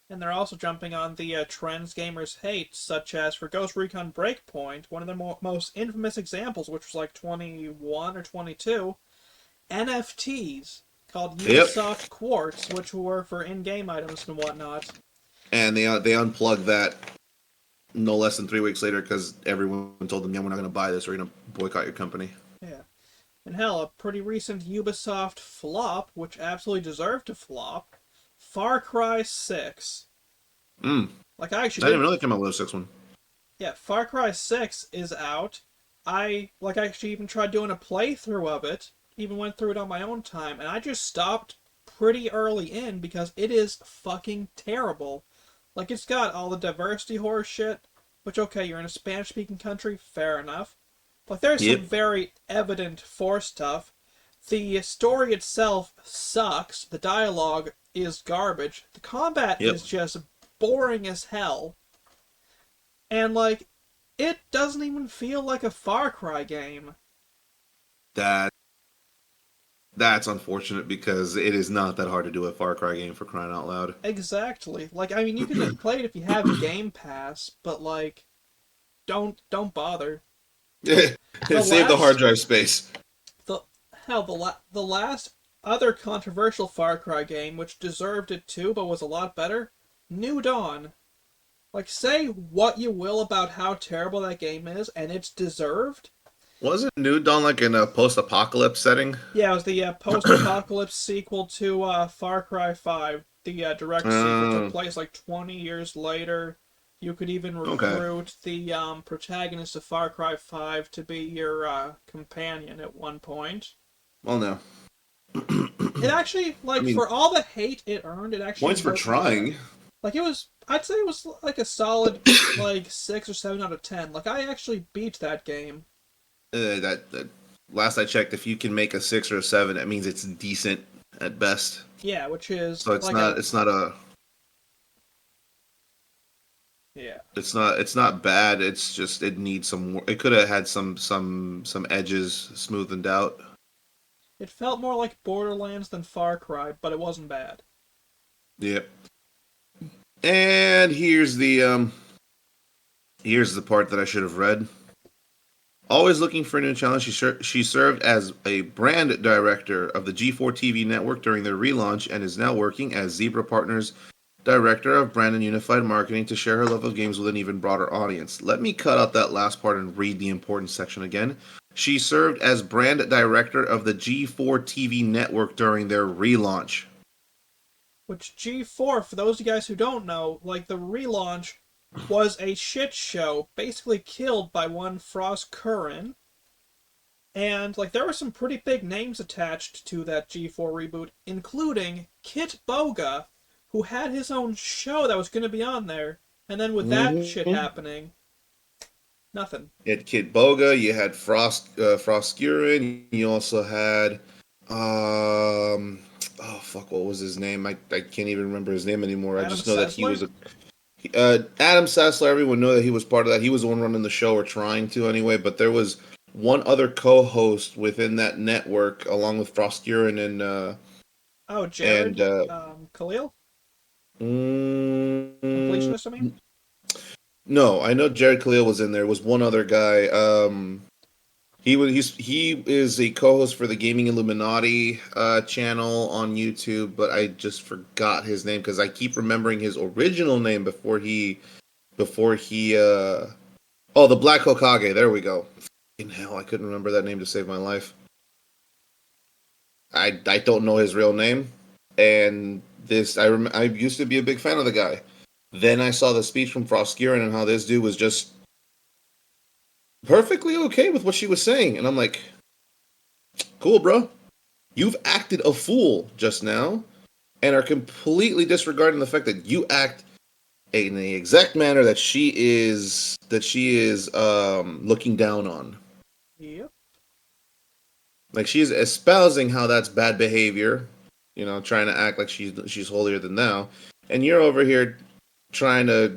And they're also jumping on the trends gamers hate, such as for Ghost Recon Breakpoint, one of the most infamous examples, which was like 21 or 22, NFTs called Yep. Ubisoft Quartz, which were for in-game items and whatnot. And they unplugged that no less than 3 weeks later because everyone told them, yeah, we're not going to buy this. We're going to boycott your company. Yeah. And hell, a pretty recent Ubisoft flop, which absolutely deserved to flop, Far Cry 6. Like, I actually I didn't really come out with a 6 one. Yeah, Far Cry 6 is out. I actually even tried doing a playthrough of it, even went through it on my own time, and I just stopped pretty early in because it is fucking terrible. Like, it's got all the diversity horror shit, which, okay, you're in a Spanish-speaking country, fair enough. But there's Yep. some very evident force stuff. The story itself sucks. The dialogue is garbage. The combat Yep. is just boring as hell. And, like, it doesn't even feel like a Far Cry game. That's unfortunate because it is not that hard to do a Far Cry game, for crying out loud. Exactly. Like, I mean, you can play it if you have Game Pass, but, like, don't bother. Save the hard drive space. The last other controversial Far Cry game, which deserved it too, but was a lot better, New Dawn. Like, say what you will about how terrible that game is, and it's deserved. Wasn't New Dawn like in a post-apocalypse setting? Yeah, it was the post-apocalypse sequel to Far Cry 5. The direct sequel took place like 20 years later. You could even recruit the protagonist of Far Cry 5 to be your companion at one point. Well, no. It actually, like, for all the hate it earned, it actually Points for trying. Like, I'd say it was like a solid, like, 6 or 7 out of 10. Like, I actually beat that game. That last I checked, if you can make a 6 or a 7, that means it's decent at best. Yeah, which is So it's like not a. Yeah. It's not bad. It's just it needs some. It could have had some edges smoothened out. It felt more like Borderlands than Far Cry, but it wasn't bad. Yep. And here's the part that I should have read. Always looking for a new challenge, she served as a brand director of the G4 TV network during their relaunch and is now working as Zebra Partners director of brand and unified marketing to share her love of games with an even broader audience. Let me cut out that last part and read the important section again. She served as brand director of the G4 TV network during their relaunch. Which G4, for those of you guys who don't know, like the relaunch was a shit show, basically killed by one Frost Curran. And like there were some pretty big names attached to that G4 reboot, including Kit Boga, who had his own show that was going to be on there. And then with that shit Mm-hmm. happening, nothing. You had Kid Boga, you had Frost Gurin, you also had oh fuck, what was his name? I can't even remember his name anymore. I Adam just know that he was Sessler? a Adam Sessler. Everyone know that he was part of that. He was the one running the show, or trying to anyway. But there was one other co-host within that network, along with Frost Gurin Oh, and Jared Khalil? mm, Completionist, I mean? no, I know Jared Khalil was in there. Was one other guy. He is a co-host for the Gaming Illuminati channel on YouTube, but I just forgot his name because I keep remembering his original name before he oh, the Black Hokage. There we go. In hell, I couldn't remember that name to save my life. I don't know his real name, and I used to be a big fan of the guy. Then I saw the speech from Frost Guerin and how this dude was just perfectly okay with what she was saying, and I'm like, cool, bro. You've acted a fool just now, and are completely disregarding the fact that you act in the exact manner that she is looking down on. Yep. Like she's espousing how that's bad behavior, trying to act like she's holier than thou, and you're over here trying to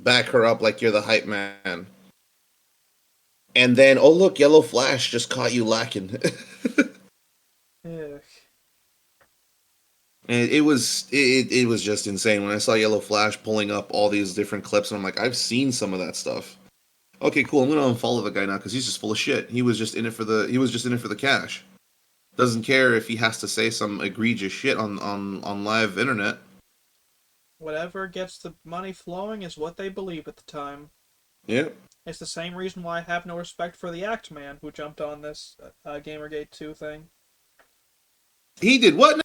back her up like you're the hype man. And then, oh look, Yellow Flash just caught you lacking. Ugh. And it was just insane when I saw Yellow Flash pulling up all these different clips, and I'm like, I've seen some of that stuff. Okay, cool. I'm gonna unfollow the guy now because he's just full of shit. He was just in it for the cash. Doesn't care if he has to say some egregious shit on live internet. Whatever gets the money flowing is what they believe at the time. Yeah, It's the same reason why I have no respect for the Act Man who jumped on this Gamergate 2 thing. he did what?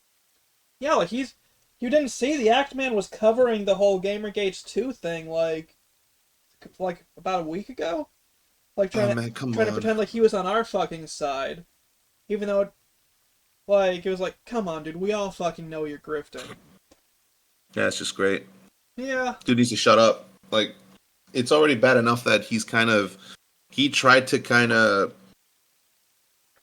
Yeah, like he's. You didn't see the Act Man was covering the whole Gamergate 2 thing like about a week ago? Like Oh man, come trying to on. pretend like he was on our fucking side. Even though it was like, come on, dude, we all fucking know you're grifting. Yeah, it's just great. Yeah. Dude needs to shut up. Like, it's already bad enough that he tried to kind of.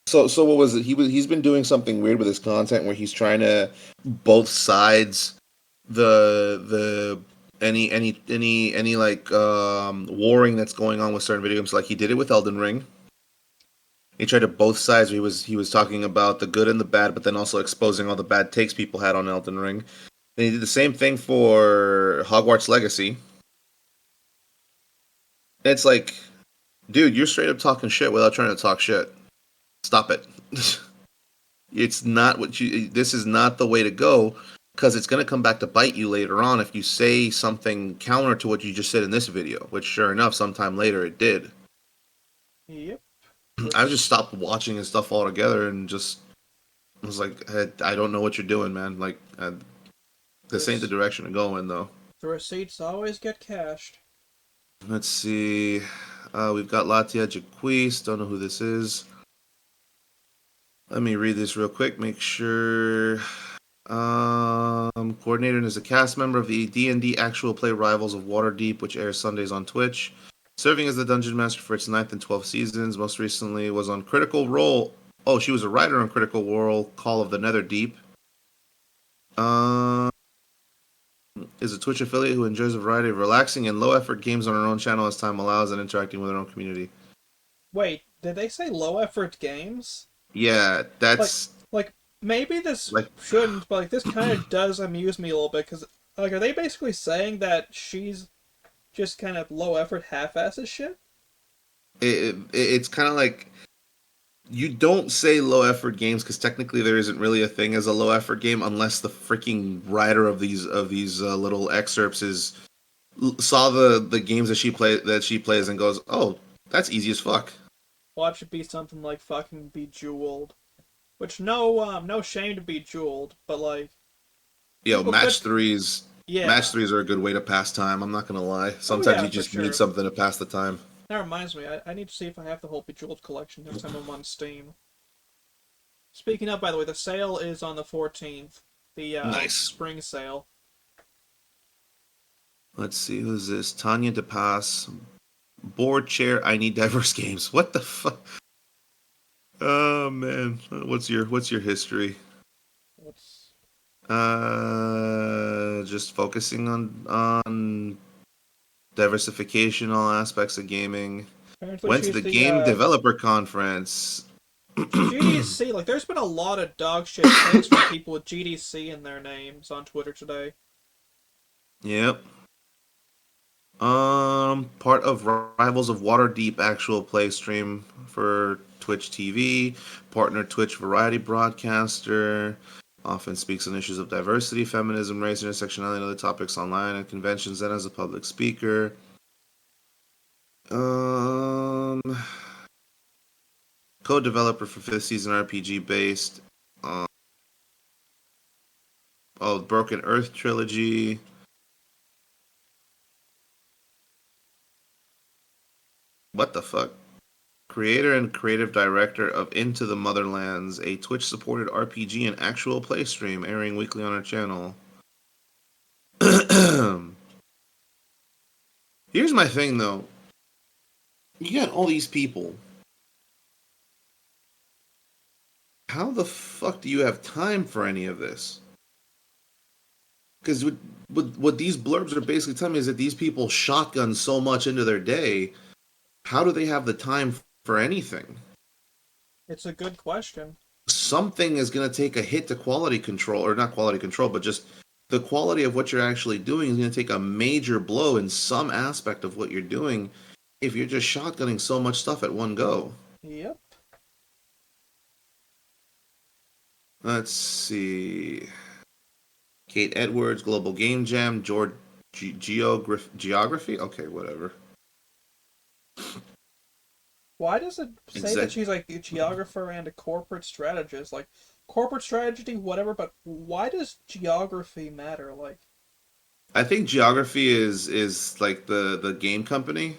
So what was it? He's been doing something weird with his content where he's trying to both sides the any like warring that's going on with certain video games. Like he did it with Elden Ring. He tried to both sides. He was talking about the good and the bad, but then also exposing all the bad takes people had on Elden Ring. And he did the same thing for Hogwarts Legacy. And it's like, dude, you're straight up talking shit without trying to talk shit. Stop it. It's not what you. This is not the way to go, because it's going to come back to bite you later on if you say something counter to what you just said in this video. Which, sure enough, sometime later it did. Yep. I've just stopped watching his stuff altogether and just I was like, I don't know what you're doing, man. Like, this ain't the The, direction to go in, though. the receipts always get cashed. Let's see. We've got Latia Jaquise. Don't know who this is. Let me read this real quick. Make sure. Coordinator and is a cast member of the D&D actual play Rivals of Waterdeep, which airs Sundays on Twitch. Serving as the Dungeon Master for its ninth and 12th seasons. Most recently was on Critical Role. Oh, she was a writer on Critical Role, Call of the Netherdeep. Um, is a Twitch affiliate who enjoys a variety of relaxing and low-effort games on her own channel as time allows and interacting with her own community. Wait, did they say low effort games? Yeah, Like, that's like maybe this like shouldn't, but like this kind of does amuse me a little bit because like, are they basically saying that she's just kind of low effort, half-assed shit? it's kind of like you don't say low effort games because technically there isn't really a thing as a low effort game unless the freaking writer of these little excerpts is saw the games that she plays and goes, oh, that's easy as fuck. Watch it be something like fucking Bejeweled. Which no shame to Bejeweled, but like Yo, people could match yeah. threes are a good way to pass time. I'm not gonna lie. Oh Sometimes yeah, you for just need sure. something to pass the time. That reminds me, I need to see if I have the whole Bejeweled collection next time I'm on Steam. Speaking of, by the way, the sale is on the 14th. The Nice. spring sale. Let's see who's this. Tanya DePass. Board chair. I need diverse games. What the fuck? Oh man, what's your history? What's Just focusing on diversification, all aspects of gaming. apparently Went to she's the the Game Developer Conference. GDC. Like, there's been a lot of dog shit takes from people with GDC in their names on Twitter today. Yep. Part of Rivals of Waterdeep actual play stream for Twitch TV. Partner Twitch variety broadcaster. Often speaks on issues of diversity, feminism, race, intersectionality, and other topics online at conventions and as a public speaker. Um, co-developer for fifth season RPG based. Um, oh, Broken Earth trilogy. What the fuck? Creator and creative director of Into the Motherlands, a Twitch-supported RPG and actual play stream airing weekly on our channel. Here's my thing, though. You got all these people. How the fuck do you have time for any of this? Because what these blurbs are basically telling me is that these people shotgun so much into their day. How do they have the time for anything? It's a good question. Something is going to take a hit to quality control, or not quality control, but just the quality of what you're actually doing is going to take a major blow in some aspect of what you're doing if you're just shotgunning so much stuff at one go. Yep. Let's see. Kate Edwards, Global Game Jam, Geography? Okay, whatever. Why does it say that Exec. she's like a geographer and a corporate strategist? Like, corporate strategy, whatever, but why does geography matter? Like, I think Geography is like the game company.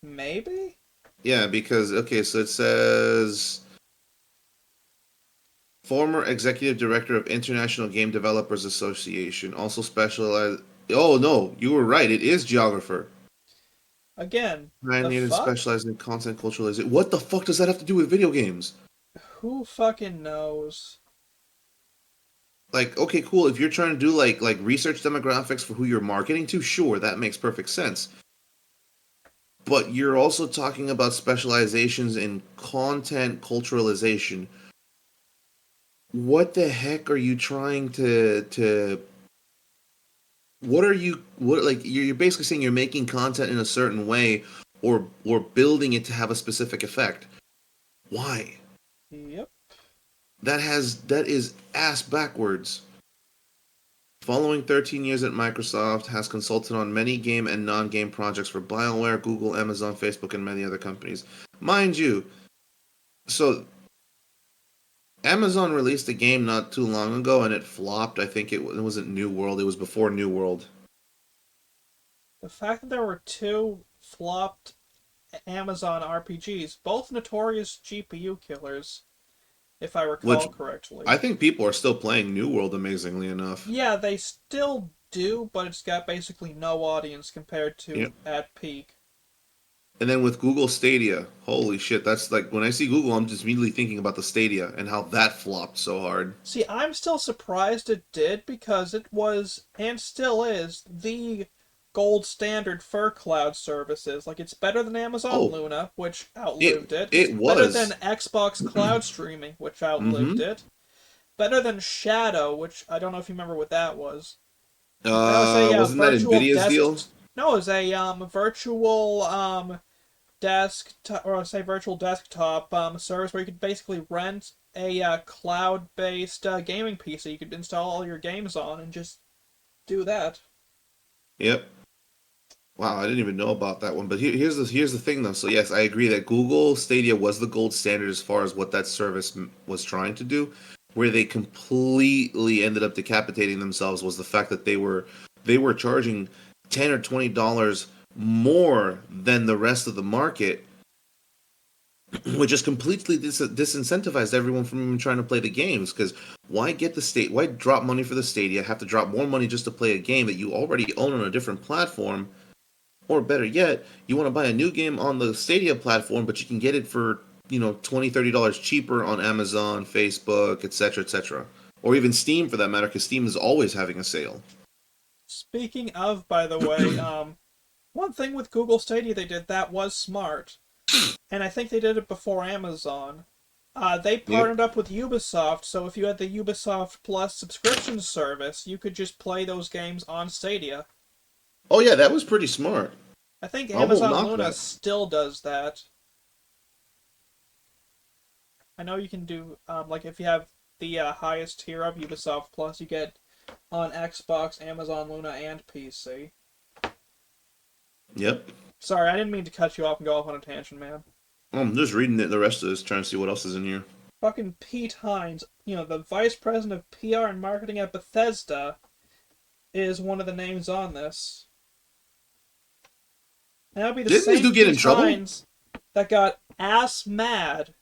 maybe? Yeah, because okay, so it says former executive director of International Game Developers Association, also specialized. Oh no, you were right. It is geographer. Again, the Pioneered and fuck? specialized in content culturalization. What the fuck does that have to do with video games? Who fucking knows? Like, okay, cool. If you're trying to do like research demographics for who you're marketing to, sure, that makes perfect sense. But you're also talking about specializations in content culturalization. What the heck are you trying to what are you what like you're basically saying you're making content in a certain way or building it to have a specific effect. Why? Yep. That is ass backwards. Following 13 years at Microsoft, has consulted on many game and non-game projects for BioWare, Google, Amazon, Facebook, and many other companies. Mind you, so Amazon released a game not too long ago and it flopped. I think it wasn't New World. It was before New World. The fact that there were two flopped Amazon RPGs, both notorious GPU killers, if I recall Which correctly. I think people are still playing New World, amazingly enough. Yeah, they still do, but it's got basically no audience compared Yeah. to at peak. And then with Google Stadia, holy shit, that's like when I see Google, I'm just immediately thinking about the Stadia and how that flopped so hard. See, I'm still surprised it did because it was, and still is, the gold standard for cloud services. Like, it's better than Amazon Oh, Luna, which it outlived it. It's it better than was. Xbox Cloud Streaming, which outlived Mm-hmm. it. Better than Shadow, which I don't know if you remember what that was. That was a Wasn't that virtual Nvidia's desk. deal? No, it was a virtual or say virtual desktop service where you could basically rent a cloud-based gaming PC you could install all your games on and just do that. Yep. Wow, I didn't even know about that one. But here's the thing though. So yes, I agree that Google Stadia was the gold standard as far as what that service was trying to do. Where they completely ended up decapitating themselves was the fact that they were charging $10 or $20 more than the rest of the market, which just completely disincentivized everyone from even trying to play the games. Because why drop money for the Stadia? Have to drop more money just to play a game that you already own on a different platform, or better yet, you want to buy a new game on the Stadia platform, but you can get it for, $20, $30 cheaper on Amazon, Facebook, etc., etc. Or even Steam for that matter, because Steam is always having a sale. Speaking of, by the way, one thing with Google Stadia they did that was smart, and I think they did it before Amazon. They Yep. partnered up with Ubisoft, so if you had the Ubisoft Plus subscription service, you could just play those games on Stadia. Oh yeah, that was pretty smart. I think I won't Amazon knock Luna that. still does that. I know you can do, like, if you have the highest tier of Ubisoft Plus, you get on Xbox, Amazon Luna, and PC. Yep. Sorry, I didn't mean to cut you off and go off on a tangent, man. I'm just reading the rest of this, trying to see what else is in here. Fucking Pete Hines, the vice president of PR and marketing at Bethesda, is one of the names on this. And that'll be the Didn't this same dude get in Pete trouble? Hines that got ass mad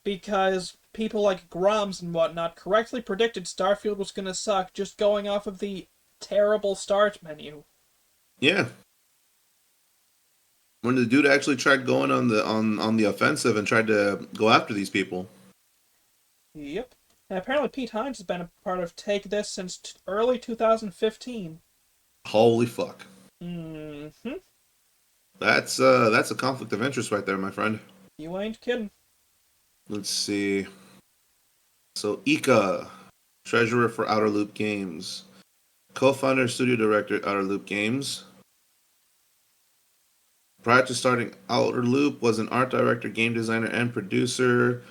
because people like Grums and whatnot correctly predicted Starfield was gonna suck just going off of the terrible start menu. Yeah. When the dude actually tried going on the offensive and tried to go after these people. Yep. And apparently Pete Hines has been a part of Take This since early 2015. Holy fuck. Mm-hmm. That's a conflict of interest right there, my friend. You ain't kidding. Let's see. So Ika, treasurer for Outer Loop Games, co-founder, studio director at Outer Loop Games. Prior to starting Outer Loop, was an art director, game designer, and producer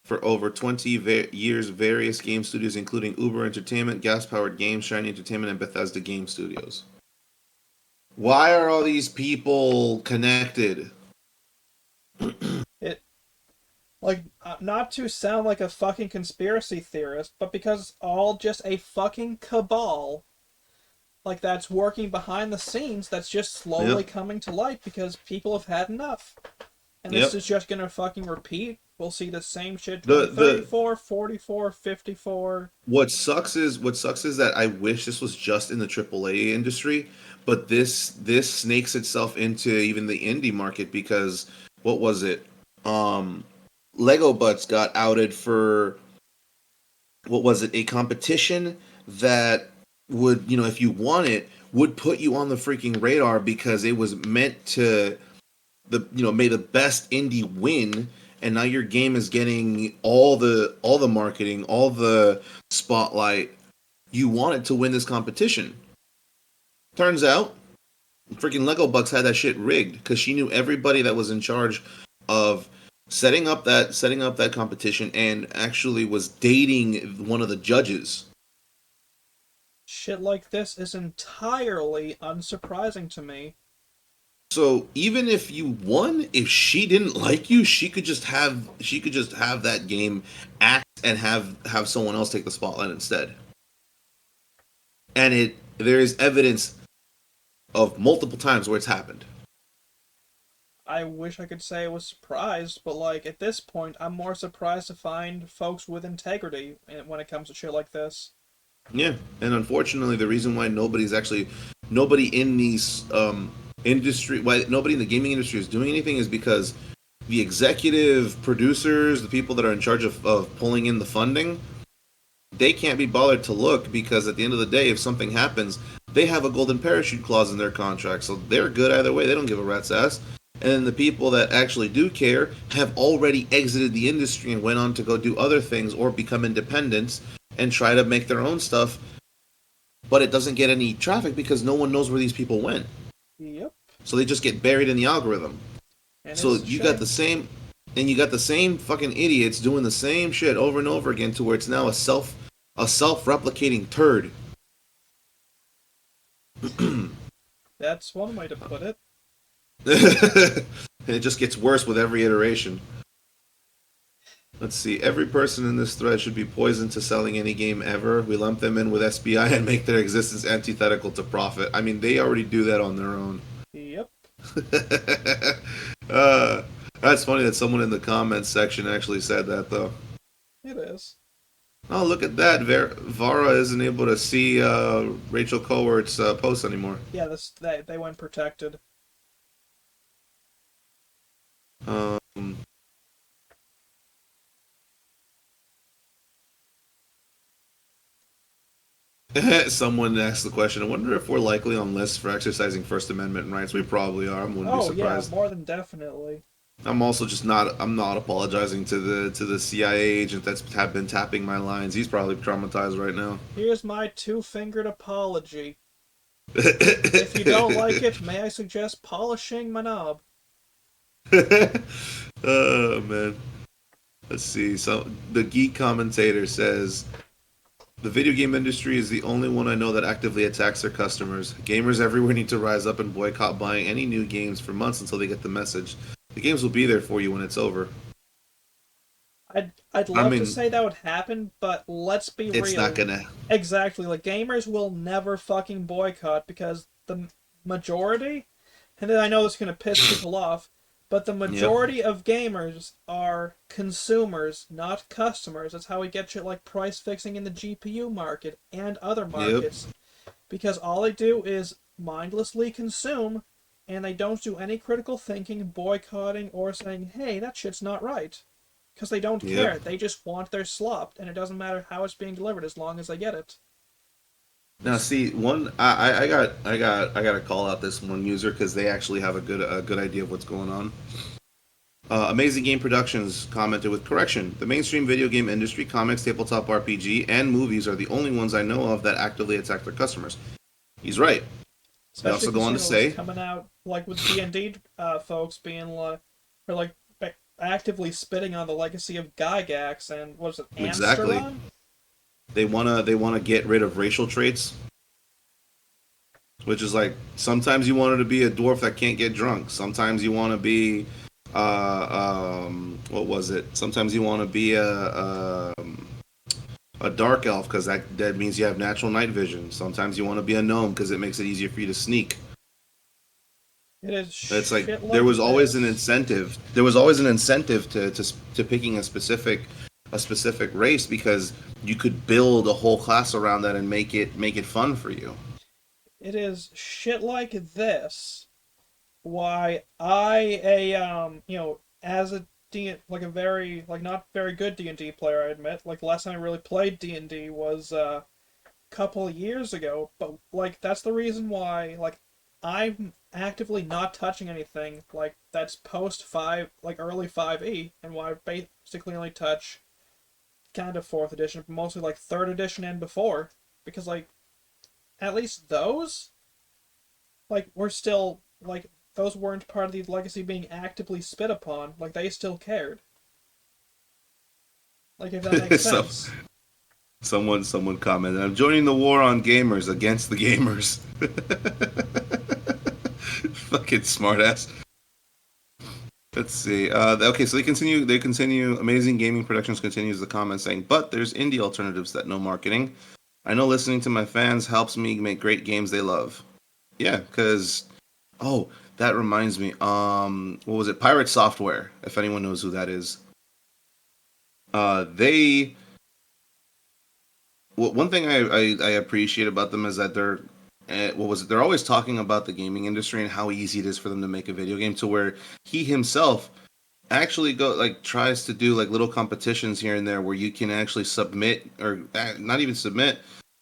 for over 20 years. Various game studios, including Uber Entertainment, Gas Powered Games, Shiny Entertainment, and Bethesda Game Studios. Why are all these people connected? It like not to sound like a fucking conspiracy theorist, but because it's all just a fucking cabal. Like that's working behind the scenes that's just slowly Yep. coming to light because people have had enough. And this Yep. is just gonna fucking repeat. We'll see the same shit The 2034, 44, 54. what sucks is that I wish this was just in the AAA industry, but this snakes itself into even the indie market because what was it? Um, Lego Butts got outed for what was it? A competition that would, if you won it, would put you on the freaking radar because it was meant to may the best indie win, and now your game is getting all the marketing, all the spotlight. You wanted to win this competition. Turns out freaking Lego Bucks had that shit rigged because she knew everybody that was in charge of setting up that competition, and actually was dating one of the judges. Shit like this is entirely unsurprising to me. So even if you won, if she didn't like you, she could just have that game act and have someone else take the spotlight instead. And there is evidence of multiple times where it's happened. I wish I could say I was surprised, but like at this point, I'm more surprised to find folks with integrity when it comes to shit like this. Yeah, and unfortunately, the reason why nobody in these why nobody in the gaming industry is doing anything is because the executive producers, the people that are in charge of pulling in the funding, they can't be bothered to look because at the end of the day, if something happens, they have a golden parachute clause in their contract, so they're good either way. They don't give a rat's ass. And then the people that actually do care have already exited the industry and went on to go do other things or become independents and try to make their own stuff, but it doesn't get any traffic because no one knows where these people went. Yep. So they just get buried in the algorithm. And So it's a you got shame. the same, and you got the same fucking idiots doing the same shit over and over again to where it's now a self-replicating turd. That's one way to put it. And it just gets worse with every iteration. Let's see. Every person in this thread should be poisoned to selling any game ever. We lump them in with SBI and make their existence antithetical to profit. I mean, they already do that on their own. Yep, uh, that's funny that someone in the comments section actually said that, though. it is. Oh, look at that. Vara isn't able to see Rachel Cowart's post anymore. Yeah, this they went protected. Um, someone asked the question, I wonder if we're likely on lists for exercising First Amendment rights. We probably are. I wouldn't be Oh yeah, surprised. more than definitely. I'm also just not. I'm not apologizing to the CIA agent that's have been tapping my lines. He's probably traumatized right now. Here's my two-fingered apology. If you don't like it, may I suggest polishing my knob? Oh man. Let's see. So the geek commentator says the video game industry is the only one I know that actively attacks their customers. Gamers everywhere need to rise up and boycott buying any new games for months until they get the message. The games will be there for you when it's over. I'd I love to mean, say that would happen, but let's be it's not real. gonna. Exactly, like gamers will never fucking boycott because the majority, and I know this is gonna piss people off, but the Yep. majority of gamers are consumers, not customers. That's how we get shit like price fixing in the GPU market and other Yep. markets, because all they do is mindlessly consume, and they don't do any critical thinking, boycotting, or saying, "Hey, that shit's not right." Because they don't Yep. care. They just want their slop, and it doesn't matter how it's being delivered as long as they get it. Now, see, I got to call out this one user because they actually have a good idea of what's going on. Amazing Game Productions commented with correction. The mainstream video game industry, comics, tabletop RPG, and movies are the only ones I know of that actively attack their customers. He's right. They Especially also go on to considering what's say, coming out, like with D&D folks being like, or like actively spitting on the legacy of Gygax and what was it, exactly, Amsteron? they wanna get rid of racial traits, which is like sometimes you want to be a dwarf that can't get drunk. Sometimes you want to be, what was it? Sometimes you want to be a dark elf because that means you have natural night vision. Sometimes you want to be a gnome because it makes it easier for you to sneak. It is It's like shit there like was always an this. incentive. There was always an incentive to picking a specific race because you could build a whole class around that and make it fun for you. It is shit like this. Why I as a like a very like not very good D&D player, I admit. Like the last time I really played D&D was couple of years ago, but like that's the reason why like I'm actively not touching anything like that's post 5 like early 5e, and why I basically only touch kind of 4th edition, but mostly like 3rd edition and before, because like at least those like were still like those weren't part of the legacy being actively spit upon, like they still cared, like if that makes so sense. someone commented, "I'm joining the war on gamers against the gamers." Fucking smartass. Let's see. Okay, so they continue. They continue. Amazing Gaming Productions continues the comment saying, "But there's indie alternatives that no marketing. I know listening to my fans helps me make great games they love." Yeah, because oh, that reminds me. What was it? Pirate Software. If anyone knows who that is, they. One thing I appreciate about them is that they're. What was it? They're always talking about the gaming industry and how easy it is for them to make a video game. To where he himself actually tries to do like little competitions here and there where you can actually submit or not even submit.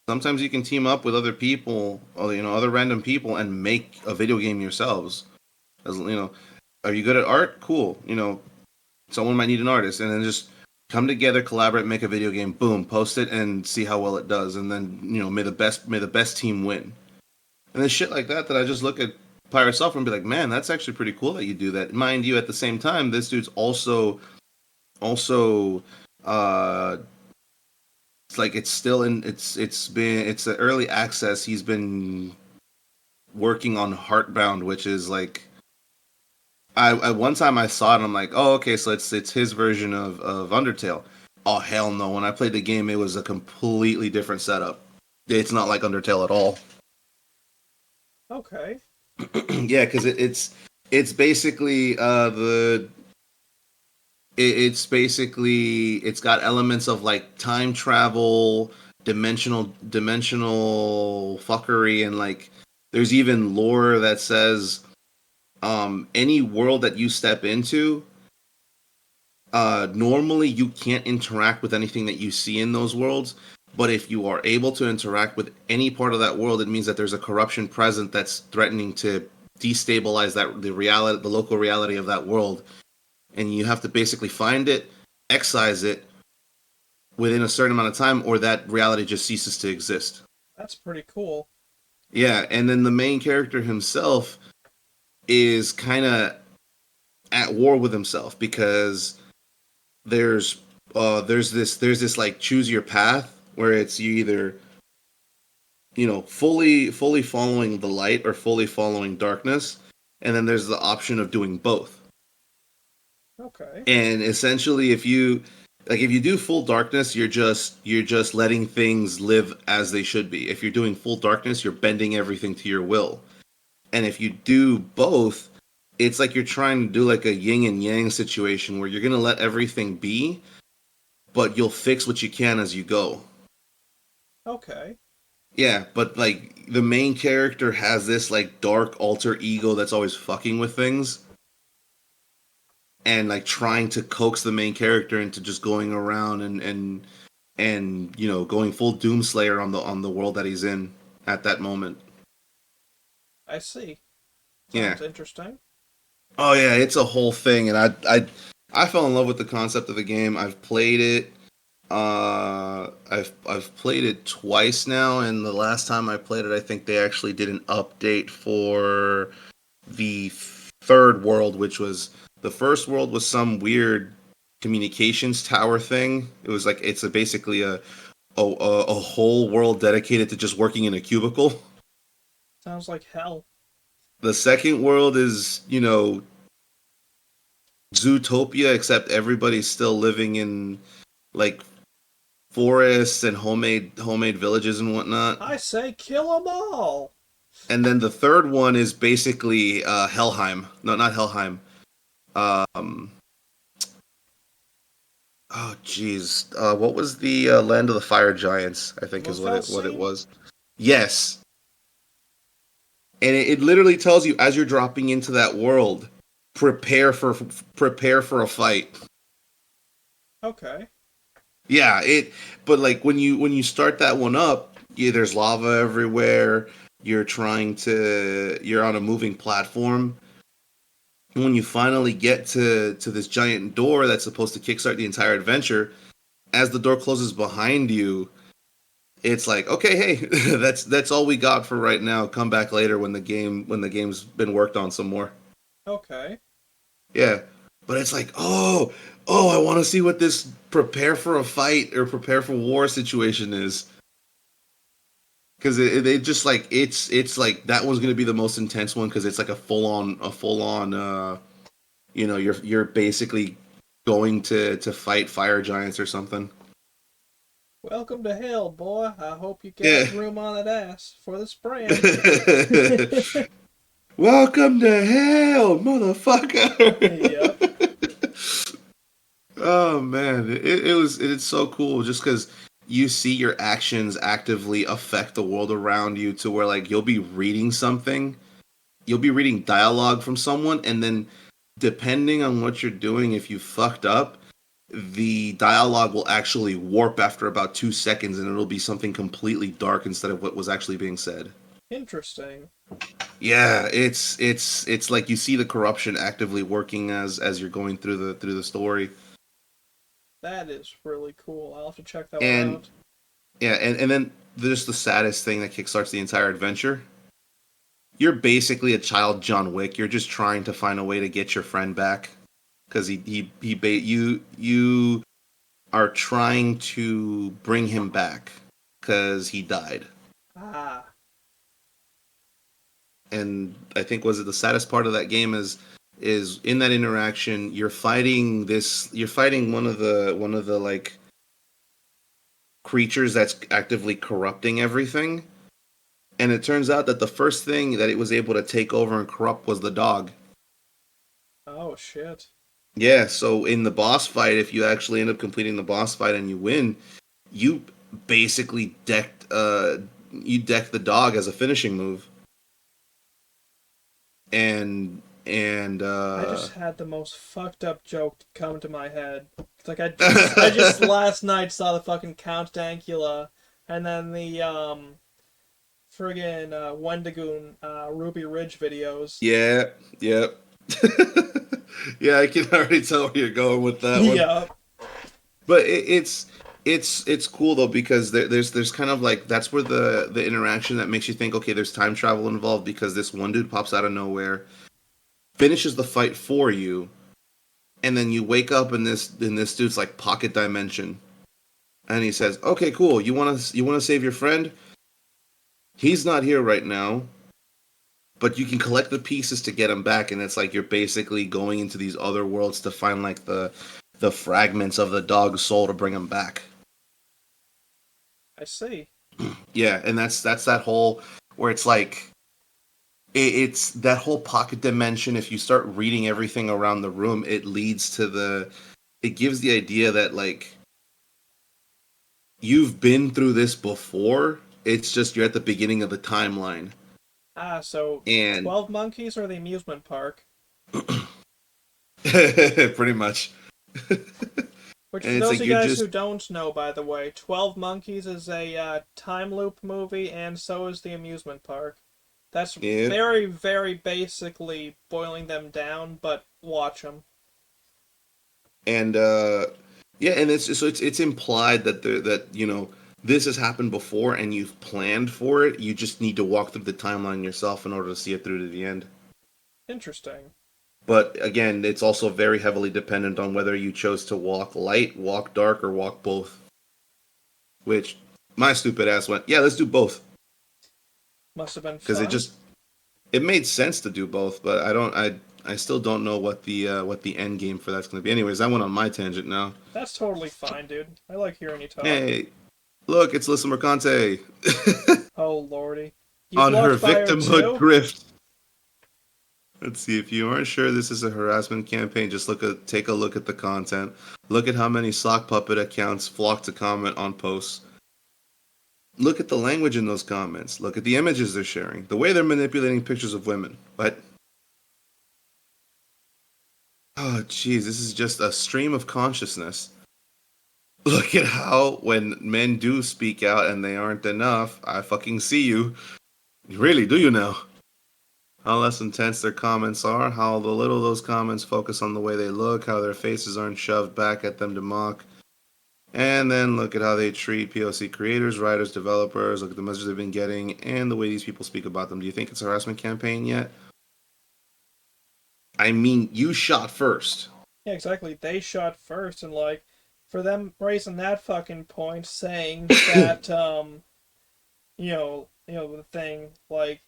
Sometimes you can team up with other people, or other random people, and make a video game yourselves. As are you good at art? Cool. Someone might need an artist, and then just come together, collaborate, make a video game. Boom, post it, and see how well it does, and then may the best team win. And there's shit like that I just look at. Pirate Software and be like, man, that's actually pretty cool that you do that. Mind you, at the same time, this dude's also uh it's like it's still in it's an early access. He's been working on Heartbound, which is like I one time I saw it, I'm like, oh okay, so it's his version of Undertale. Oh hell no! When I played the game, it was a completely different setup. It's not like Undertale at all. Okay. Yeah, because it's basically it's basically it's got elements of like time travel, dimensional fuckery, and like there's even lore that says any world that you step into, normally you can't interact with anything that you see in those worlds. But if you are able to interact with any part of that world, it means that there's a corruption present that's threatening to destabilize the local reality of that world, and you have to basically find it, excise it within a certain amount of time, or that reality just ceases to exist. That's pretty cool. Yeah, and then the main character himself is kind of at war with himself because there's there's this like choose your path where it's you either fully following the light or fully following darkness, and then there's the option of doing both. Okay. And essentially, if you do full darkness, you're just letting things live as they should be. If you're doing full darkness, you're bending everything to your will. And if you do both, it's like you're trying to do like a yin and yang situation where you're gonna let everything be, but you'll fix what you can as you go. Okay. Yeah, but like the main character has this like dark alter ego that's always fucking with things and like trying to coax the main character into just going around and going full doomslayer on the world that he's in at that moment. I see. Yeah. Sounds interesting. Oh yeah, it's a whole thing, and I fell in love with the concept of the game. I've played it. I've played it twice now, and the last time I played it, I think they actually did an update for the third world, which was the first world was some weird communications tower thing. It was like basically a whole world dedicated to just working in a cubicle. Sounds like hell. The second world is Zootopia, except everybody's still living in like forests and homemade villages and whatnot. I say kill 'em all. And then the third one is basically Helheim. No, not Helheim. Um, oh, jeez. What was the Land of the Fire Giants? I think is what it Mufelstein? was. Yes, and it literally tells you as you're dropping into that world, prepare for prepare for a fight. Okay. Yeah, it. But like when you start that one up, yeah, there's lava everywhere. You're on a moving platform. And when you finally get to this giant door that's supposed to kickstart the entire adventure, as the door closes behind you, it's like, okay, hey, that's all we got for right now. Come back later when the game's been worked on some more. Okay. Yeah, but it's like, I want to see what this prepare for a fight or prepare for war situation is. Because it just like it's like that one's gonna be the most intense one because it's like a full on you're basically going to fight fire giants or something. Welcome to hell, boy. I hope you Yeah. got room on that ass for the spraying. Welcome to hell, motherfucker. Yep. Oh man, it's so cool just because you see your actions actively affect the world around you to where like you'll be reading dialogue from someone, and then depending on what you're doing, if you fucked up, the dialogue will actually warp after about 2 seconds, and it'll be something completely dark instead of what was actually being said. Interesting. Yeah, it's like you see the corruption actively working as you're going through the story. That is really cool. I'll have to check that one And out. yeah, and then there's the saddest thing that kickstarts the entire adventure. you're basically a child John Wick. You're just trying to find a way to get your friend back because you are trying to bring him back because he died. Ah, And I think was it the saddest part of that game is in that interaction you're fighting one of the like creatures that's actively corrupting everything, and it turns out that the first thing that it was able to take over and corrupt was the dog. oh shit. Yeah, so in the boss fight, if you actually end up completing the boss fight and you win, you basically deck the dog as a finishing move. And I just had the most fucked up joke come to my head. It's like I just last night saw the fucking Count Dankula, and then the friggin' Wendigoon Ruby Ridge videos. yeah, yeah. Yeah, I can already tell where you're going with that one. Yeah. But it's cool though because there's kind of like that's where the interaction that makes you think okay there's time travel involved because this one dude pops out of nowhere, finishes the fight for you, and then you wake up in this dude's like pocket dimension, and he says, "Okay, cool. You want to save your friend? He's not here right now, but you can collect the pieces to get him back." And it's like you're basically going into these other worlds to find like the fragments of the dog's soul to bring him back. I see. Yeah, and that's that whole where it's like it's that whole pocket dimension. If you start reading everything around the room, it leads to it gives the idea that like you've been through this before. It's just you're at the beginning of the timeline. Ah, so And 12 Monkeys or the amusement park? pretty much. Which, And for it's those like of you you're guys who just don't know, by the way, 12 Monkeys is a time loop movie, and so is the amusement park. That's yeah. very, very basically boiling them down, but watch them. And yeah, and it's implied that this has happened before and you've planned for it. You just need to walk through the timeline yourself in order to see it through to the end. Interesting. But again, it's also very heavily dependent on whether you chose to walk light, walk dark, or walk both. Which my stupid ass went, yeah, let's do both Must have been because fun. it made sense to do both. But I still don't know what the end game for that's going to be. Anyways, I went on my tangent now. That's totally fine, dude. I like hearing you talk. Hey, look, it's Lissa Mercante Oh, lordy. You on her blocked by her victimhood too? grift. Let's see if you aren't sure this is a harassment campaign. Just take a look at the content. Look at how many sock puppet accounts flock to comment on posts. Look at the language in those comments. Look at the images they're sharing. The way they're manipulating pictures of women. What? Oh, jeez, this is just a stream of consciousness. Look at how when men do speak out and they aren't enough, I fucking see you. Really, do you now? How less intense their comments are, how the little those comments focus on the way they look, how their faces aren't shoved back at them to mock. And then look at how they treat POC creators, writers, developers, look at the messages they've been getting, and the way these people speak about them. Do you think it's a harassment campaign yet? I mean, you shot first. Yeah, exactly. They shot first, and like, for them raising that fucking point, saying that, the thing, like,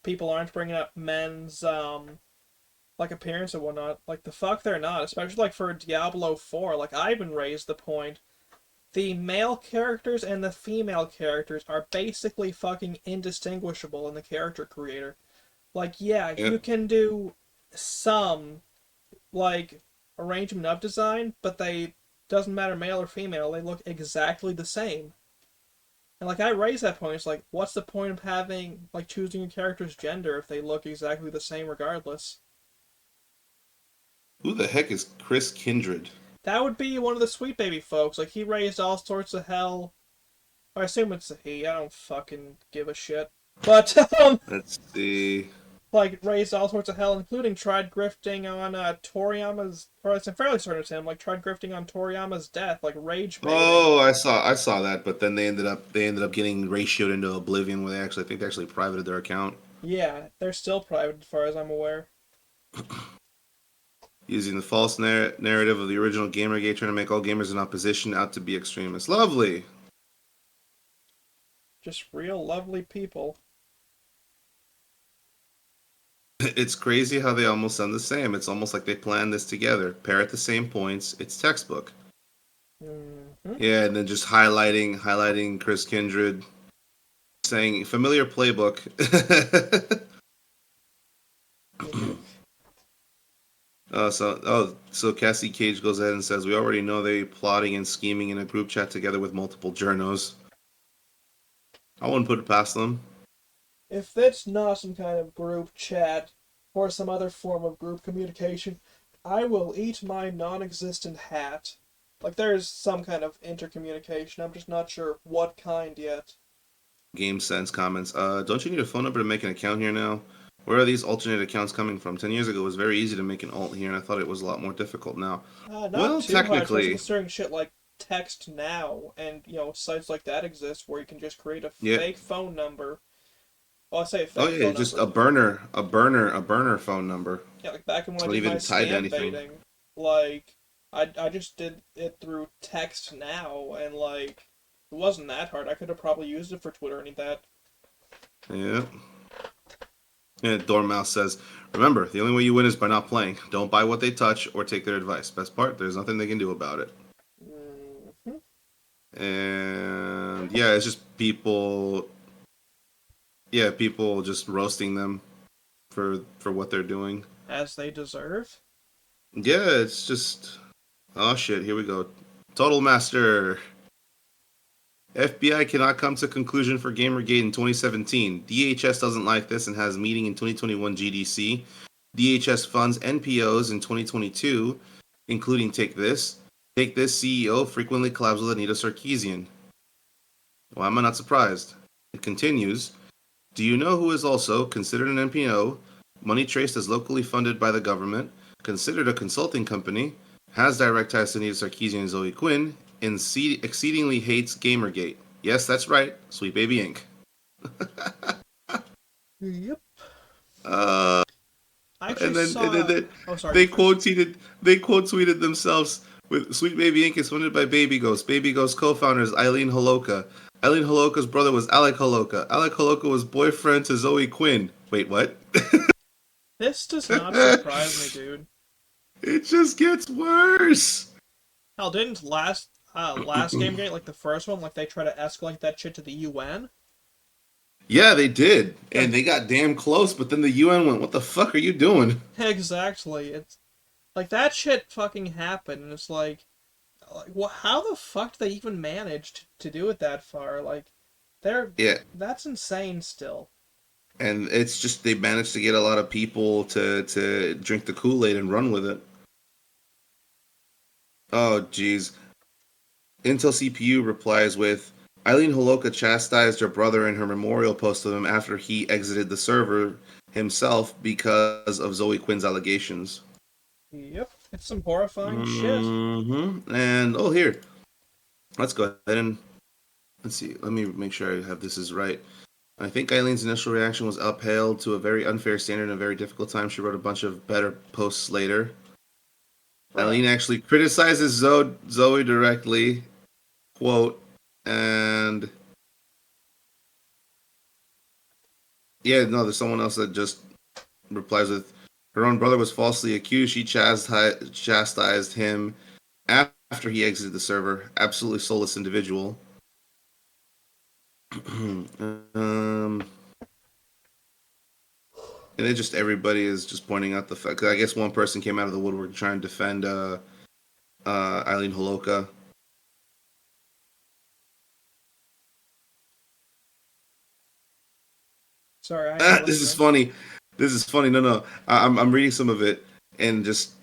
people aren't bringing up men's, like, appearance and whatnot. Like, the fuck they're not, especially, like, for Diablo 4. Like, I even raised the point. The male characters and the female characters are basically fucking indistinguishable in the character creator. Like, yeah, Yeah. you can do some, like, arrangement of design, but they doesn't matter male or female, they look exactly the same. And like I raise that point, it's like, what's the point of having like choosing your character's gender if they look exactly the same regardless? Who the heck is Chris Kindred? That would be one of the Sweet Baby folks. Like he raised all sorts of hell. I assume it's a he. I don't fucking give a shit. But Let's see. like raised all sorts of hell, including tried grifting on Toriyama's. Or it's fairly certain it's him. Like tried grifting on Toriyama's death, like rage baiting. Oh, I saw that, but then they ended up getting ratioed into oblivion where they actually I think they actually privated their account. Yeah, they're still private as far as I'm aware. Using the false narrative of the original Gamergate, trying to make all gamers in opposition out to be extremists. Lovely. Just real lovely people. It's crazy how they almost sound the same. It's almost like they planned this together. Pair at the same points. It's textbook. Hmm. Yeah, and then just highlighting Chris Kindred, saying familiar playbook. Yep. So Cassie Cage goes ahead and says, "We already know they plotting and scheming in a group chat together with multiple journos. I wouldn't put it past them." If it's not some kind of group chat or some other form of group communication, I will eat my non existent hat. Like, there's some kind of intercommunication, I'm just not sure what kind yet. Game Sense comments, don't you need a phone number to make an account here now? Where are these alternate accounts coming from? 10 years ago it was very easy to make an alt here, and I thought it was a lot more difficult now. Not Well, too hard, especially technically, considering shit like Text Now and, sites like that exist where you can just create a yeah. fake phone number. Well, I say a Oh fake yeah, phone just number. a burner phone number. Yeah, like back when It's I not did my even tied to scam anything. baiting, like I just did it through text now, and like it wasn't that hard. I could have probably used it for Twitter or any of that. Yeah. And Dormouse says, "Remember, the only way you win is by not playing. Don't buy what they touch or take their advice. Best part, there's nothing they can do about it." Hmm. And yeah, it's just people. Yeah, people just roasting them for what they're doing. As they deserve. Yeah, it's just oh shit. Here we go. Total Master. FBI cannot come to conclusion for Gamergate in 2017. DHS doesn't like this and has meeting in 2021 GDC. DHS funds NPOs in 2022, including Take This. Take This CEO frequently collabs with Anita Sarkeesian. Why am I not surprised? It continues. Do you know who is also considered an NPO, money traced as locally funded by the government, considered a consulting company, has direct ties to Anita Sarkeesian and Zoe Quinn, and exceedingly hates Gamergate? Yes, that's right. Sweet Baby Inc. Yep. Uh, I actually and then saw. Oh, sorry, you first. they quote tweeted themselves with Sweet Baby Inc. is funded by Baby Ghost. Baby Ghost co-founders Eileen Holoka. Eileen Holoka's brother was Alec Holoka. Alec Holoka was boyfriend to Zoe Quinn. Wait, what? This does not surprise me, dude. It just gets worse. Hell, didn't last Gamegate, like the first one, like they try to escalate that shit to the UN? Yeah, they did, Yeah, and they got damn close. But then the UN went, "What the fuck are you doing?" exactly. It's like that shit fucking happened, and it's like, how the fuck did they even manage to do it that far? Like, they're Yeah, that's insane still. and it's just they managed to get a lot of people to drink the Kool Aid and run with it. Oh, jeez. Intel CPU replies with, Eileen Holoka chastised her brother in her memorial post of him after he exited the server himself because of Zoe Quinn's allegations. Yep, it's some horrifying shit. And oh, here, let's go ahead and let's see. Let me make sure I have this is right. I think Eileen's initial reaction was upheld to a very unfair standard in a very difficult time. She wrote a bunch of better posts later. Bruh. Eileen actually criticizes Zoe directly, quote, and yeah, no, there's someone else that just replies with, her own brother was falsely accused. She chastised him after he exited the server. Absolutely soulless individual. um, and then just everybody is just pointing out the fact. 'Cause I guess one person came out of the woodwork to try and defend Eileen Holoka. Sorry, I am This is listening. funny. This is funny. No, no, I'm reading some of it, and just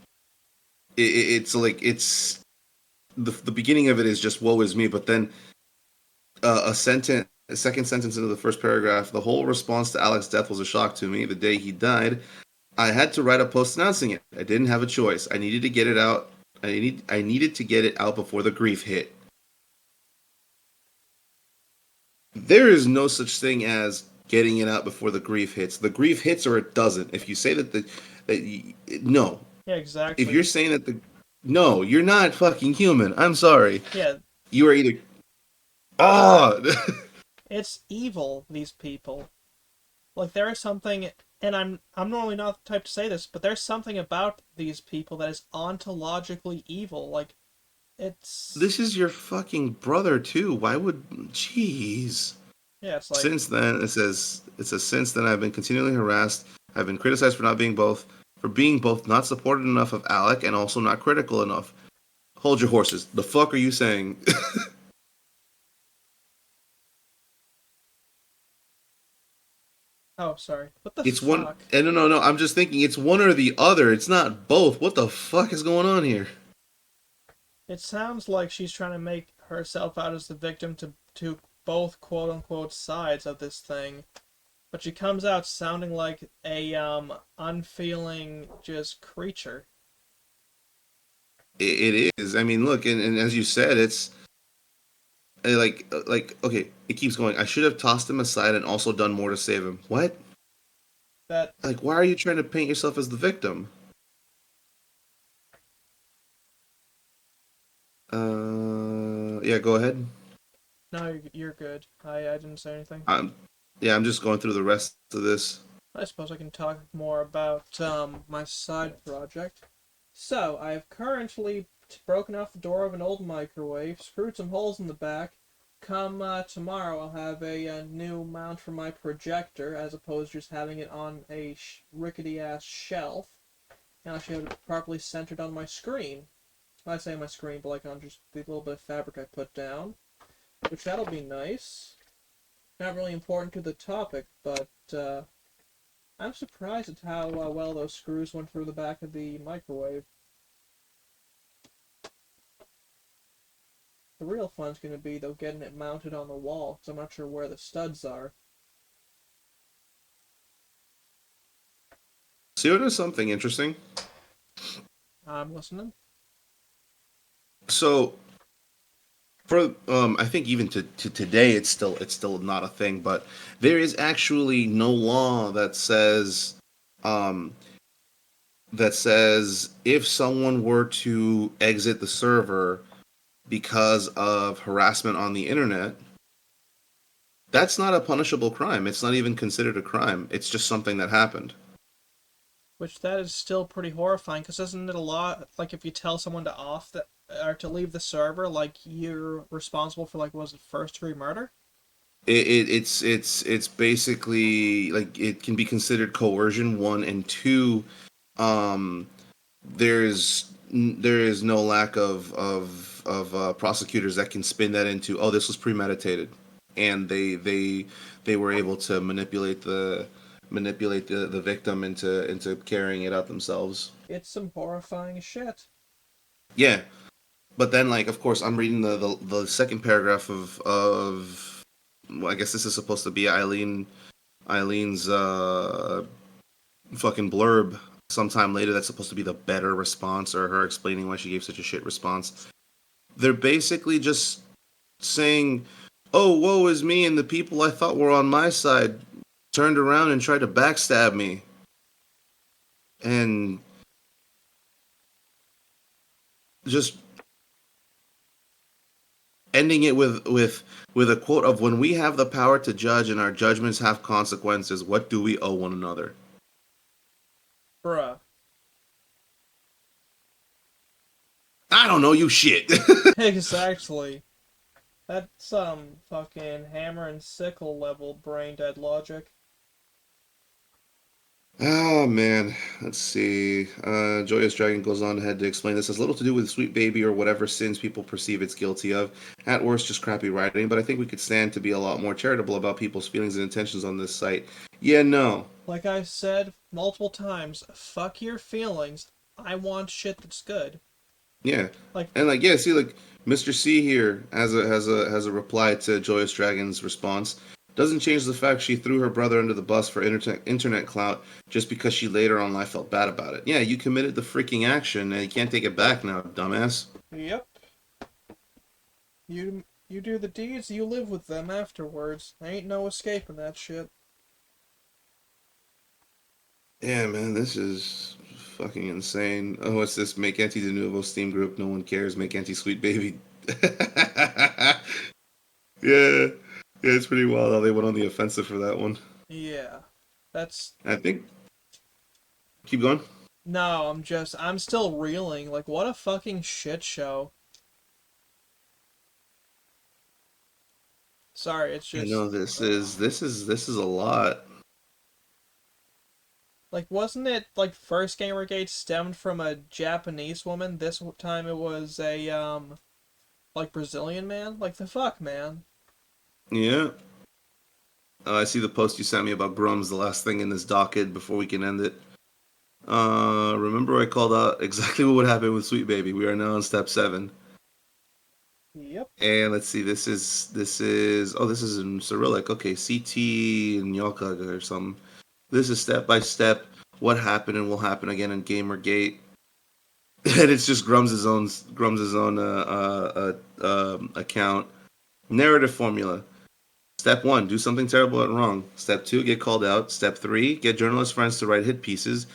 it's like it's the beginning of it is just woe is me, but then a second sentence into the first paragraph, the whole response to Alex's death was a shock to me. The day he died, I had to write a post announcing it. I didn't have a choice. I needed to get it out. I needed to get it out before the grief hit. There is no such thing as getting it out before the grief hits. The grief hits or it doesn't. If you say no, Yeah, if you're exactly. saying that the no, you're not fucking human. I'm sorry. Yeah, You are either ah. it's evil, these people. Like there is something, and I'm normally not the type to say this, but there's something about these people that is ontologically evil. Like it's This is your fucking brother too. Why would jeez. yeah, it's like Since then, it says since then I've been continually harassed. I've been criticized for being both not supportive enough of Alec and also not critical enough. Hold your horses. The fuck are you saying? oh sorry, what the It's one. fuck? And no. I'm just thinking it's one or the other. It's not both. What the fuck is going on here? It sounds like she's trying to make herself out as the victim to both quote unquote sides of this thing, but she comes out sounding like a unfeeling just creature. It is. I mean, look, and as you said, it's like okay. It keeps going. I should have tossed him aside and also done more to save him. What? That Like, why are you trying to paint yourself as the victim? Yeah. Go ahead. no, you're good. I didn't say anything. I'm yeah, I'm just going through the rest of this. I suppose I can talk more about my side project. So, I have currently broken off the door of an old microwave, screwed some holes in the back. Come tomorrow, I'll have a new mount for my projector, as opposed to just having it on a rickety ass shelf. And I should have it properly centered on my screen. I say my screen, but like on just the little bit of fabric I put down, which that'll be nice. Not really important to the topic, but I'm surprised at how well those screws went through the back of the microwave. The real fun's going to be, though, getting it mounted on the wall, because I'm not sure where the studs are. So there's something interesting. I'm listening. So for I think even to today it's still not a thing, but there is actually no law um that says if someone were to exit the server because of harassment on the internet, that's not a punishable crime. It's not even considered a crime. It's just something that happened. Which that is still pretty horrifying, because isn't it a lot, like if you tell someone to off the, or to leave the server, like you're responsible for, like, was it first degree murder? It's basically like it can be considered coercion, one, and two. Um, there is no lack of prosecutors that can spin that into, oh, this was premeditated, and they were able to manipulate the victim into carrying it out themselves. It's some horrifying shit. Yeah, but then, like, of course, I'm reading the second paragraph of well, I guess this is supposed to be Eileen's fucking blurb sometime later. That's supposed to be the better response, or her explaining why she gave such a shit response. They're basically just saying, "Oh, woe is me," and the people I thought were on my side turned around and tried to backstab me, and just ending it with a quote of, "When we have the power to judge and our judgments have consequences, what do we owe one another?" Bruh. I don't know, you shit. Exactly. That's some fucking hammer and sickle level brain dead logic. Oh man, let's see. Joyous Dragon goes on ahead to explain this has little to do with Sweet Baby or whatever sins people perceive it's guilty of. At worst, just crappy writing, but I think we could stand to be a lot more charitable about people's feelings and intentions on this site. Yeah, no. Like I said multiple times, fuck your feelings. I want shit that's good. Yeah. Like, And like, yeah, see, like Mr. C here has a reply to Joyous Dragon's response. Doesn't change the fact she threw her brother under the bus for internet clout just because she later on life felt bad about it. Yeah, you committed the freaking action and you can't take it back now, dumbass. yep. You do the deeds, you live with them afterwards. There ain't no escaping that shit. Yeah, man, this is fucking insane. Oh, what's this? Make Anti de Nuevo Steam group. No one cares. Make Anti Sweet Baby. Yeah. Yeah, it's pretty wild how they went on the offensive for that one. Yeah. That's I think. Keep going. no, I'm still reeling. Like what a fucking shit show. Sorry, it's I just know this is a lot. like wasn't it like first Gamergate stemmed from a Japanese woman? This time it was a like Brazilian man? Like the fuck, man. Yeah. I see the post you sent me about Grums, the last thing in this docket before we can end it. Remember I called out exactly what would happen with Sweet Baby. We are now on step 7. Yep. And let's see, this is in Cyrillic. Okay, CT and Yoka or something. This is step by step what happened and will happen again in Gamergate. And it's just Grum's own account. Narrative formula. Step 1, do something terrible and wrong. Step 2, get called out. Step 3, get journalist friends to write hit pieces.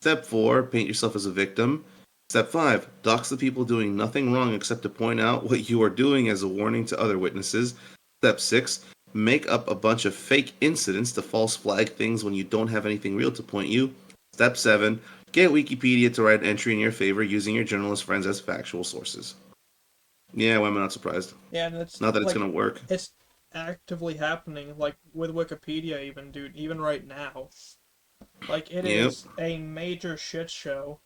Step 4, paint yourself as a victim. Step 5, dox the people doing nothing wrong except to point out what you are doing as a warning to other witnesses. Step 6, make up a bunch of fake incidents to false flag things when you don't have anything real to point you. Step 7, get Wikipedia to write an entry in your favor using your journalist friends as factual sources. Yeah, why am I not surprised? Yeah, and it's Not that it's like going to work. it's actively happening like with Wikipedia even, dude, even right now. Like it Yep. is a major shit show.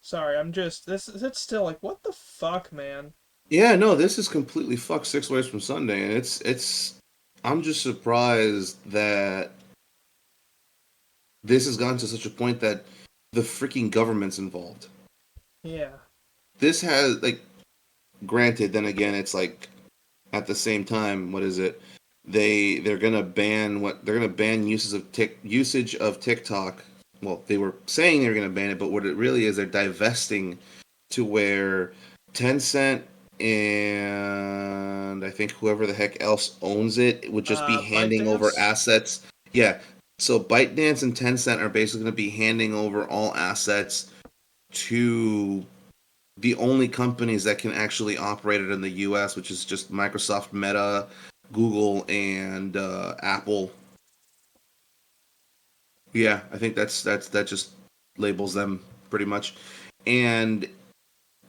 Sorry, I'm just this it's still like what the fuck, man. Yeah, no, this is completely fucked 6 ways from Sunday, and it's. I'm just surprised that this has gotten to such a point that the freaking government's involved. Yeah. This has like, granted, then again, it's like at the same time, what is it? They're gonna ban usage of TikTok. Well, they were saying they were gonna ban it, but what it really is, they're divesting to where Tencent and I think whoever the heck else owns it would just be handing over ByteDance? assets. Yeah. So ByteDance and Tencent are basically going to be handing over all assets to the only companies that can actually operate it in the U.S., which is just Microsoft, Meta, Google, and Apple. Yeah, I think that just labels them pretty much. And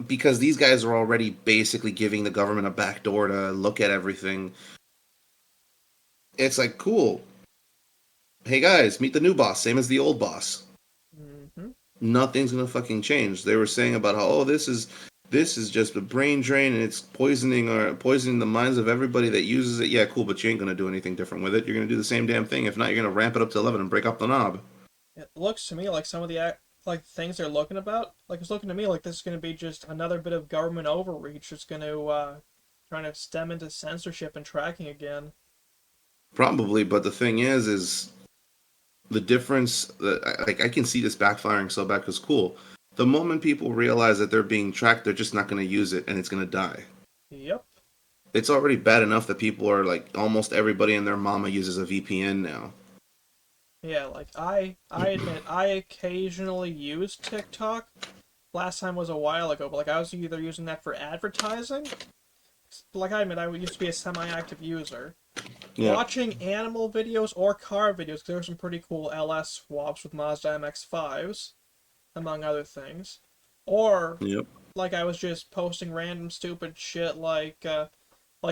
because these guys are already basically giving the government a backdoor to look at everything, it's like cool. Hey guys, meet the new boss, same as the old boss. Mm-hmm. Nothing's gonna fucking change. They were saying about how this is just a brain drain and it's poisoning the minds of everybody that uses it. Yeah, cool, but you ain't gonna do anything different with it. You're gonna do the same damn thing. If not, you're gonna ramp it up to 11 and break up the knob. It looks to me like some of the like things they're looking about, like it's looking to me like this is going to be just another bit of government overreach. It's going to trying to stem into censorship and tracking again. Probably, but the thing is the difference that like I can see this backfiring so bad because cool. The moment people realize that they're being tracked, they're just not going to use it and it's going to die. Yep. It's already bad enough that people are like almost everybody and their mama uses a VPN now. Yeah, like I admit I occasionally use TikTok. Last time was a while ago, but like I was either using that for advertising. Like I admit I used to be a semi-active user. Yeah. Watching animal videos or car videos, 'cause there were some pretty cool LS swaps with Mazda MX-5s, among other things. Or Yep. like I was just posting random stupid shit like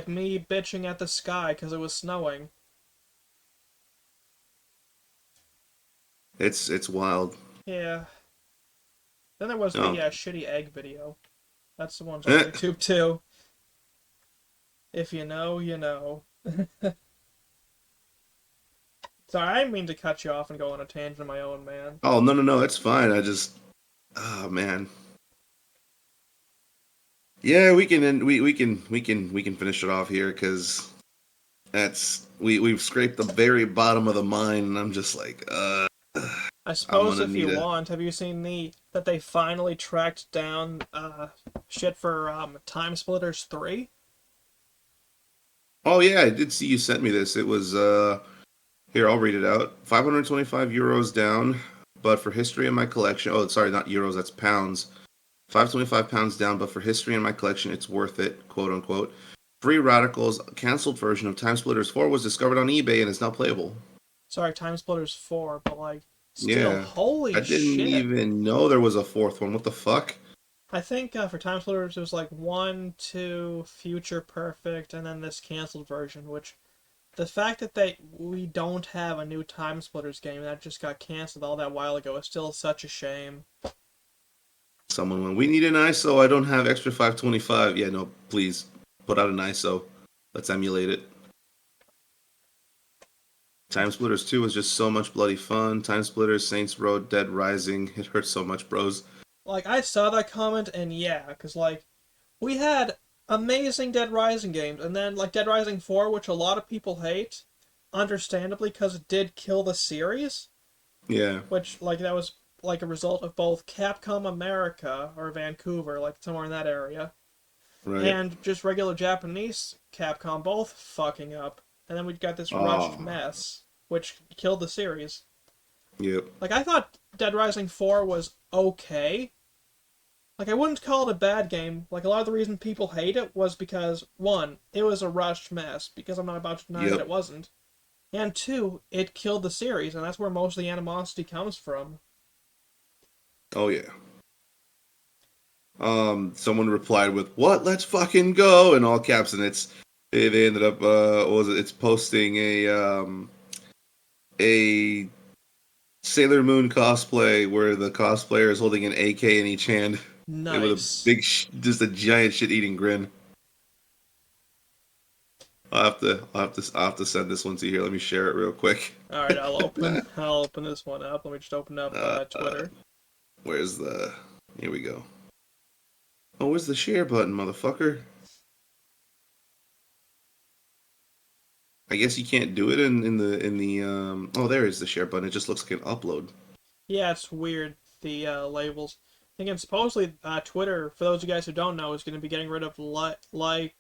me bitching at the sky because it was snowing. It's wild. Yeah. Then there was the Oh. shitty egg video. That's the ones on Eh. YouTube too. If you know, you know. Sorry, I didn't mean to cut you off and go on a tangent of my own, man. Oh, no, no, no, it's fine. I just, oh man. Yeah, we can finish it off here because we've scraped the very bottom of the mine, and I'm just like, I I'm suppose gonna if you need a. want, have you seen that they finally tracked down shit for Time Splitters 3? Oh yeah, I did see you sent me this. It was Here, I'll read it out. 525 euros down, but for history in my collection. Oh, sorry, not euros, that's pounds. 525 pounds down, but for history in my collection, it's worth it, quote unquote. Free Radicals canceled version of Time Splitters 4 was discovered on eBay and is now playable. Sorry, Time Splitters 4, but like, still, Yeah. I holy didn't shit. even know there was a fourth one. What the fuck? I think for Time Splitters it was like 1, 2, Future Perfect, and then this canceled version, which the fact that we don't have a new Time Splitters game that just got canceled all that while ago is still such a shame. Someone went, we need an ISO. I don't have extra 525. Yeah, no, please put out an ISO. Let's emulate it. Time Splitters 2 was just so much bloody fun. Time Splitters, Saints Row, Dead Rising. It hurts so much, bros. Like, I saw that comment, and yeah, because, like, we had amazing Dead Rising games, and then, like, Dead Rising 4, which a lot of people hate, understandably, because it did kill the series, Yeah, which, like, that was, like, a result of both Capcom America, or Vancouver, like, somewhere in that area, right. and just regular Japanese Capcom both fucking up. And then we got this rushed Oh, mess, which killed the series. yep, Like, I thought Dead Rising 4 was okay. Like, I wouldn't call it a bad game. Like, a lot of the reason people hate it was because, one, it was a rushed mess, because I'm not about to deny that yep. it wasn't. And two, it killed the series, and that's where most of the animosity comes from. Oh, yeah. Someone replied with, what? Let's fucking go! In all caps, and they ended up, what was it? It's posting a Sailor Moon cosplay where the cosplayer is holding an AK in each hand with a Nice. big, just a giant shit-eating grin. I'll have to send this one to you here. Let me share it real quick. Alright, I'll open this one up. Let me just open up Uh, uh, Twitter. where's the? Here we go. Oh, where's the share button, motherfucker? I guess you can't do it in the. Oh, there is the share button. It just looks like an upload. Yeah, it's weird, the labels. Thinking supposedly Twitter, for those of you guys who don't know, is going to be getting rid of retweet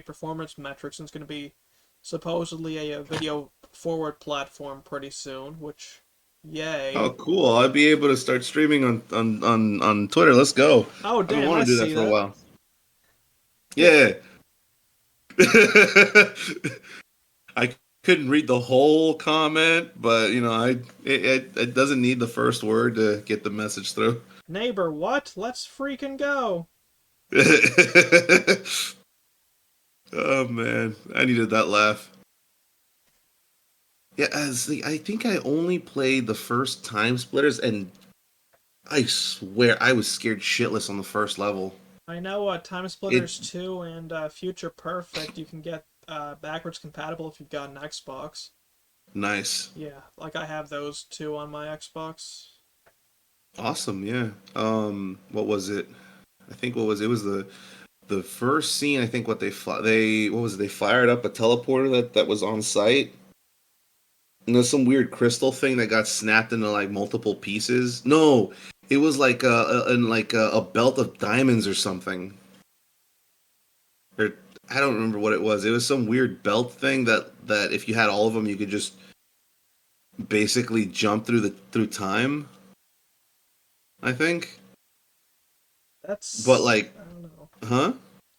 performance metrics, and it's going to be supposedly a video forward platform pretty soon. Which, Oh, yay! cool! I'll be able to start streaming on Twitter. Let's go. Oh I've been damn, I wanting to do that see for a that. while. Yeah, Yeah. I couldn't read the whole comment, but it doesn't need the first word to get the message through. neighbor, what? Let's freaking go! Oh man, I needed that laugh. Yeah, I think I only played the first Time Splitters, and I swear I was scared shitless on the first level. I know Time It Splitters 2 and Future Perfect you can get backwards compatible if you've got an Xbox. nice, Yeah, like I have those two on my Xbox. awesome, yeah. What was it? I think what was it was the first scene. I think what they what was it? They fired up a teleporter that was on site. And there's some weird crystal thing that got snapped into like multiple pieces. No, it was like a belt of diamonds or something. Or I don't remember what it was. It was some weird belt thing that if you had all of them, you could just basically jump through time. I think, but That's like, I don't know. huh?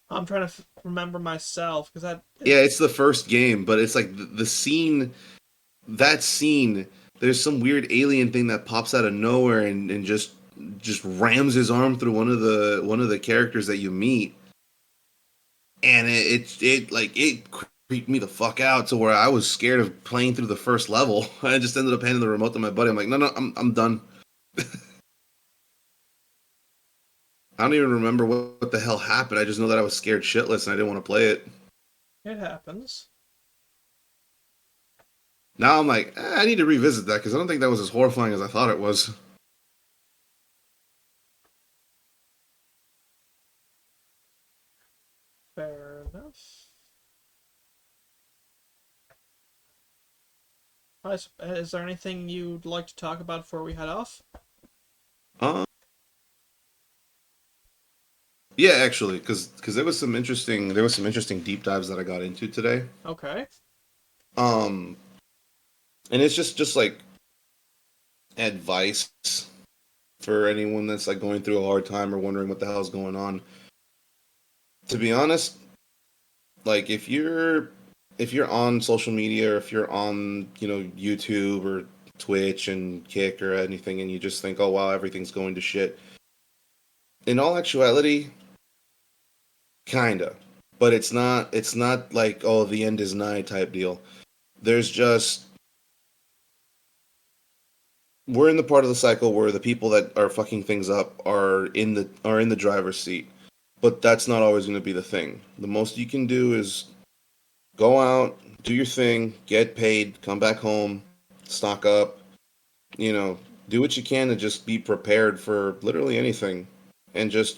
I'm trying to remember myself because that Yeah, it's the first game, but it's like the scene. That scene, there's some weird alien thing that pops out of nowhere and just rams his arm through one of the characters that you meet, and it creeped me the fuck out to where I was scared of playing through the first level. I just ended up handing the remote to my buddy. I'm like, no, I'm done. I don't even remember what the hell happened. I just know that I was scared shitless and I didn't want to play it. it happens. Now I'm like, I need to revisit that because I don't think that was as horrifying as I thought it was. Fair enough. Is there anything you'd like to talk about before we head off? Um, Yeah, actually, because there was some interesting deep dives that I got into today. Okay. Um, And it's just like advice for anyone that's like going through a hard time or wondering what the hell's going on. To be honest, like if you're on social media or if you're on, YouTube or Twitch and Kick or anything and you just think, "Oh wow, everything's going to shit." In all actuality, kinda. But it's not like, "Oh, the end is nigh" type deal. There's just we're in the part of the cycle where the people that are fucking things up are in the driver's seat. But that's not always going to be the thing. The most you can do is go out, do your thing, get paid, come back home, stock up, you know, do what you can to just be prepared for literally anything. And just,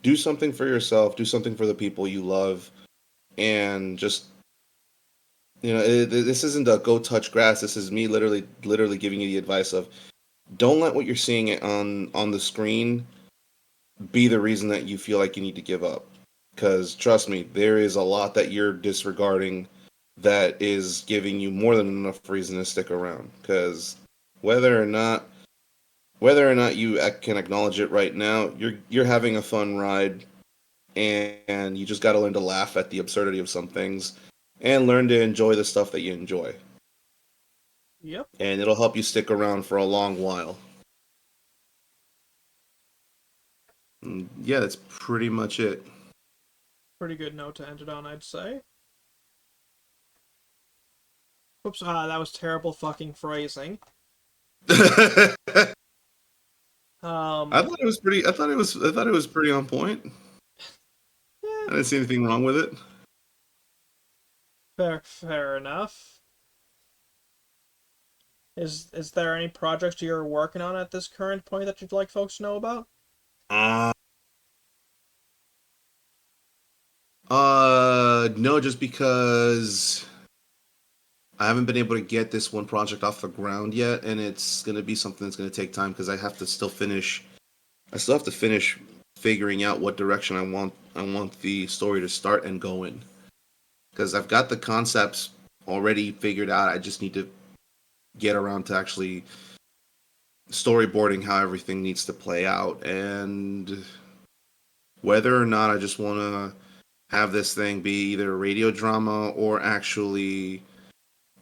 do something for yourself, do something for the people you love, and just, this isn't a go touch grass. This is me literally giving you the advice of don't let what you're seeing on the screen be the reason that you feel like you need to give up. Because trust me, there is a lot that you're disregarding that is giving you more than enough reason to stick around. Because whether or not whether or not you can acknowledge it right now, you're having a fun ride, and you just got to learn to laugh at the absurdity of some things, and learn to enjoy the stuff that you enjoy, Yep. and it'll help you stick around for a long while. Yeah, that's pretty much it. Pretty good note to end it on, I'd say. Whoops, that was terrible fucking phrasing. I Um, thought it was pretty. I thought it was pretty on point. eh, I didn't see anything wrong with it. fair enough. Is there any projects you're working on at this current point that you'd like folks to know about? Uh, no, just because I haven't been able to get this one project off the ground yet, and it's gonna be something that's gonna take time because I have to still finish. I still have to finish figuring out what direction I want the story to start and go in. Because I've got the concepts already figured out. I just need to get around to actually storyboarding how everything needs to play out and whether or not I just want to have this thing be either a radio drama or actually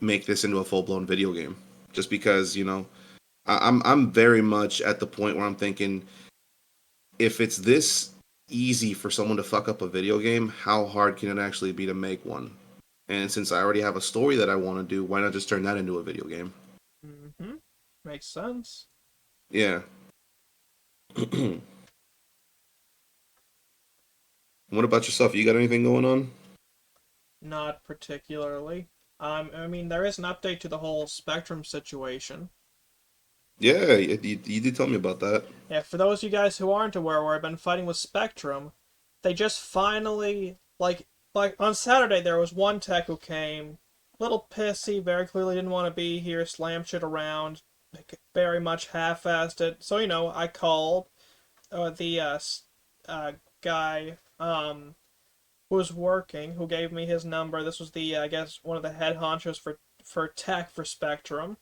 make this into a full blown video game. Just because I'm very much at the point where I'm thinking if it's this easy for someone to fuck up a video game, how hard can it actually be to make one? And since I already have a story that I want to do, why not just turn that into a video game? Mm-hmm. Makes sense. Yeah. What about yourself? You got anything going on? Not particularly. I mean, there is an update to the whole Spectrum situation. Yeah, you did tell me about that. Yeah, for those of you guys who aren't aware, where I've been fighting with Spectrum, they just finally like on Saturday there was one tech who came, little pissy, very clearly didn't want to be here, slam shit around, very much half-assed it. So I called the guy who was working, who gave me his number. This was the I guess one of the head honchos for tech for Spectrum.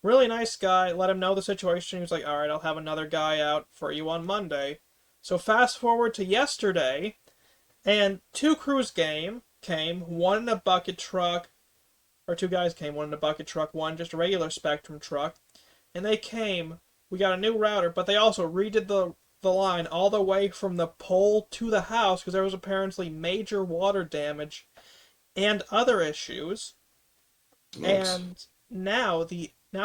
Really nice guy. Let him know the situation. He was like, all right, I'll have another guy out for you on Monday. So fast forward to yesterday, and two crews came, one in a bucket truck, or two guys came, one in a bucket truck, one just a regular Spectrum truck, and they came. We got a new router, but they also redid the line all the way from the pole to the house because there was apparently major water damage and other issues. Nice. And now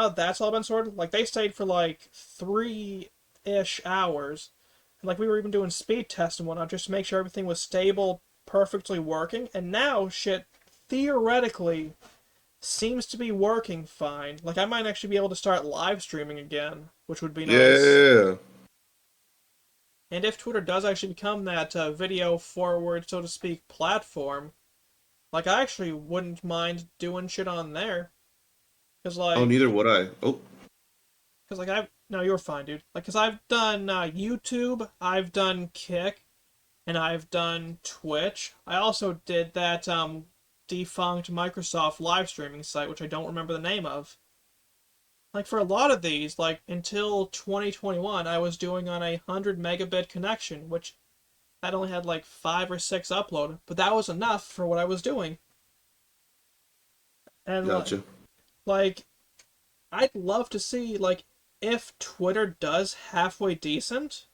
that's all been sorted. Like they stayed for like 3-ish hours, and like we were even doing speed tests and whatnot just to make sure everything was stable, perfectly working. And now shit theoretically seems to be working fine. Like I might actually be able to start live streaming again, which would be nice. Yeah. And if Twitter does actually become that video forward, so to speak, platform, like I actually wouldn't mind doing shit on there. Cause Oh, like neither would I. Oh, Because like I've no, you're fine, dude. Like, cause I've done YouTube, I've done Kick, and I've done Twitch. I also did that defunct Microsoft live streaming site, which I don't remember the name of. Like for a lot of these, like until 2021, I was doing on a 100 megabit connection, which that only had like 5 or 6 upload, but that was enough for what I was doing. And Gotcha. like I'd love to see like if Twitter does halfway decent,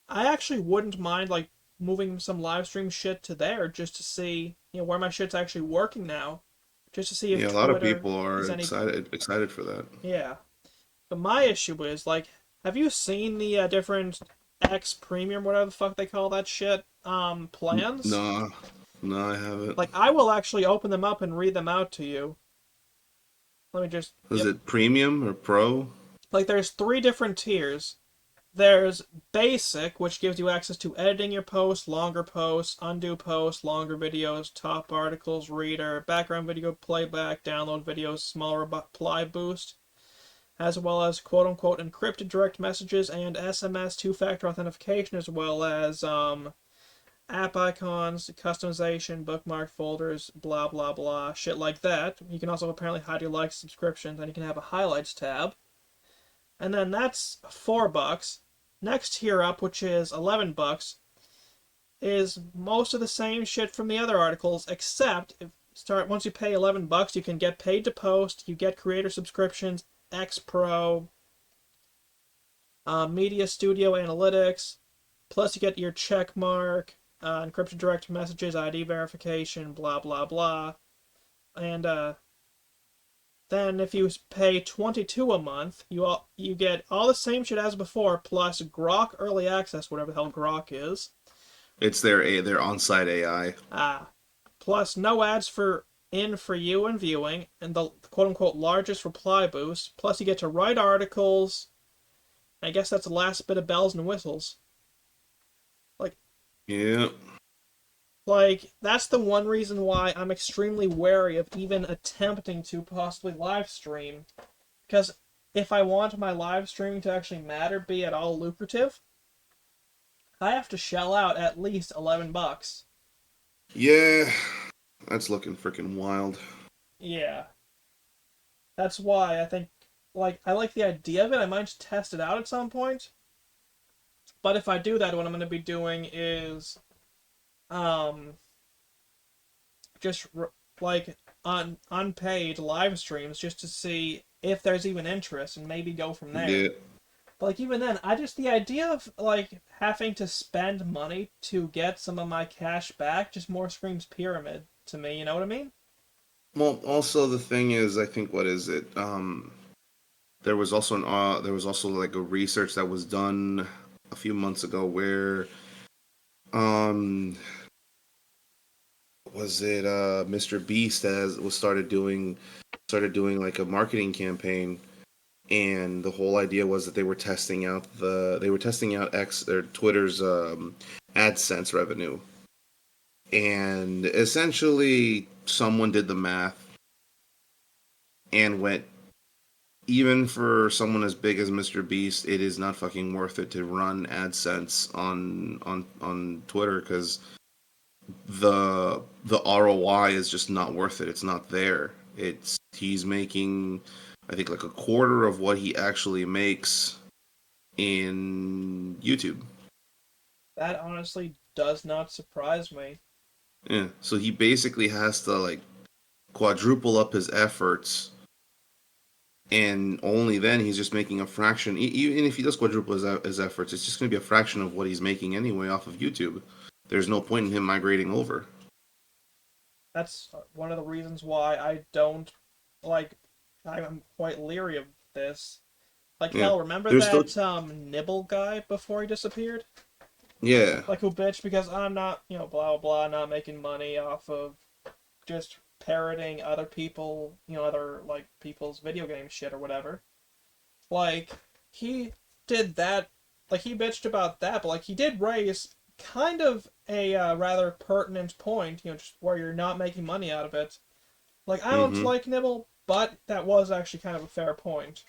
I actually wouldn't mind like moving some live stream shit to there just to see, where my shit's actually working now, just to see if Yeah, a lot of Twitter people are is any. excited for that. Yeah. But my issue is like, have you seen the different X Premium, whatever the fuck they call that shit, plans? Nah, no, I haven't. Like, I will actually open them up and read them out to you. Let me just. Is Yep. it premium or pro? Like, there's 3 different tiers. There's basic, which gives you access to editing your posts, longer posts, undo posts, longer videos, top articles, reader, background video playback, download videos, small reply boost, as well as quote unquote encrypted direct messages and SMS two-factor authentication, as well as app icons, customization, bookmark folders, blah blah blah, shit like that. You can also apparently hide your likes, subscriptions, and you can have a highlights tab. And then that's $4. Next tier up, which is $11, is most of the same shit from the other articles, except once you pay $11, you can get paid to post, you get creator subscriptions, X Pro, Media Studio Analytics, plus you get your check mark, encrypted direct messages, ID verification, blah blah blah, and then if you pay 22 a month, you get all the same shit as before, plus Grok Early Access, whatever the hell Grok is. It's their on-site AI. Plus no ads for you and viewing, and the quote unquote largest reply boost. Plus you get to write articles. I guess that's the last bit of bells and whistles. Like Yeah. that's the one reason why I'm extremely wary of even attempting to possibly live stream. Because if I want my live streaming to actually matter, be at all lucrative, I have to shell out at least $11. Yeah. That's looking freaking wild. Yeah. That's why I think I like the idea of it. I might test it out at some point. But if I do that, what I'm going to be doing is um just unpaid live streams just to see if there's even interest and maybe go from there. Yeah. But even then, the idea of having to spend money to get some of my cash back just more screams pyramid to me. You know what I mean? Well, also the thing is, I think what is it? There was also like a research that was done a few months ago where um was it Mr. Beast has was started doing like a marketing campaign, and the whole idea was that they were testing out X or Twitter's AdSense revenue, and essentially someone did the math and went, even for someone as big as Mr. Beast, it is not fucking worth it to run AdSense on Twitter because the ROI is just not worth it. It's not there. He's making, I think, like a quarter of what he actually makes in YouTube. That honestly does not surprise me. Yeah. So he basically has to like quadruple up his efforts, and only then he's just making a fraction. Even if he does quadruple his efforts, it's just going to be a fraction of what he's making anyway off of YouTube. There's no point in him migrating over. That's one of the reasons why I don't like. I'm quite leery of this. Like Yeah. hell, remember There's still that Nibble guy before he disappeared? yeah. Who bitched because I'm not, blah blah blah, not making money off of just parroting other people, other people's video game shit or whatever. Like he did that, he bitched about that, but he did raise kind of a rather pertinent point, just where you're not making money out of it. I don't Mm-hmm. like Nibble, but that was actually kind of a fair point.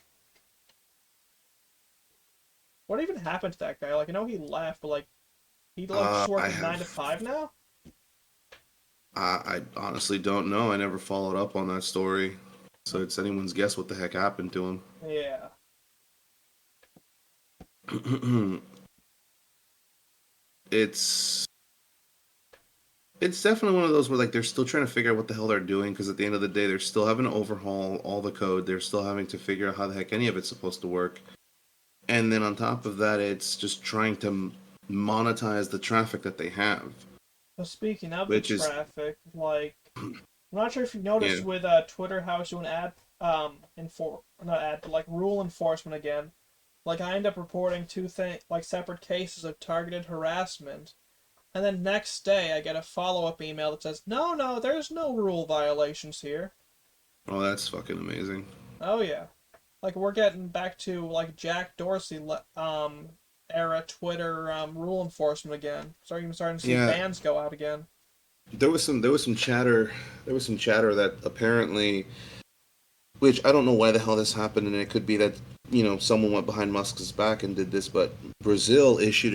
What even happened to that guy? I know he left, but he just working I 9 to have 5 now. I honestly don't know. I never followed up on that story, so it's anyone's guess what the heck happened to Yeah. him. it's it's definitely one of those where like they're still trying to figure out what the hell they're doing because at the end of the day they're still having to overhaul all the code. They're still having to figure out how the heck any of it's supposed to work. And then on top of that, it's just trying to monetize the traffic that they have, So speaking of the which is traffic, like, I'm not sure if you yeah. noticed with Twitter how it's doing not ad, but like rule enforcement again. Like I end up reporting like separate cases of targeted harassment, and then next day I get a follow-up email that says, "No, no, there's no rule violations here." Oh, that's fucking amazing. Oh yeah, like we're getting back to like Jack Dorsey era Twitter rule enforcement again. Starting to see Yeah, bans go out again. there was some chatter that apparently, which I don't know why the hell this happened, and it could be that someone went behind Musk's back and did this, but Brazil issued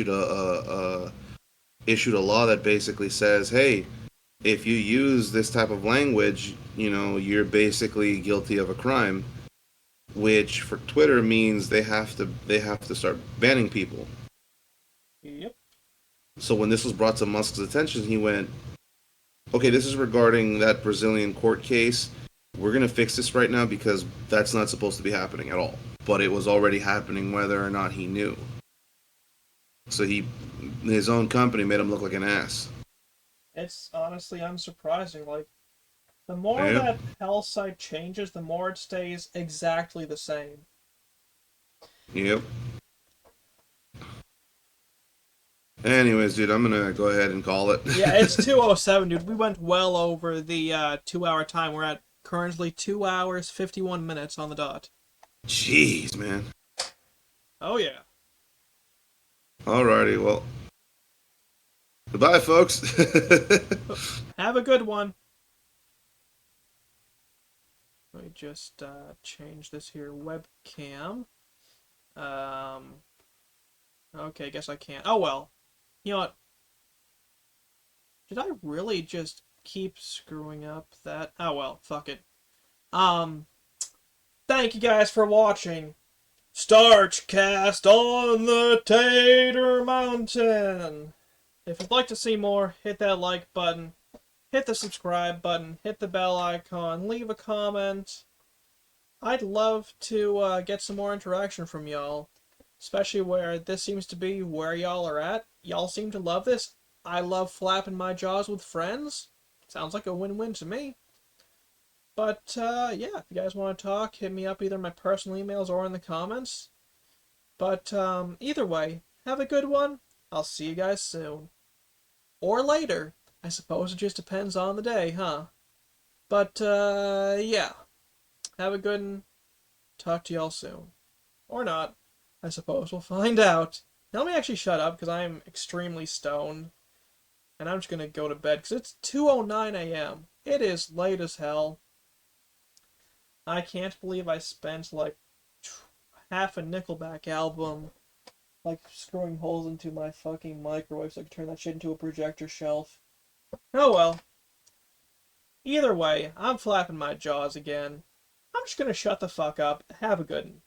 a law that basically says, hey, if you use this type of language, you're basically guilty of a crime, which for Twitter means they have to start banning people. Yep. So when this was brought to Musk's attention, he went, okay, this is regarding that Brazilian court case. We're going to fix this right now because that's not supposed to be happening at all. But it was already happening whether or not he knew. So his own company made him look like an ass. It's honestly unsurprising. Like, the more Yep. that hell site changes, the more it stays exactly the same. Yep. Anyways, dude, I'm going to go ahead and call it. Yeah, it's 2:07, dude. We went well over the 2 hour time. We're at currently 2 hours, 51 minutes on the dot. Jeez, man. Oh, yeah. Alrighty, well, goodbye, folks. Have a good one. Let me just change this here webcam. Um, okay, guess I can't. Oh, well. You know what? Did I really just keep screwing up that? Oh, well, fuck it. Um, Thank you guys for watching StarchCast on the Tater Mountain. If you'd like to see more, hit that like button, hit the subscribe button, hit the bell icon, leave a comment. I'd love to get some more interaction from y'all, especially where this seems to be where y'all are at. Y'all seem to love this. I love flapping my jaws with friends. Sounds like a win-win to me. But yeah, if you guys want to talk, hit me up either in my personal emails or in the comments. But either way, have a good one. I'll see you guys soon. Or later. I suppose it just depends on the day, huh? But yeah, have a good one. Talk to y'all soon. Or not. I suppose we'll find out. Now let me actually shut up because I'm extremely stoned. And I'm just going to go to bed because it's 2:09 a.m. It is late as hell. I can't believe I spent like half a Nickelback album like screwing holes into my fucking microwave so I could turn that shit into a projector shelf. Oh well. Either way, I'm flapping my jaws again. I'm just gonna shut the fuck up. Have a good one.